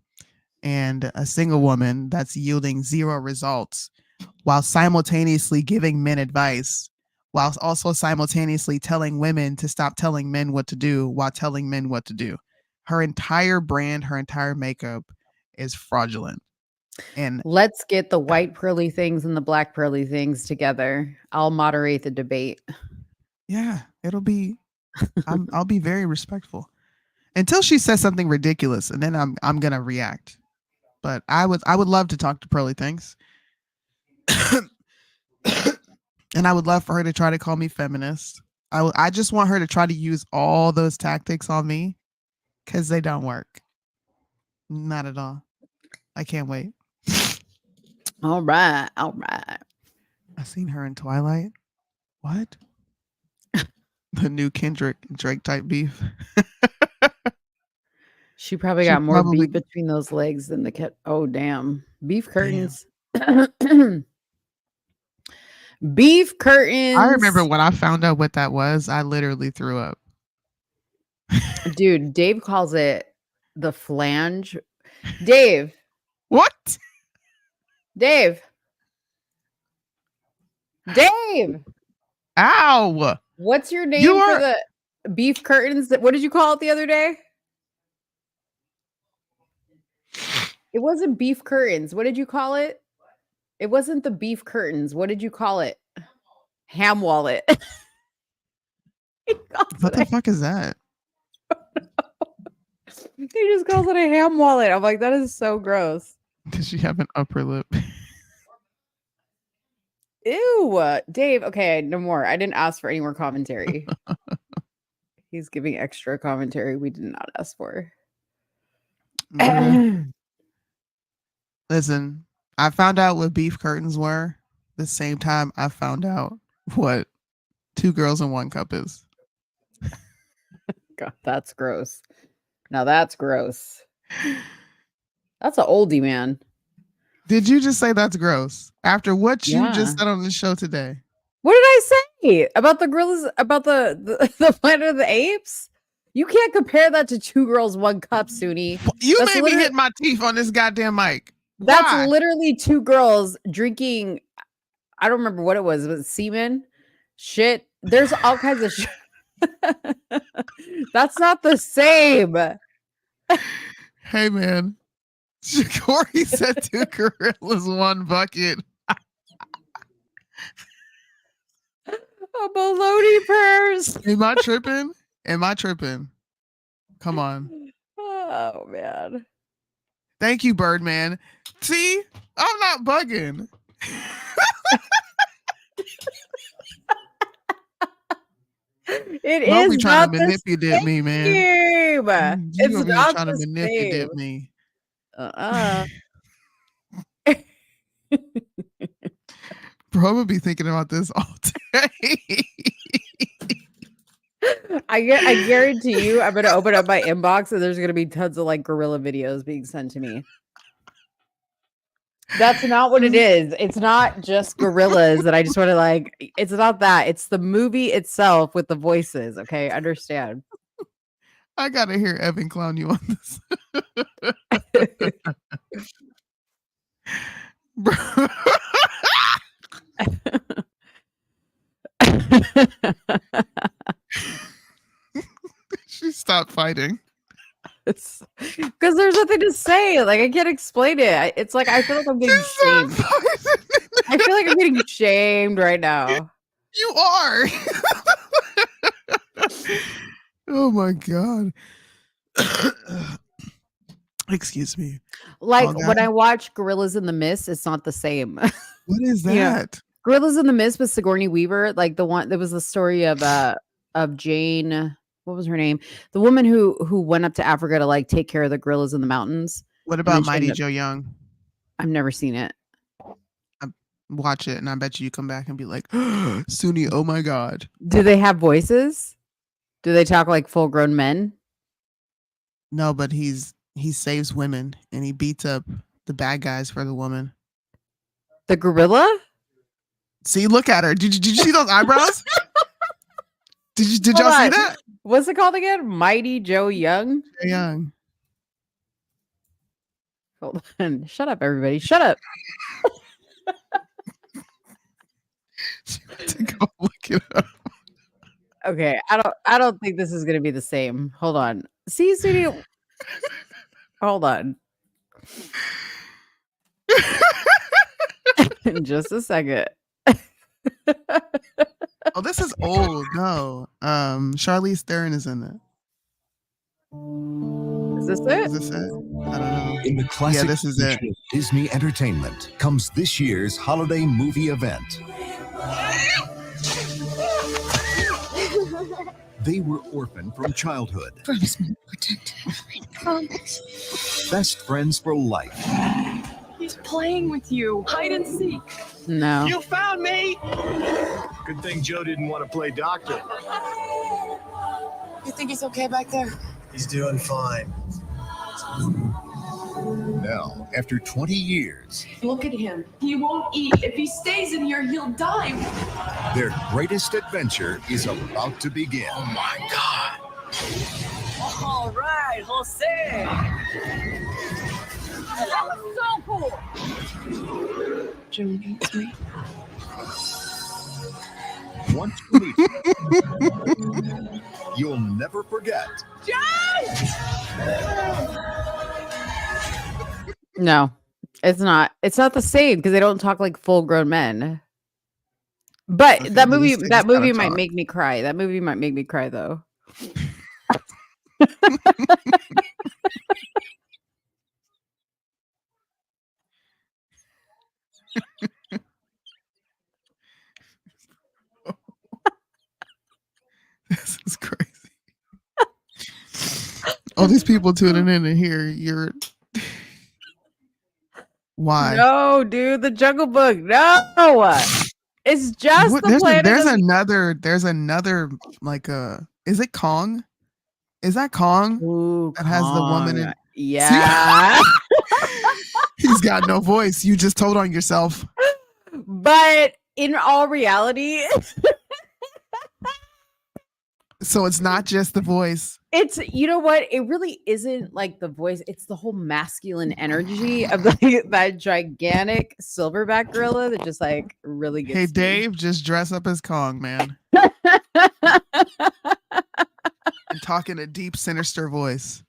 and a single woman that's yielding zero results while simultaneously giving men advice, while also simultaneously telling women to stop telling men what to do while telling men what to do. Her entire brand, her entire makeup is fraudulent. And let's get the white pearly things and the black pearly things together. I'll moderate the debate. Yeah, it'll be I'll be very respectful until she says something ridiculous, and then I'm gonna react. But I would love to talk to Pearly Things. And I would love for her to try to call me feminist. I just want her to try to use all those tactics on me because they don't work. Not at all. I can't wait. All right. I seen her in Twilight. What? The new Kendrick Drake type beef. She probably got more beef between those legs than the cat. Oh, damn. Beef curtains. Beef curtains. I remember when I found out what that was, I literally threw up. Dude, Dave calls it the flange. Dave. What? Dave. Ow. What's your name for the beef curtains? What did you call it the other day? It wasn't beef curtains. What did you call it? It wasn't the beef curtains. What did you call it? Ham wallet. What the fuck is that? He just calls it a ham wallet. I'm like, that is so gross. Does she have an upper lip? Ew, Dave. Okay, no more. I didn't ask for any more commentary. He's giving extra commentary we did not ask for. Listen, I found out what beef curtains were the same time I found out what 2 girls in 1 cup is. God, that's gross. Now that's gross. That's an oldie, man. Did you just say that's gross? After what you just said on the show today. What did I say? About the gorillas, about the Planet of the Apes? You can't compare that to 2 girls, 1 cup, Soonie. You made me hit my teeth on this goddamn mic. That's literally 2 girls drinking. I don't remember what it was. Was it semen? Shit. There's all kinds of shit. That's not the same. Hey, man. Corey said 2 gorillas, 1 bucket. A baloney purse. Am I tripping? Come on. Oh, man. Thank you, Birdman. See, I'm not bugging. It is trying to manipulate me, man. It's over here not trying to the manipulate same. me. Bro, I'm gonna be thinking about this all day. I guarantee you, I'm gonna open up my inbox and there's gonna be tons of like gorilla videos being sent to me. That's not what it is. It's not just gorillas that I just want to like. It's not that. It's the movie itself with the voices. Okay, understand. I gotta hear Evan clown you on this. Bro. She stopped fighting. It's because there's nothing to say. Like I can't explain it. It's like I feel like I'm getting shamed. I feel like I'm getting shamed right now. You are. Oh my god. Excuse me. Like when I watch Gorillas in the Mist, it's not the same. What is that? You know, Gorillas in the Mist with Sigourney Weaver, like the one that was the story of Jane. What was her name? The woman who went up to Africa to like take care of the gorillas in the mountains. What about Mighty Joe Young? I've never seen it. Watch it, and I bet you come back and be like, Soonie, oh my god. Do they have voices? Do they talk like full grown men? No, but he saves women and he beats up the bad guys for the woman. The gorilla? See, look at her. Did you see those eyebrows? Did y'all see that? What's it called again? Mighty Joe Young? Joe Young. Hold on. Shut up, everybody. Shut up. To go look it up. Okay, I don't think this is gonna be the same. Hold on. See, Soonie. Hold on. In just a second. Oh, this is old. No. Charlize Theron is in it. Is this it? Is this it? I don't know. In the classic this is it. of Disney Entertainment comes this year's holiday movie event. They were orphaned from childhood. Promise me, protect him. Promise. Best friends for life. He's playing with you. Hide and seek. No. You found me. Good thing Joe didn't want to play doctor. You think he's okay back there? He's doing fine. Now, after 20 years, Look at him. He won't eat. If he stays in here, he'll die. their greatest adventure is about to begin. Oh my God. All right, Jose. That was so cool. Joe needs me. Once you meet him, you'll never forget. No, it's not. It's not the same because they don't talk like full grown men. But Okay, that well, movie, these that things movie gotta might talk. make me cry. That movie might make me cry though. This is crazy. All these people tuning in and here, you're. Why? No, dude, the Jungle Book. No, it's just What- the planet. there's of- another like is it Kong? Is that Kong? Ooh, that has the woman in. Kong. Yeah. He's got no voice. You just told on yourself. But in all reality, So it's not just the voice. it's, you know what? It really isn't like the voice. It's the whole masculine energy of the, that gigantic silverback gorilla that just like really gets Hey, me. Dave, just dress up as Kong, man. And talk in a deep, sinister voice.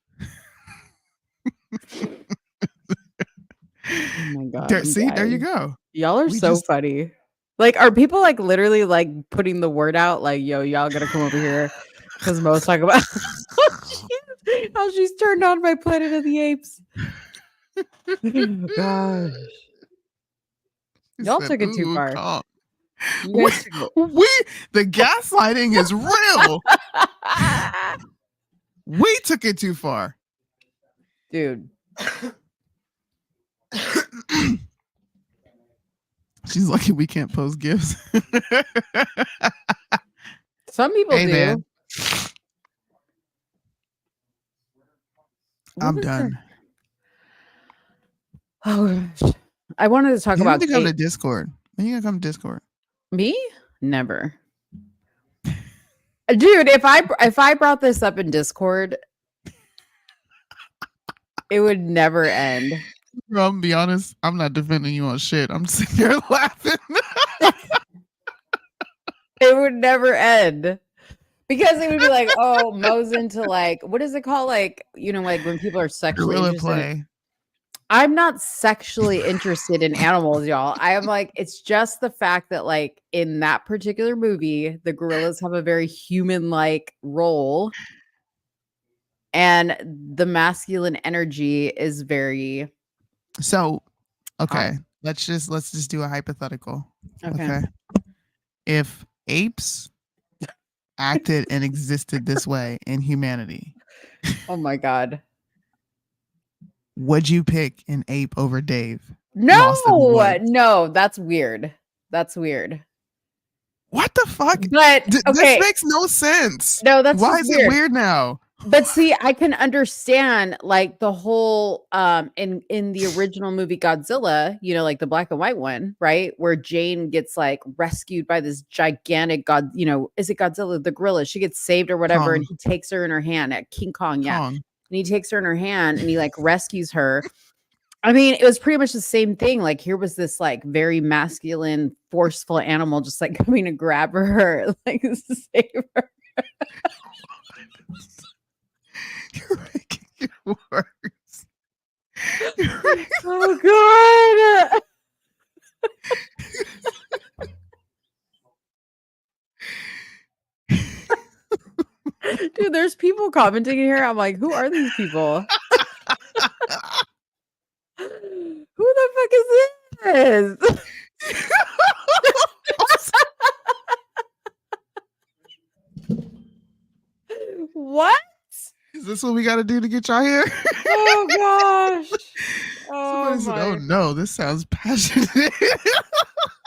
Oh my god. There, I'm see, there you dying. go. Y'all are We so just- funny. Like, are people like literally like putting the word out? Like, yo, y'all gotta come over here because Mo's talking about how she's turned on by Planet of the Apes. Gosh, y'all Said, took it too "Ooh, far. Kong." You guys took it- The gaslighting is real. We took it too far. Dude. She's lucky we can't post gifts. Some people do. Man. I'm done. Oh gosh. I wanted to talk You about need to come to Discord. When you gonna come to Discord? Me? Never. Dude, if I brought this up in Discord, it would never end. Bro, I'm gonna be honest. I'm not defending you on shit. I'm sitting here laughing. It would never end. Because it would be like, oh, Mo's into like, what is it called? Like, you know, like when people are sexually Gorilla interested. play. I'm not sexually interested in animals, y'all. I am like, it's just the fact that like in that particular movie, the gorillas have a very human-like role. And the masculine energy is very So, okay. Let's just do a hypothetical. Okay. If apes acted and existed this way in humanity, oh my God. Would you pick an ape over Dave? No, that's weird. That's weird. What the fuck? But okay. This makes no sense. No, that's why just is it weird now? But see, I can understand like the whole in the original movie Godzilla, you know, like the black and white one, right? Where Jane gets like rescued by this gigantic god, you know, is it Godzilla, the gorilla? She gets saved or whatever, and he takes her in her hand at King Kong, yeah. And he takes her in her hand and he like rescues her. I mean, it was pretty much the same thing. Like here was this like very masculine, forceful animal just like coming to grab her, like save her. You're making it worse. Oh God. Dude, there's people commenting in here. I'm like, who are these people? Who the fuck is this? What? Is this what we got to do to get y'all here? Oh gosh. Oh, said, oh no, this sounds passionate.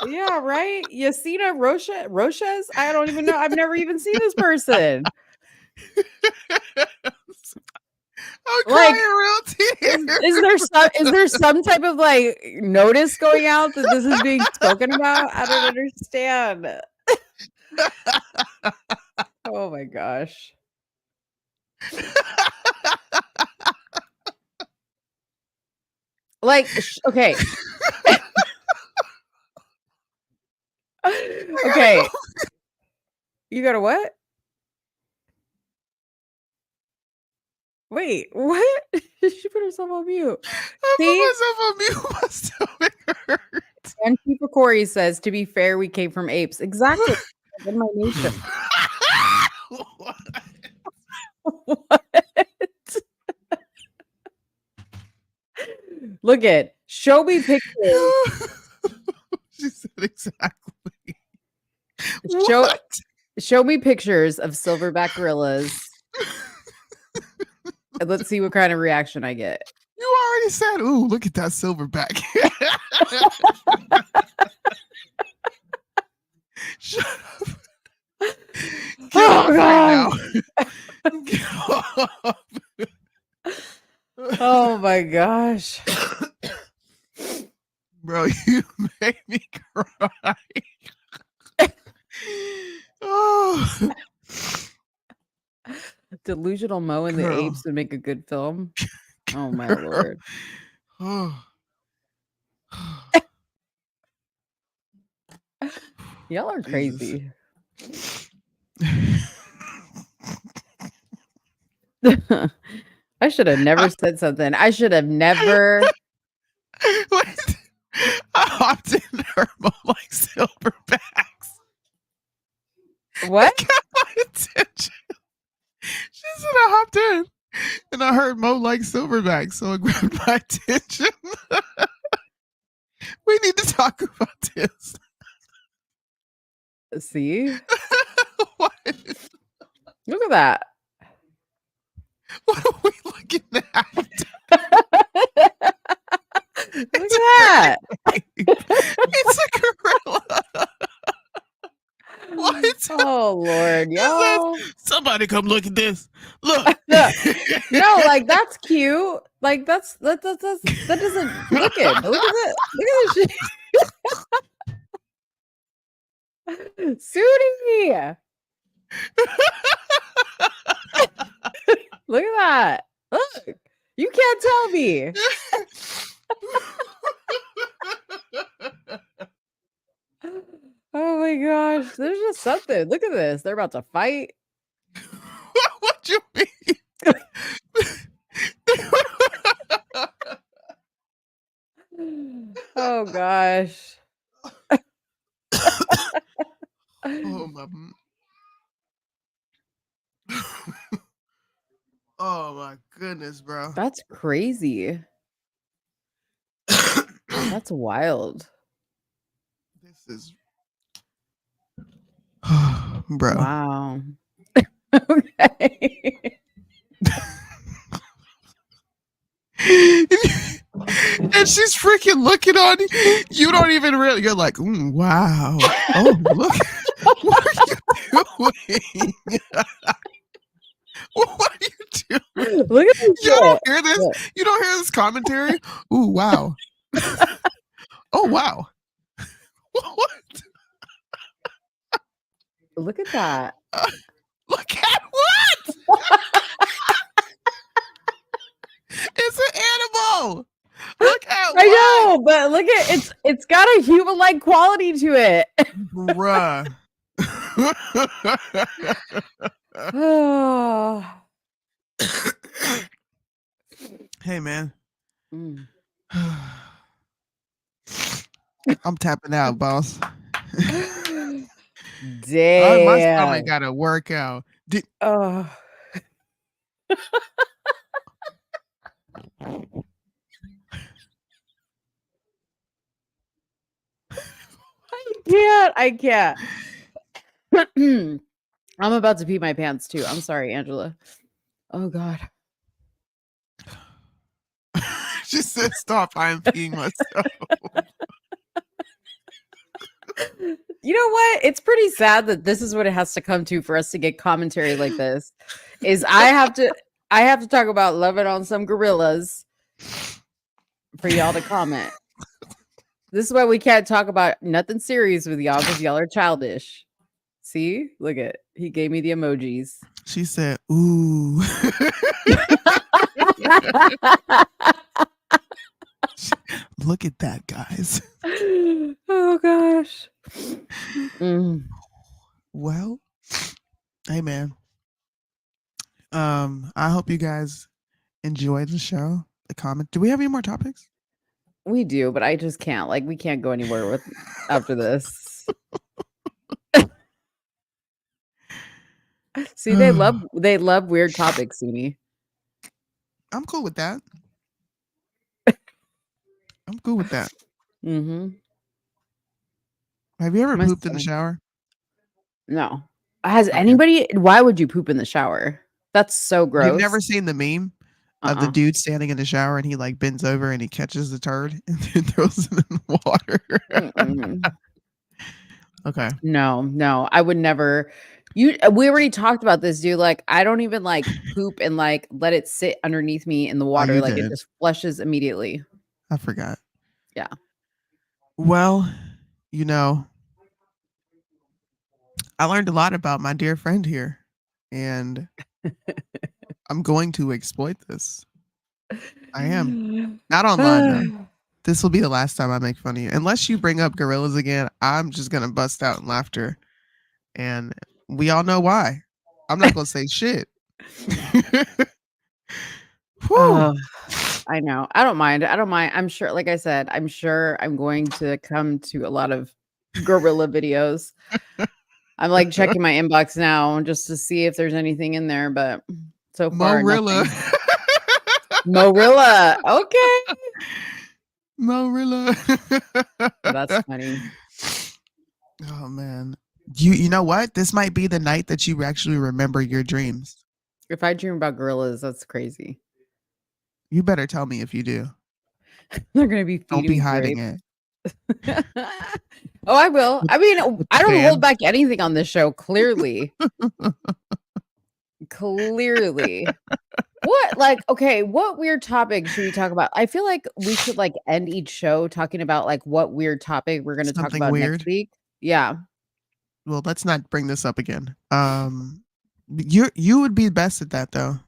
Yeah, right. Yasina Roches? I don't even know. I've never even seen this person. I'm crying real tears. Is there some type of like notice going out that this is being spoken about? I don't understand. Oh my gosh. Like, okay. Okay. You got a what? Wait, what? She put herself on mute. I put myself on mute. My stomach hurts. And Keeper Corey says, to be fair, we came from apes. Exactly. In my nature. What? Look at, show me pictures. She said exactly. Show me pictures of silverback gorillas. And let's see what kind of reaction I get. You already said, ooh, look at that silverback. Shut up. Get off right now. Get off. Oh my gosh. Bro, you made me cry. Oh. Delusional Mo and the Apes would make a good film. Oh my Lord. Y'all are crazy. I should have never said something. I should have never. Wait. I hopped in her like silverbacks. What? It got my attention. She said I hopped in and I heard Mo like silverbacks, so it grabbed my attention. We need to talk about this. See? What? Look at that. What are we looking at? Look at that. It's a gorilla. What? Oh Lord, y'all. Somebody come look at this. Look. No, like that's cute. Like that doesn't look it. Look at it. Look at this shit. Soonie. Look at that. Look. You can't tell me. Oh my gosh. There's just something. Look at this. They're about to fight. What you mean? Oh gosh. Oh my. Oh my goodness, bro. That's crazy. That's wild. This is bro. Wow. Okay. And she's freaking looking on you. You don't even really. You're like, wow. Oh, look. What are you doing? What are you doing? Look at this. You don't hear this? You don't hear this commentary? Ooh, wow. Oh, wow. What? Look at that. Look at what? It's an animal. Look at I know, but look at it's got a human-like quality to it. Bruh. Oh. Hey, man. Mm. I'm tapping out, boss. Damn. My stomach got to work out. Oh. I can't. I'm about to pee my pants too. I'm sorry, Angela. Oh God. She said, stop. I'm peeing myself. You know what? It's pretty sad that this is what it has to come to for us to get commentary like this. Is I have to talk about loving on some gorillas for y'all to comment. This is why we can't talk about nothing serious with y'all because y'all are childish. See? Look at he gave me the emojis. She said, ooh. Look at that, guys. Oh gosh. Well, hey man. I hope you guys enjoyed the show. The comment. Do we have any more topics? We do, but I just can't. Like, we can't go anywhere with after this. See, they love weird topics, Soonie. I'm cool with that. I'm cool with that. Mm-hmm. Have you ever pooped in the shower? No. Has anybody? Why would you poop in the shower? That's so gross. You've never seen the meme of the dude standing in the shower and he like bends over and he catches the turd and then throws it in the water. Okay. No, I would never. We already talked about this, dude. Like, I don't even like poop and like let it sit underneath me in the water. Like it just flushes immediately. I forgot. Yeah. Well, you know, I learned a lot about my dear friend here, and I'm going to exploit this. I am. Not online, though. This will be the last time I make fun of you. Unless you bring up gorillas again, I'm just going to bust out in laughter. And we all know why. I'm not going to say shit. I know. I don't mind. I'm sure, like I said, I'm sure I'm going to come to a lot of gorilla videos. I'm like checking my inbox now just to see if there's anything in there, but so far, Morilla. Morilla. Okay. Morilla. That's funny. Oh man. You know what? This might be the night that you actually remember your dreams. If I dream about gorillas, that's crazy. You better tell me if you do. They're gonna be Don't feeding be me hiding grapes. it. Oh, I will. I mean, With I the don't hold fan. back anything on this show. Clearly, clearly. What like okay, what weird topic should we talk about? I feel like we should like end each show talking about like what weird topic we're going to talk Something about next weird. week. Yeah. Well, let's not bring this up again. You would be best at that though.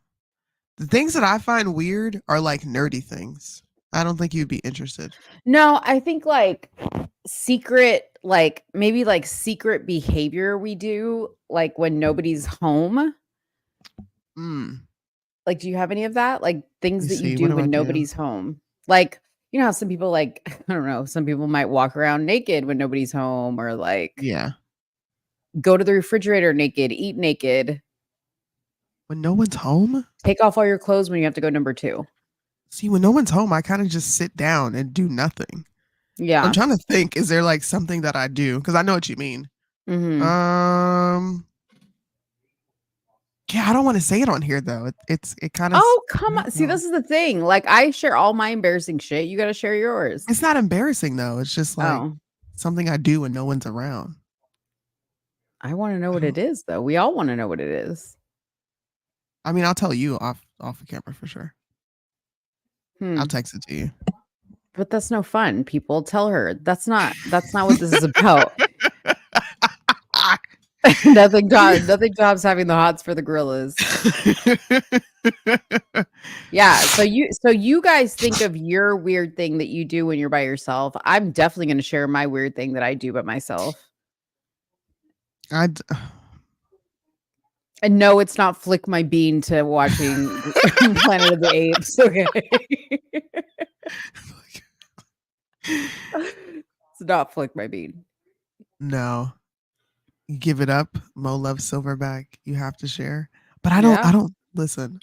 The things that I find weird are like nerdy things. I don't think you'd be interested. No, I think like secret like maybe like secret behavior we do like when nobody's home. Mm. Like do you have any of that? Like things You that you see, what do do I when do? nobody's home? Like you know how some people like I don't know, some people might walk around naked when nobody's home or like Yeah. go to the refrigerator naked, eat naked. When no one's home? Take off all your clothes when you have to go number 2. See, when no one's home, I kind of just sit down and do nothing. Yeah. I'm trying to think, is there like something that I do? Because I know what you mean. Mhm. Yeah, I don't want to say it on here though. It kind of. Oh, come on. See, this is the thing. Like I share all my embarrassing shit. You got to share yours. It's not embarrassing though. It's just like Oh. something I do when no one's around. I want to know what it is though. We all want to know what it is. I mean, I'll tell you off the camera for sure. I'll text it to you. But that's no fun. People tell her. That's not what this is about. Nothing jobs having the hots for the gorillas. Yeah. So you guys think of your weird thing that you do when you're by yourself. I'm definitely going to share my weird thing that I do by myself. And no, it's not flick my bean to watching Planet of the Apes. Okay. It's not flick my bean. No. You give it up. Mo loves Silverback. You have to share. But I don't listen.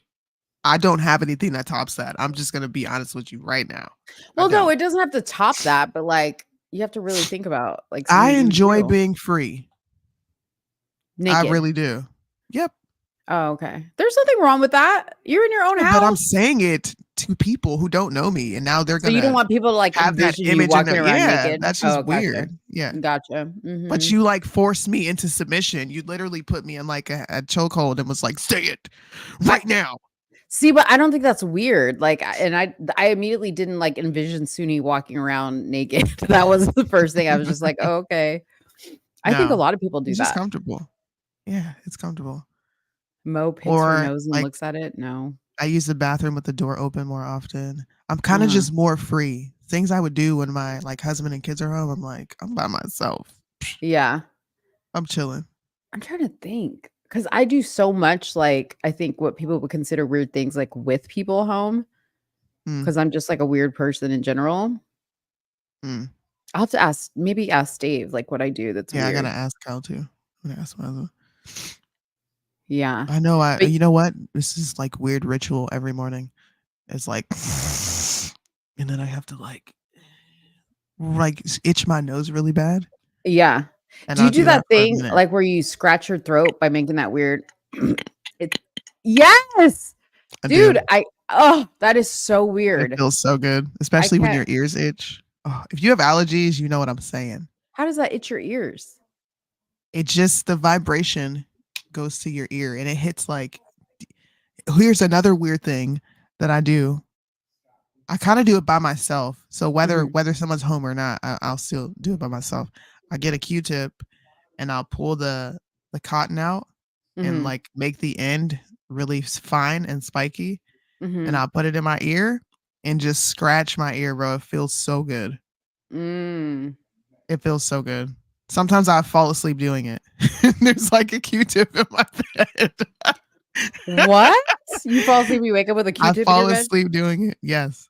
I don't have anything that tops that. I'm just gonna be honest with you right now. Well, no, it doesn't have to top that, but like you have to really think about like I something you enjoy do. being free. Naked. I really do. Yep. Oh, okay. There's nothing wrong with that. You're in your own house. But I'm saying it to people who don't know me, and now they're So gonna. you don't want people to like have that envision you image in walking their- around yeah, naked. that's just Oh, gotcha. weird. Yeah. Gotcha. But Mhm. you like forced me into submission. You literally put me in like a chokehold and was like, "Say it right now." See, but I don't think that's weird. Like, I immediately didn't like envision Soonie walking around naked. That was the first thing. I was just like, oh, okay. I think a No, lot of people do it's just that. comfortable. Yeah, it's comfortable. Mo picks her Or nose and like looks at it. No. I use the bathroom with the door open more often. I'm kind of Uh-huh. just more free. Things I would do when my like husband and kids are home. I'm like, I'm by myself. Yeah. I'm chilling. I'm trying to think because I do so much. Like, I think what people would consider weird things, like with people home, Mm, because I'm just like a weird person in general. mm. I'll have to ask Dave, like what I do that's Yeah, I weird. gotta ask Cal too. I'm gonna ask my husband. Yeah. I know. But You know what? This is like weird ritual every morning. It's like, and then I have to like itch my nose really bad. yeah. And Do you I'll do do that that for a thing minute. like where you scratch your throat by making that weird Yes. I Dude, do. that is so It weird. feels so good, especially when your can't ears itch. Oh, if you have allergies, you know what I'm saying. How does that itch your ears? It just the vibration goes to your ear and it hits like. Here's another weird thing that I do. I kind of do it by myself. So whether someone's home or not, I'll still do it by myself. I get a Q-tip and I'll pull the cotton out and Mhm. like make the end really fine and spiky, and Mhm. I'll put it in my ear and just scratch my ear, bro. It feels so good. Mm. It feels so good. Sometimes I fall asleep doing it. There's like a Q-tip in my bed. What? You fall asleep, you wake up with a I Q-tip in fall your bed? asleep doing it. Yes.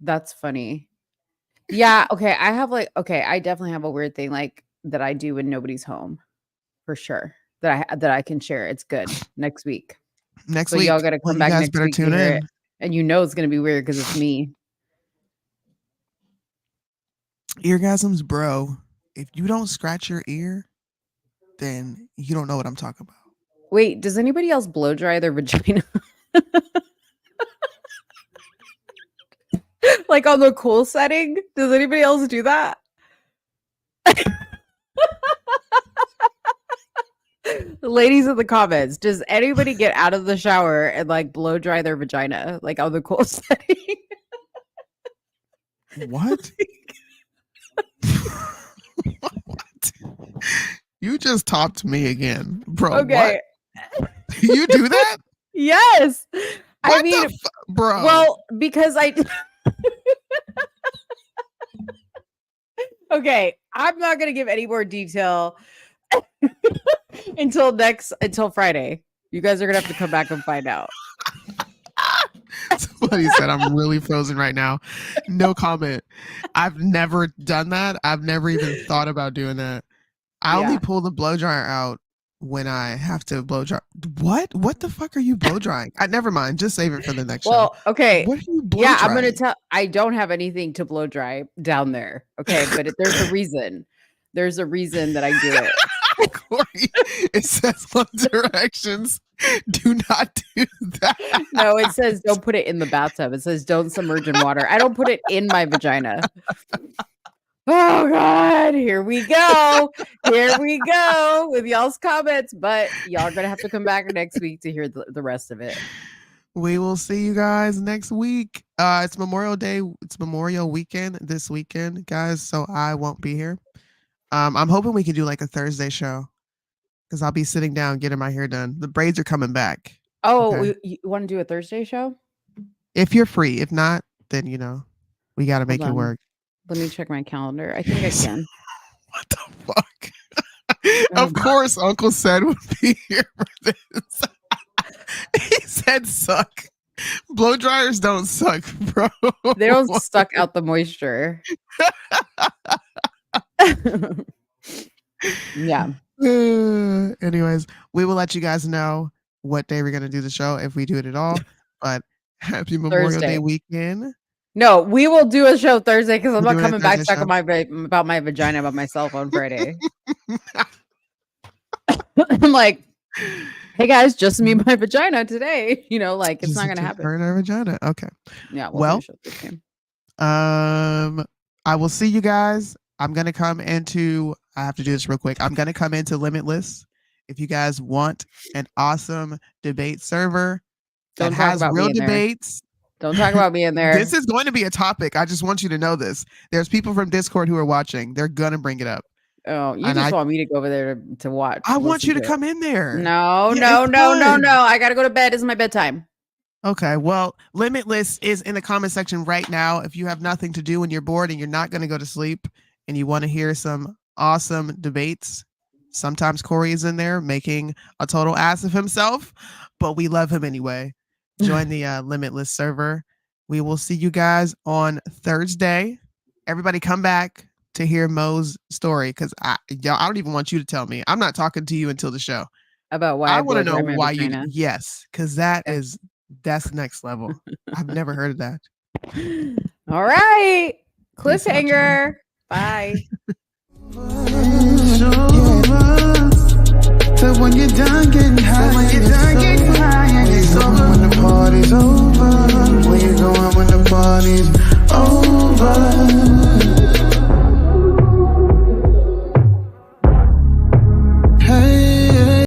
That's funny. Yeah, okay, I definitely have a weird thing like that I do when nobody's home. For sure. That I can share. It's good. Next week. Next So week. y'all got to Well, come you back guys next better week to tune hear it. in. And you know it's going to be weird because it's me. Eargasms, bro. If you don't scratch your ear, then you don't know what I'm talking about. Wait, does anybody else blow dry their vagina? Like on the cool setting? Does anybody else do that? Ladies in the comments, does anybody get out of the shower and like blow dry their vagina like on the cool setting? What? What? You just topped me again, bro. Okay. What? You do that? Yes. I mean, bro. Well, because okay, I'm not gonna give any more detail until Friday. You guys are gonna have to come back and find out. Somebody said I'm really frozen right now. No comment. I've never done that. I've never even thought about doing that. I only pull the blow dryer out when I have to blow dry. What the fuck are you blow drying? Never mind. Just save it for the next show. Okay. What are you blow drying? drying? I'm gonna tell. I don't have anything to blow dry down there. Okay, but there's a reason. There's a reason that I do it. Corey, it says on directions, do not do that. No, it says don't put it in the bathtub. It says don't submerge in water. I don't put it in my vagina. Oh God, here we go. Here we go with y'all's comments, but y'all are gonna have to come back next week to hear the rest of it. We will see you guys next week. It's Memorial Day. It's Memorial Weekend this weekend, guys. So I won't be here. I'm hoping we can do like a Thursday show because I'll be sitting down getting my hair done. The braids are coming back. Oh, okay? You want to do a Thursday show? If you're free. If not, then we got to make it work. Let me check my calendar. I think I can. What the fuck? Of course, Uncle said would be here for this. He said suck. Blow dryers don't suck, bro. They don't suck out the moisture. Yeah. Anyways, we will let you guys know what day we're gonna do the show if we do it at all. But happy Memorial Day weekend. No, we will do a show Thursday because I'm We're not doing coming a back Thursday talking about my vagina by myself on Friday. I'm like, hey guys, just me and my vagina today. Like it's not gonna happen. Her and her vagina. Okay. Yeah. Well, I will see you guys. I'm gonna come into. I have to do this real quick. I'm gonna come into Limitless. If you guys want an awesome debate server that has real debates. Don't talk about me in there. This is going to be a topic. I just want you to know this. There's people from Discord who are watching. They're gonna bring it up. Oh, you just want me to go over there to watch. I want you to come in there. No. I gotta go to bed. It's my bedtime. Okay, well, Limitless is in the comment section right now. If you have nothing to do and you're bored and you're not going to go to sleep and you want to hear some awesome debates, sometimes Corey is in there making a total ass of himself, but we love him anyway. Join the Limitless server. We will see you guys on Thursday. Everybody come back to hear Mo's story because I don't even want you to tell me. I'm not talking to you until the show. About why I want to know why vagina. Yes, because that's next level. I've never heard of that. All right. Cliffhanger. Bye. So when you're done getting high, and it's over, when the party's over, where you going when the party's over?